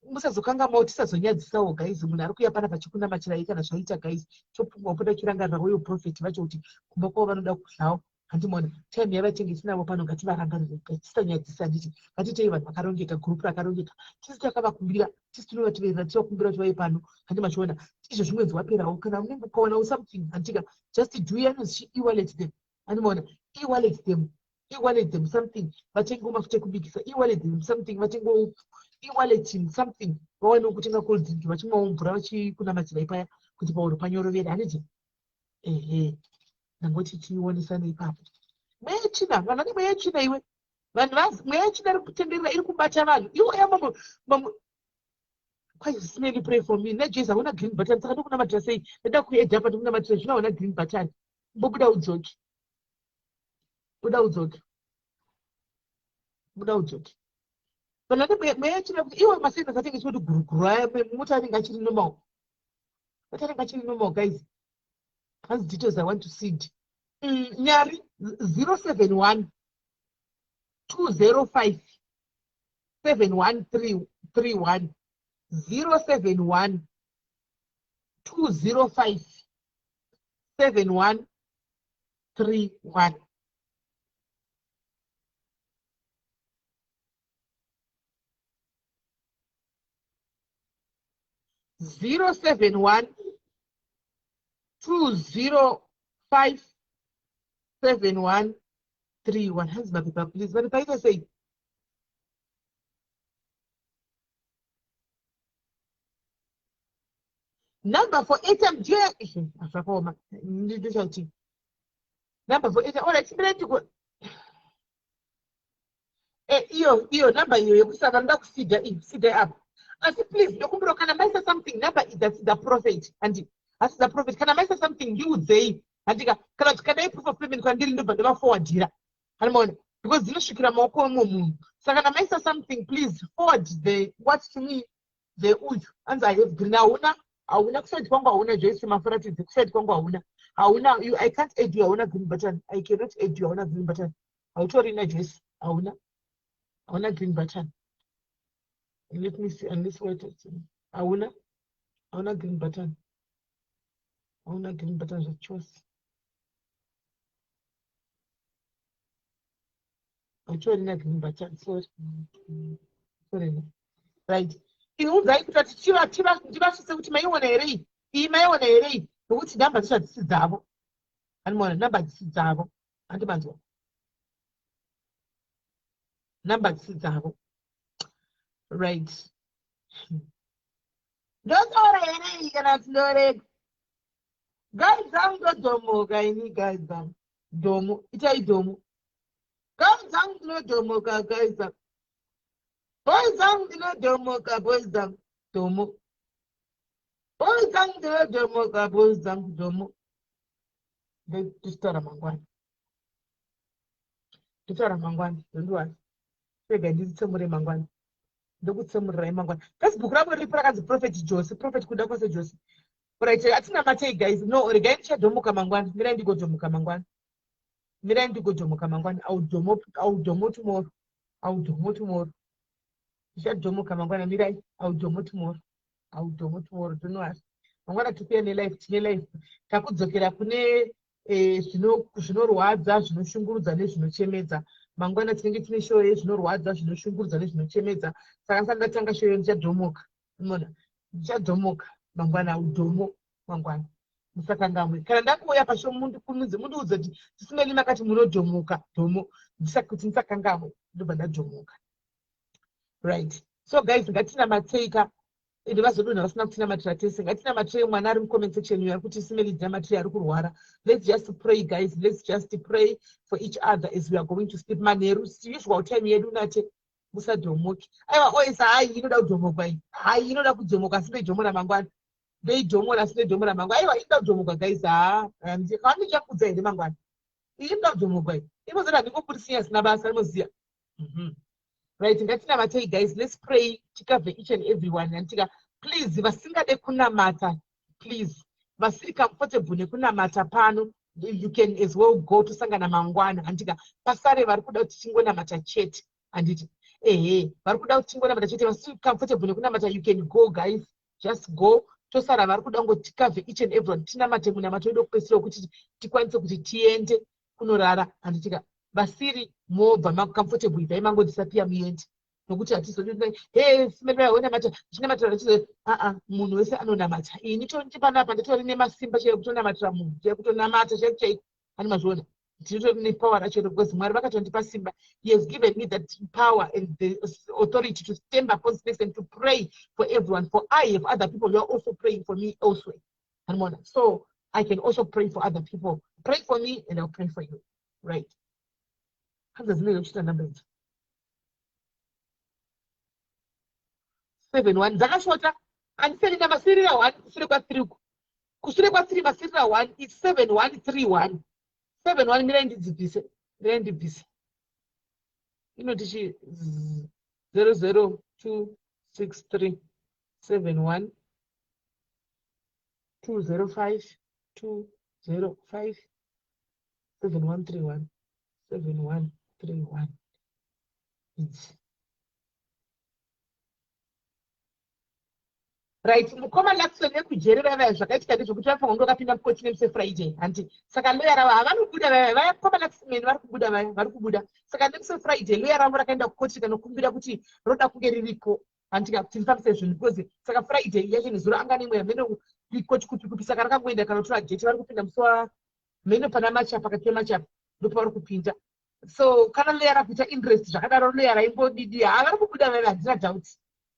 musazokangamawo tisazonyadzisawo guys. Munhu ari kuuya pana pachikunamachirai kana zvaita guys. Chopfungwa kupota chirangarira uyo prophet vacho kuti kumba kwavo vanoda kudlawo. Handimona time yavatengesi navo pano ngativarangarire tisanyadzisa nditi ngatitei vanhu vakarongeka gurupu rakarongeka tisi takavakumbira tisi tinovateverera tivakumbira kuti vauye pano handimachiona izvo zvimwe zvaperawo kana unenge ukaonawo something handika just do yanozvi e-wallet them handimona e-wallet them something vatengewo mafuta ekubikisa e-wallet them something vatengewo e-wallet something vawanewo kutenga cold drink vachimwawo mvura vachikunamachirai paya kuti pauro panyorovera handiti nangoti tiionesane ipapo. Mweya china, vanhu vane mweya china iwe. Vanhu mweya china iri kutenderera iri kubata vanhu. Iwo mambo. Sisi Melly, pray for me. NaJesu hauna green button. Saka ndokunamatira sei. Ndada kuedha pa ndokunamatira zvino hauna green button. Mbobuda udzoke. Buda udzoke. Vanhu vane mweya china kuti iwe masenda satenge choti guruguru aya mota anenge achiri normal. Guys. As details I want to see. Nyari 071 205 71331 071 205 7131 071 205 7131. Hands my paper, please. What did I say? Number for Airtime. Number for Airtime. All right, to go. Iyo number you kusavanda kusida up. I said, please, can I say something? Number is the prophet. And as the prophet, can I say something? You would say, and can I proof of payment can deal with the forward here? Because you know, so can I say something? Please forward the what to me, the wood, and I have Grinauna. I will not say Congo owner, Jason Mafarati, said Congo owner. I can't add your owner green button. I cannot add your owner green button. I'll tell you, address. Owner green button. Let me see, and this way, owner green button. Owner green button is a choice. I'm sure not green button. Sorry. Right. You like that Chiva to my own area. My own area. Which number is Zabo? And more number is Zabo. And the Manzo. Number is Zabo. Right. Don't worry, you cannot know it. Guys, I'm not domo, guys, domo. It's a domo. Guys, I'm not domo, guys. Boys, I'm not domo, boys, domo. Boys, I'm not domo, boys, domo. The Tora Mangwan. The Tora Mangwan, the one. Figure this somebody Mangwan. The good samurai Mangwan. That's Bukrabo as the prophet Joseph. Prophet could have said Joseph. But I tell you, guys, no, again, Domo Kamangwan, Mirandi go to Mukamangwan. Mirandi go to Mukamangwan, I'll domo tomorrow. Shut Domo Kamangwan and Mirai, I'll domo tomorrow. Don't know us. I want to pay any life. Takuzokera Kune, Shinoruaza, Shunguruza, Chemeza. Mangwana Tingi show is no Ruaza, Shunguruza, Chemeza. Sarasanga Tanga show you Jadomok. Mona, Jadomok. Mangwana udomo mangwana musakangamwe kana ndakuya pasho mundu kumudzi mundu uzoti tisimeli makati munodomoka domo ndisakuti ndisakangamwe ndobva ndadomoka right So guys, ngatina mateka ende vazodonha vasina kutina matira tese. Ngatina matira mwana ari mucomment section uyu kuti simeli dzina matira ari kurwara. Let's just pray guys. Let's just pray for each other as we are going to sleep. Manheru usual time yedu nate musadhomoki. Aiwa oisa hai inoda kudhomoka iyi. Hai inoda kudhomoka sinoidhomora mangwana. Ndoidhomora sinoidhomora mangwana. Aiwa inoda kudhomoka guys. Kawani chakudza here mangwana. Inoda kudhomoka iyi. Inozoda ndingopurisiya sina basa rinoziya. Right, ngatina matei guys, let's pray to cover each and everyone. And please, vasingade kunamata, please. Vasiri comfortable nekunamata pano, you can as well go to Sangana Mangwana. And pasare varikuda uchingona mata chete. And it varikuda uchingona mata chete, vasiri comfortable nekunamata, you can go guys. Just go. Tosara varikuda ngo cover each and everyone. Tina mate munamato edo kwesiro kuti tikwanise kuti tiende kunorara. And vasiri mobva comfortable idai mango disappear muende nokuti hatizodai simeli vaona mata chine matira chizo munhu wese anonamata ini tonti panapa nditori nemasimba chero kutonamatira munhu chero kutonamata chero chaiko ani mazviona nditori nepower racho because Mwari vakatondipa simba. He has given me that power and the authority to stand upon space and to pray for everyone. For I have other people who are also praying for me elsewhere. So I can also pray for other people. Pray for me and I'll pray for you. Right? Number 7-1 dzakashota andiseni namasirira 1 kusure kwa 3 kusure kwa 3 masirira 1 it's 7-1-3-1 7-1 mirandibvise inotichi 00263 7-1 205 205 7-1-3-1 7-1-3-1. Right, mukoma lakusone kujerera vaya zvakaitika ndezvokuti vafanwa ndokapinda mukoti nemuse Friday hanti saka loya ravo havanobuda vaya koma lakusimeni vari kubuda saka nemuse Friday loya ravo rakaenda kukoti kanokumbira kuti roda kunge ririko hantika kuti ndifambise zvinhu because saka Friday yacho nezuro anga nemweya mheno rikoti kupi saka rakangoenda kanotora gate vari kupinda musi wamheno pana machapa pakati pemachapa ndopavari kupinda. So kana loya rakuita interest zvakadaro loya raimbodidi vari kubuda vaya handina doubt.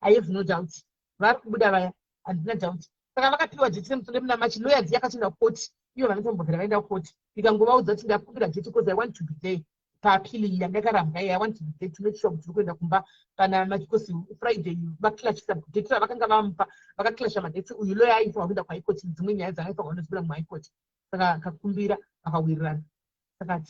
I have no doubt vari kubuda vaya handina doubt. Saka vakapiwa jeti nemutonde muna machi loya dziya akatoenda kukoti ivo vanotombogara vaenda kukoti ndikangovaudza kuti ndakumbira jeti because I want to be there paapili yandakarambwa I want to be there to make sure kuti uri kuenda kumba kana machikosi Friday vaklashisa jeti ravakanga vamupa vakaklasha madeti uyu loya aifanwa kuenda kuhaikoti dzimwe nyaya dzavaifanwa kunozibira muhaikoti saka akakumbira vakawirirana. Saka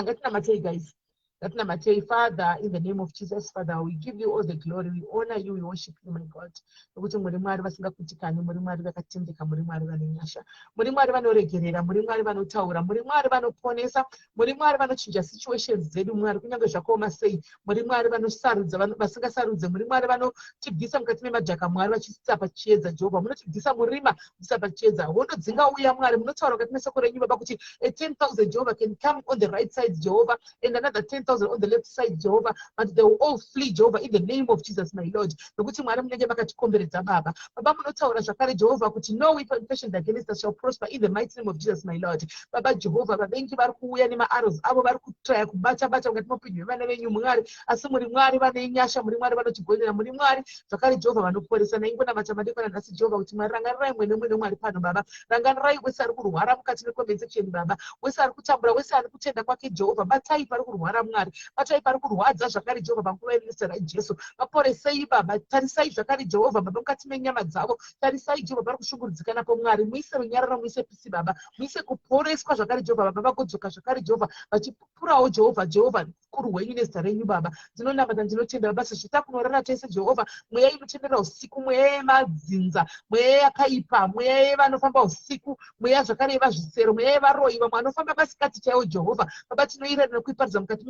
ngatina matei guys. Ngatina matei. Father, in the name of Jesus, Father, we give you all the glory. We honor you. We worship you, my God. Nokuti muri Mwari vasingakutikani, muri Mwari vakatendeka, muri Mwari vane nyasha, muri Mwari vanoregerera, muri Mwari vanotaura, muri Mwari vanoponesa, muri Mwari vanochinja situations dzedu Mwari kunyange zvakaoma sei, muri Mwari vanosarudza vasingasarudze, muri Mwari vanotibvisa mukati memadhaka Mwari vachisa pachiedza Jehovha, munotibvisa murima muchisa pachiedza. Hondo dzingauya Mwari munotaura mukati mesoko renyu Baba kuti 10,000 Jehovah can come on the right side Jehovah and another 10,000 on the left side Jehovah, but they will all flee Jehovah in the name of Jesus my Lord. Nokuti Mwari munenge makatikomberedza Baba. Baba munotaura zvakare Jehovah kuti no weapon fashioned against us shall prosper in the mighty name of Jesus my Lord. Baba Jehovah vavengi vari kuuya nemaarrows avo vari kutraya kubata mukati moupenyu hwevana venyu Mwari, asi muri Mwari vane nyasha, muri Mwari vanotigonera, muri Mwari zvakare Jehovah vanoporesa. Naingona madekwana nhasi Jehovah kuti Mwari rangarirai mwene Mwari pano Baba, rangarirai wese ari kurwara mukati mekomben section Baba, wese ari kutambura, wese ari kutenda kwake Jehovah, batai pari kurwara Mwari, batai pari kurwadza zvakare Jehovah panguva yenese raJesu, vaporesei Baba, tarisai zvakare Jehovah Baba mukati menyama dzavo, tarisai Jehovah pari kushungurudzikana poMwari, muise runyararo, muise pisi Baba, muise kuporeswa zvakare Jehovah Baba, vagodzoka zvakare Jehovah vachipurawo Jehovah kuru hwenyu nezita renyu Baba. Ndinonamata ndinotenda Baba zvitakunorara tese Jehovah, mweya inotendera usiku, mweya yemadzinza, mweya yakaipa, mweya yevanofamba usiku, mweya zvakare yevazvisero, mweya yevaroi, vamwe vanofamba masikati chaiwo Jehovah Baba, tinoirana nekuiparidza mukati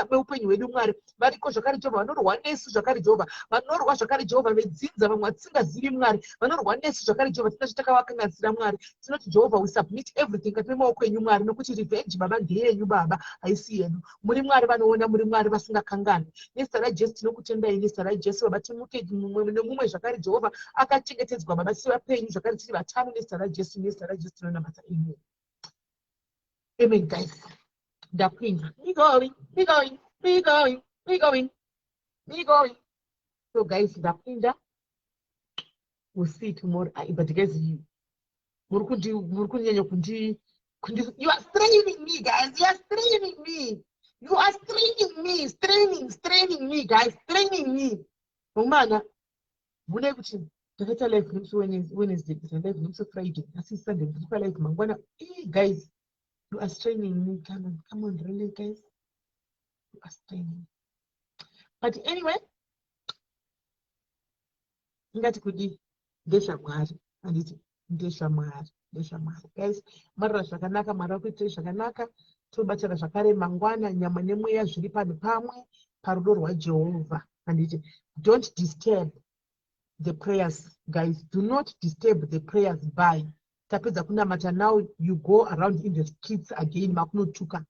meupenyu hwedu Mwari. Variko zvakare Jehovah vanorwa nesu zvakare Jehovah, vanorwa zvakare Jehovah vedzinza, vamwe vatingazivi Mwari, vanorwa nesu zvakare Jehovah, tina zvatakavakanganisira Mwari. Tinoti Jehovah we submit everything kati memaoko enyu Mwari, nokuti revenge Baba ndeyenyu Baba, haisi yedu. Muri Mwari vanoona, muri Mwari vasingakangani. Nezita raJesu tinokutendai, nezita raJesu Baba, timuke mumwe nemumwe zvakare Jehovah akachengetedzwa Baba, tiri vapenyu zvakare tiri vatano, nezita raJesu tinonamata. Amen. Amen guys. Ndapinda. We going. So guys, ndapinda. We'll see tomorrow. But guys, you are straining me, guys. You are straining me. You are straining me. Straining me, guys. Straining me. Umana, Wednesday, Friday, Sunday, guys, you are straining me. Come on, really, guys. You are straining. But anyway, ngati kudi ndeshamwari anditi ndeshamwari guys, marira zvakanaka, mari kuitira zvakanaka, tobatana zvakare mangwana, nyama nemweya zviri pano pamwe parudo rwaJehovha. Anditi don't disturb the prayers, guys. Do not disturb the prayers by tapedza kunamata. Now you go around in the streets again makunotuka.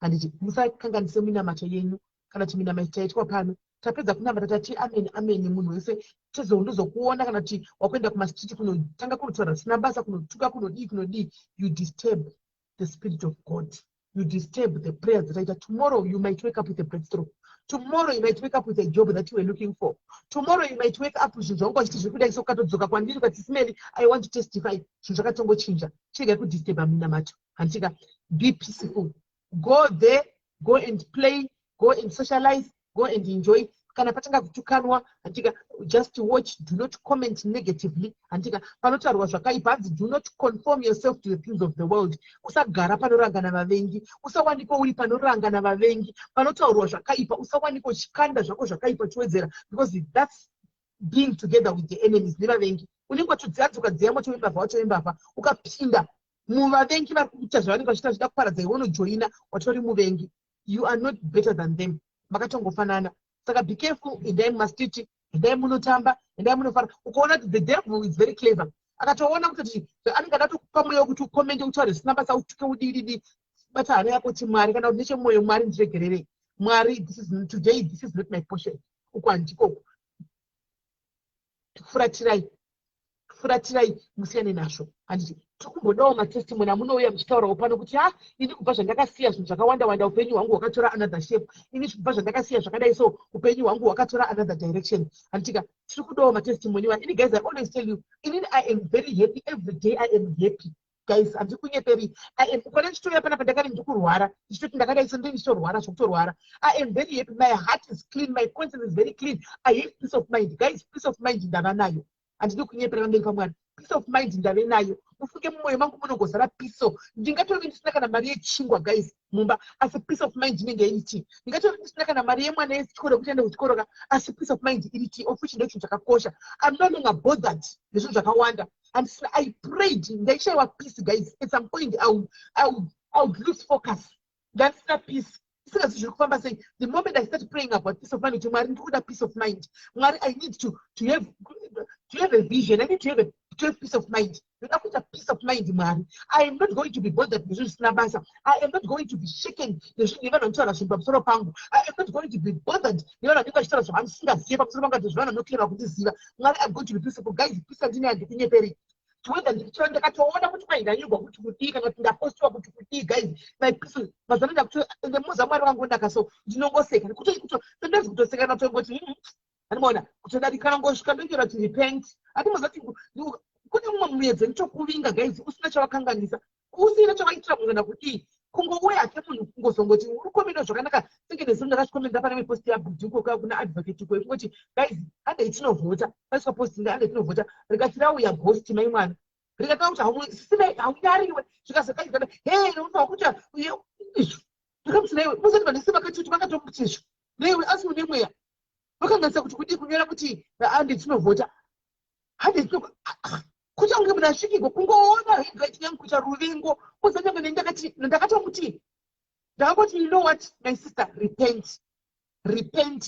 Anditi musakanganise minamato yenyu kana kuti minamato yaitwa pano. Tapedza kunamata tati amen munhu wese tizokuona kana kuti wakuenda kumastreet kunotanga kunotaura zvisina basa, kunotuka, kunodii. You disturb the spirit of God. You disturb the prayers that I. Tomorrow you might wake up with a breakthrough. Tomorrow you might wake up with a job that you were looking for. Tomorrow you might wake up with I want to testify. Be peaceful. Go there, go and play, go and socialize, go and enjoy. Kana patanga kutukanwa antika just watch, do not comment negatively antika panotarwa zvakaipa, do not conform yourself to the things of the world. Usagara panorangana vavengi, usawanikwa uri panorangana vavengi, panotaurwa zvakaipa usawanikwa chikanda zvako zvakaipa chiwedzera, because that's being together with the enemies nevavengi. Unenge tudziadzuka dziyamo choembavha ukapinda muvavengi vari kuita zvavanenge vachiita zvida kuparadza, iwe unojoina watori muvengi. You are not better than them. Makatongofanana. Saka be careful, endai mastiti, endai munotamba, endai munofara. Ukaona the devil is very clever. Akatoona kuti anenge adakupa mweya wekuti ukomente utaure zvisina basa, utuke udii, bata hana yako kuti Mwari kana kuti nechemwoyo Mwari ndiregerere. Mwari, today this is not my portion. Uko handikoko. Furatirai musiyane nazvo. Handiti tokumbodawo matestimony amunouya muchitaurawo pano kuti ini kubva zvandakasiya zvinhu zvakawanda upenyu hwangu hwakatora another shape. Ini kubva zvandakasiya zvakadai so upenyu hwangu hwakatora another direction. Handitika tiri kudawo matestimony wani. Ini guys, I always tell you, I am very happy every day. I am happy. Guys, handikunyeperi. I am ukona ndichitoya pana pandakari ndikurwara, ndichitoti ndakadai so ndichitorwara zvokutorwara. I am very happy. My heart is clean, my conscience is very clean. I have peace of mind. Guys, peace of mind ndava nayo. Handidi kunyepera pamberi paMwari. Peace of mind ndave nayo. Mufunge mumwoyo mangu munongozara peace. Ndingatove ndisina kana mari yechingwa guys mumba, asi peace of mind inenge iriti. Ndingatove ndisina kana mari yemwana yechikoro kuti ende kuchikoro, asi peace of mind iriti, of which ndochinhu chakakosha. I'm no longer bothered nezvinhu zvakawanda. And so I prayed, ndaishayiwa peace guys. At some point I would lose focus. That's not peace. The moment I started praying about peace of mind, peace of mind, I need to have a vision. I need to have peace of mind. Without a peace of mind, I am not going to be bothered. I am not going to be shaken. I am not going to be bothered. I'm going to be peaceful. Guys, peace whether ndakatoona kuti kwainganyurwa kuti kudii kana kuti ndapostiwa kuti kudii guys, my peace mazana ndemuza Mwari wangu ndakaso ndinongoseka ndozi kutoseka natongoti anoona kutodarikana ngosvika ndongera kuti repent. Atimazati kune mumwe muedzi ndichokuvinga guys, usina chavakanganisa, usina chavaitira munhu kana kudii, kungouya hake munhu kungozongoti uri komenda zvakanaka. Senge nesu ndakashikomenda pane miposti yabhudhuko kuna advocate kwe kungoti guys, handei tinovhota paiswa posti handei tinovhota, rikati rauya ghost mai mwana rikataura kuti haunariwe zvikazokaiaa unofanwa kuti ndikamuti naiwe musati vanese vakati kuti vakatomuti izvo naiwe asi une mweya vakanganisa kuti kudii kunyora kuti handei tinovhota, handei kuchange munhu asvikirwa kungoona handwriting yangu kuita ruvengo uzanyange ndakatomuti ndakangoti you know what my sister, repent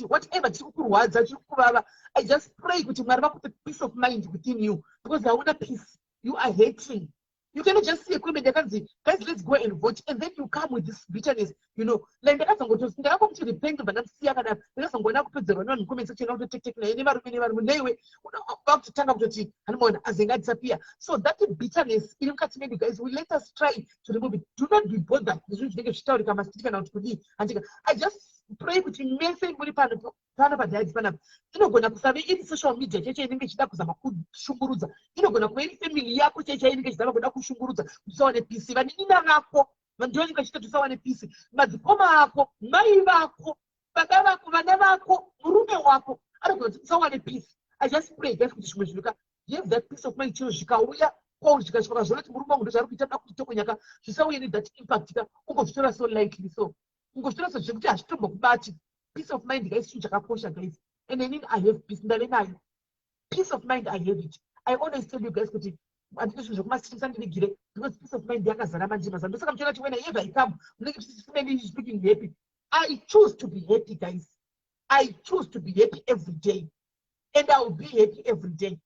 whatever chiri kukurwadza chiri kukuvava. I just pray kuti Mwari vakupe peace of mind within you, because hauna peace, you are hating. You cannot just see a comment yakanzi guys let's go and vote and then you come with this bitterness, like ndakakangoti repent but ndamsiya kana ndakazongoona kupedzerwa nevanhu comment section autotek naye nevarume neiwe vakutotanga kutoti anomaona azenga disappear. So that bitterness iri mukati medu guys, we let us try to remove it. Do not be bothered nezvinhu zvinenge zvichitaurika masiti kana kuti kudii. Handika I just pray kuti mese muri pano padhaidzi panapa inogona kusave iri social media chaicho inenge ichida kuzama kushungurudza, inogona kuva iri family yako chaicho inenge ichizama kuda kushungurudza kuti usawane pisi, vaninina vako ndovanenge vachita kuti usawane pisi, madzikoma ako, mai vako, baba vako, vana vako, murume wako arigona kuti usawane pisi. I just pray guys kuti zvimwe zvinuka have that peace of mind chiro zvikauya zvikasvika zvaona kuti murume wangu ndozvari kuita da kutokonyaka zvisauye nethat impact ka ungozvitora so lightly, so ungozvitora so zvekuti hazvitombokubati. Peace of mind guys chinhu chakakosha guys, and inini I have peace, ndave nayo peace of mind. I have it. I always tell you guys kuti handina zvinhu zvokumasitisa ndinigire because peace of mind yakazara manje mazano. Ndosaka muchiona kuti when I ever come munenge mchisimeni speaking happy. I choose to be happy guys. I choose to be happy every day, and I will be happy every day.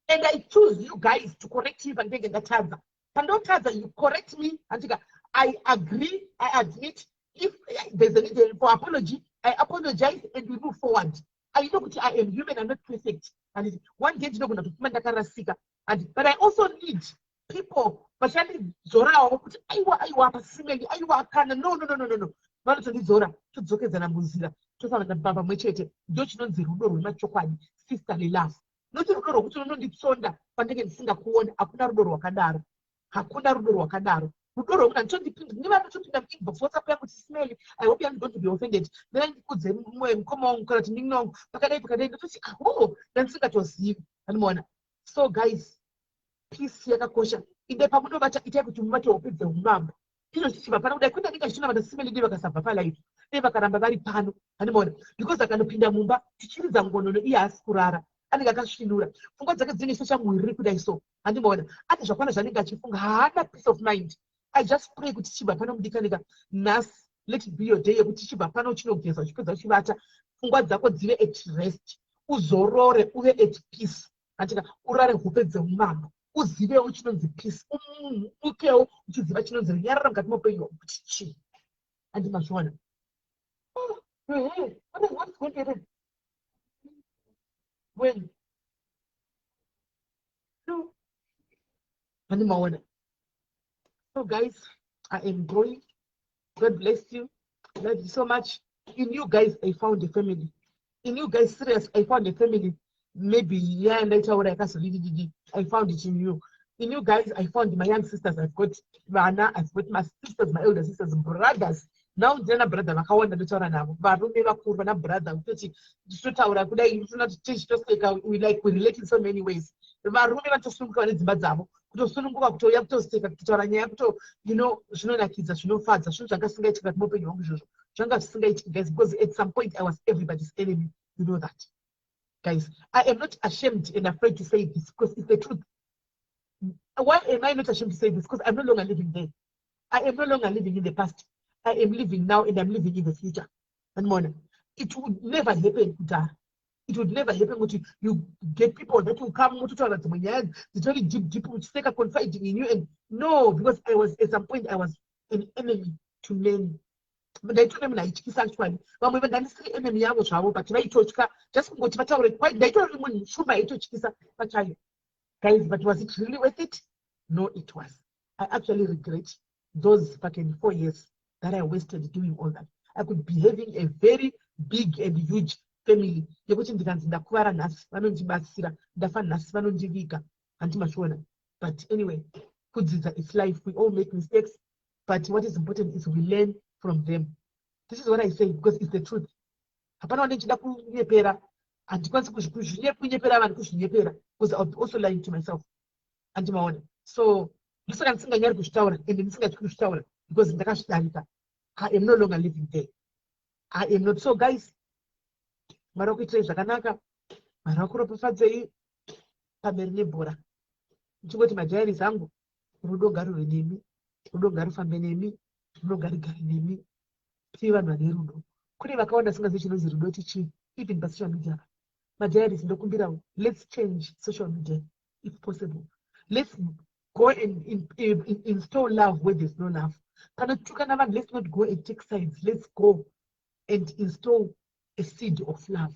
And I choose you guys to correct me if I'm taking that answer. Pandotadza, you correct me. I agree, I admit. If there's a need for apology, I apologize and we move forward. I know that I am human, I'm not perfect. And one day, but I also need people, but I need Zora. No. Zora. Sisterly love. Noti rudo rwokuti unonditsonda pandenge ndisingakuoni, hakuna rudo rwakadaro, hakuna rudo rwakadaro. Rudo rwokuti handitondipinda ndivanotopinda muinbox WhatsApp yangu kuti Smelly, I hope you're going to be offended. Then ndikudze mukoma wangu kana kuti ndingi wangu pakadai ndototi oh ndandisingatozivi. Handimona. So guys, peace yakakosha. Inde pamunobata itai kuti mubate upedze umambo. Ino chichiva pano kudai kwenda ndinga chichona vana Smelly ndiye vakasabva palive. Ndiye vakaramba vari pano. Handimona. Because akanopinda mumba tichiridza ngonono iye haasi kurara. Anenge akasvinura pfungwa dzake dzine shosha mwiri kudai so. Handimona ati zvakwana zvanenge achifunga haana peace of mind. I just pray kuti chibva pano mudikanika nhasi, let it be your day yekuti chibva pano chinogeza uchipedza uchivata pfungwa dzako dzive at rest, uzorore uve at peace. Handika urare hope dzeumambo, uzivewo chinonzi peace, umukewo uchiziva chinonzi runyararo mukati moupenyu kuti chii. Handimazviona. What's going on? When? No. Handimaona. So guys, I am growing. God bless you. Love you so much. In you guys, I found a family. In you guys, serious, I found a family. Maybe yeah, and later what I found it in you. In you guys, I found my young sisters. I've got Vana, I've got my sisters, my elder sisters, brothers. Now ndina brother vakawanda ndotaura navo, varume vakuru vana brother kuti ndichotaura kudai ndifuna kuti tichitoseka, we relate in so many ways. Varume vatosununguka nedzimba dzavo, kutosununguka kutouya kutoseka kutaura nyaya kuto zvinonakidza zvinofadza, zvinhu zvakasingaitiki kati muupenyu hwangu izvozvo zvanga zvisingaitiki guys, because at some point I was everybody's enemy. You know that guys. I am not ashamed and afraid to say this because it's the truth. Why am I not ashamed to say this? Because I'm no longer living there. I am no longer living in the past. I am living now and I'm living in the future. And more, it would never happen. It would never happen that you get people that will come to tell us it's very deep which take a confiding in you. And no, because at some point I was an enemy to men. But I told them like actually. But when I say enemy, I was but I told just go to the quite they told me shoot my guys, but was it really worth it? No, it was. I actually regret those fucking 4 years that I wasted doing all that. I could be having a very big and huge family. But anyway, it's life. We all make mistakes. But what is important is we learn from them. This is what I say because it's the truth. Because I'll be also lying to myself. So, because I am no longer living there. I am not. So guys, Maroko says Zakanaka, Maroko Profazei, Pamerne Bora. Chugoti Majari Zango, Rudo Garu Nemi, Rudo Garu Fambenemi, Rudo Garinemi, Sivan Maderudo. Could have account as soon as she knows Rudo teaching, even by social media. Majari is Dokumbira. Let's change social media if possible. Let's go and install love where there's no love. Let's not go and take sides. Let's go and install a seed of love,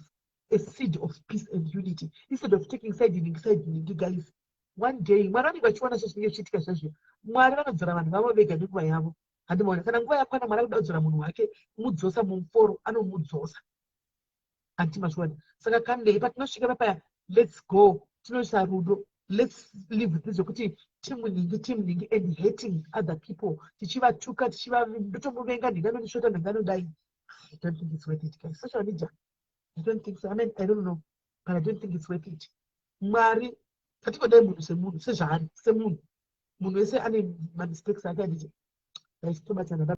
a seed of peace and unity. Instead of taking sides you guys. One day, handimaona kana nguva yakwana mwari kudaudzira munhu wake mudzosa mumuforo anomudzosa handimashuwani saka kandei patinosvika papaya let's go tinoisa rudo let's live with this yokuti timu ningi and hating other people tichivatuka ndotomuvenga ndinganondishota ndinganodai. I don't think it's worth it, guys. Social media, I don't think so. I mean, I don't know, but I don't think it's worth it. Mwari katingodai munhu sezvaari semunhu wese ane mistakes ake anditi guys tobatana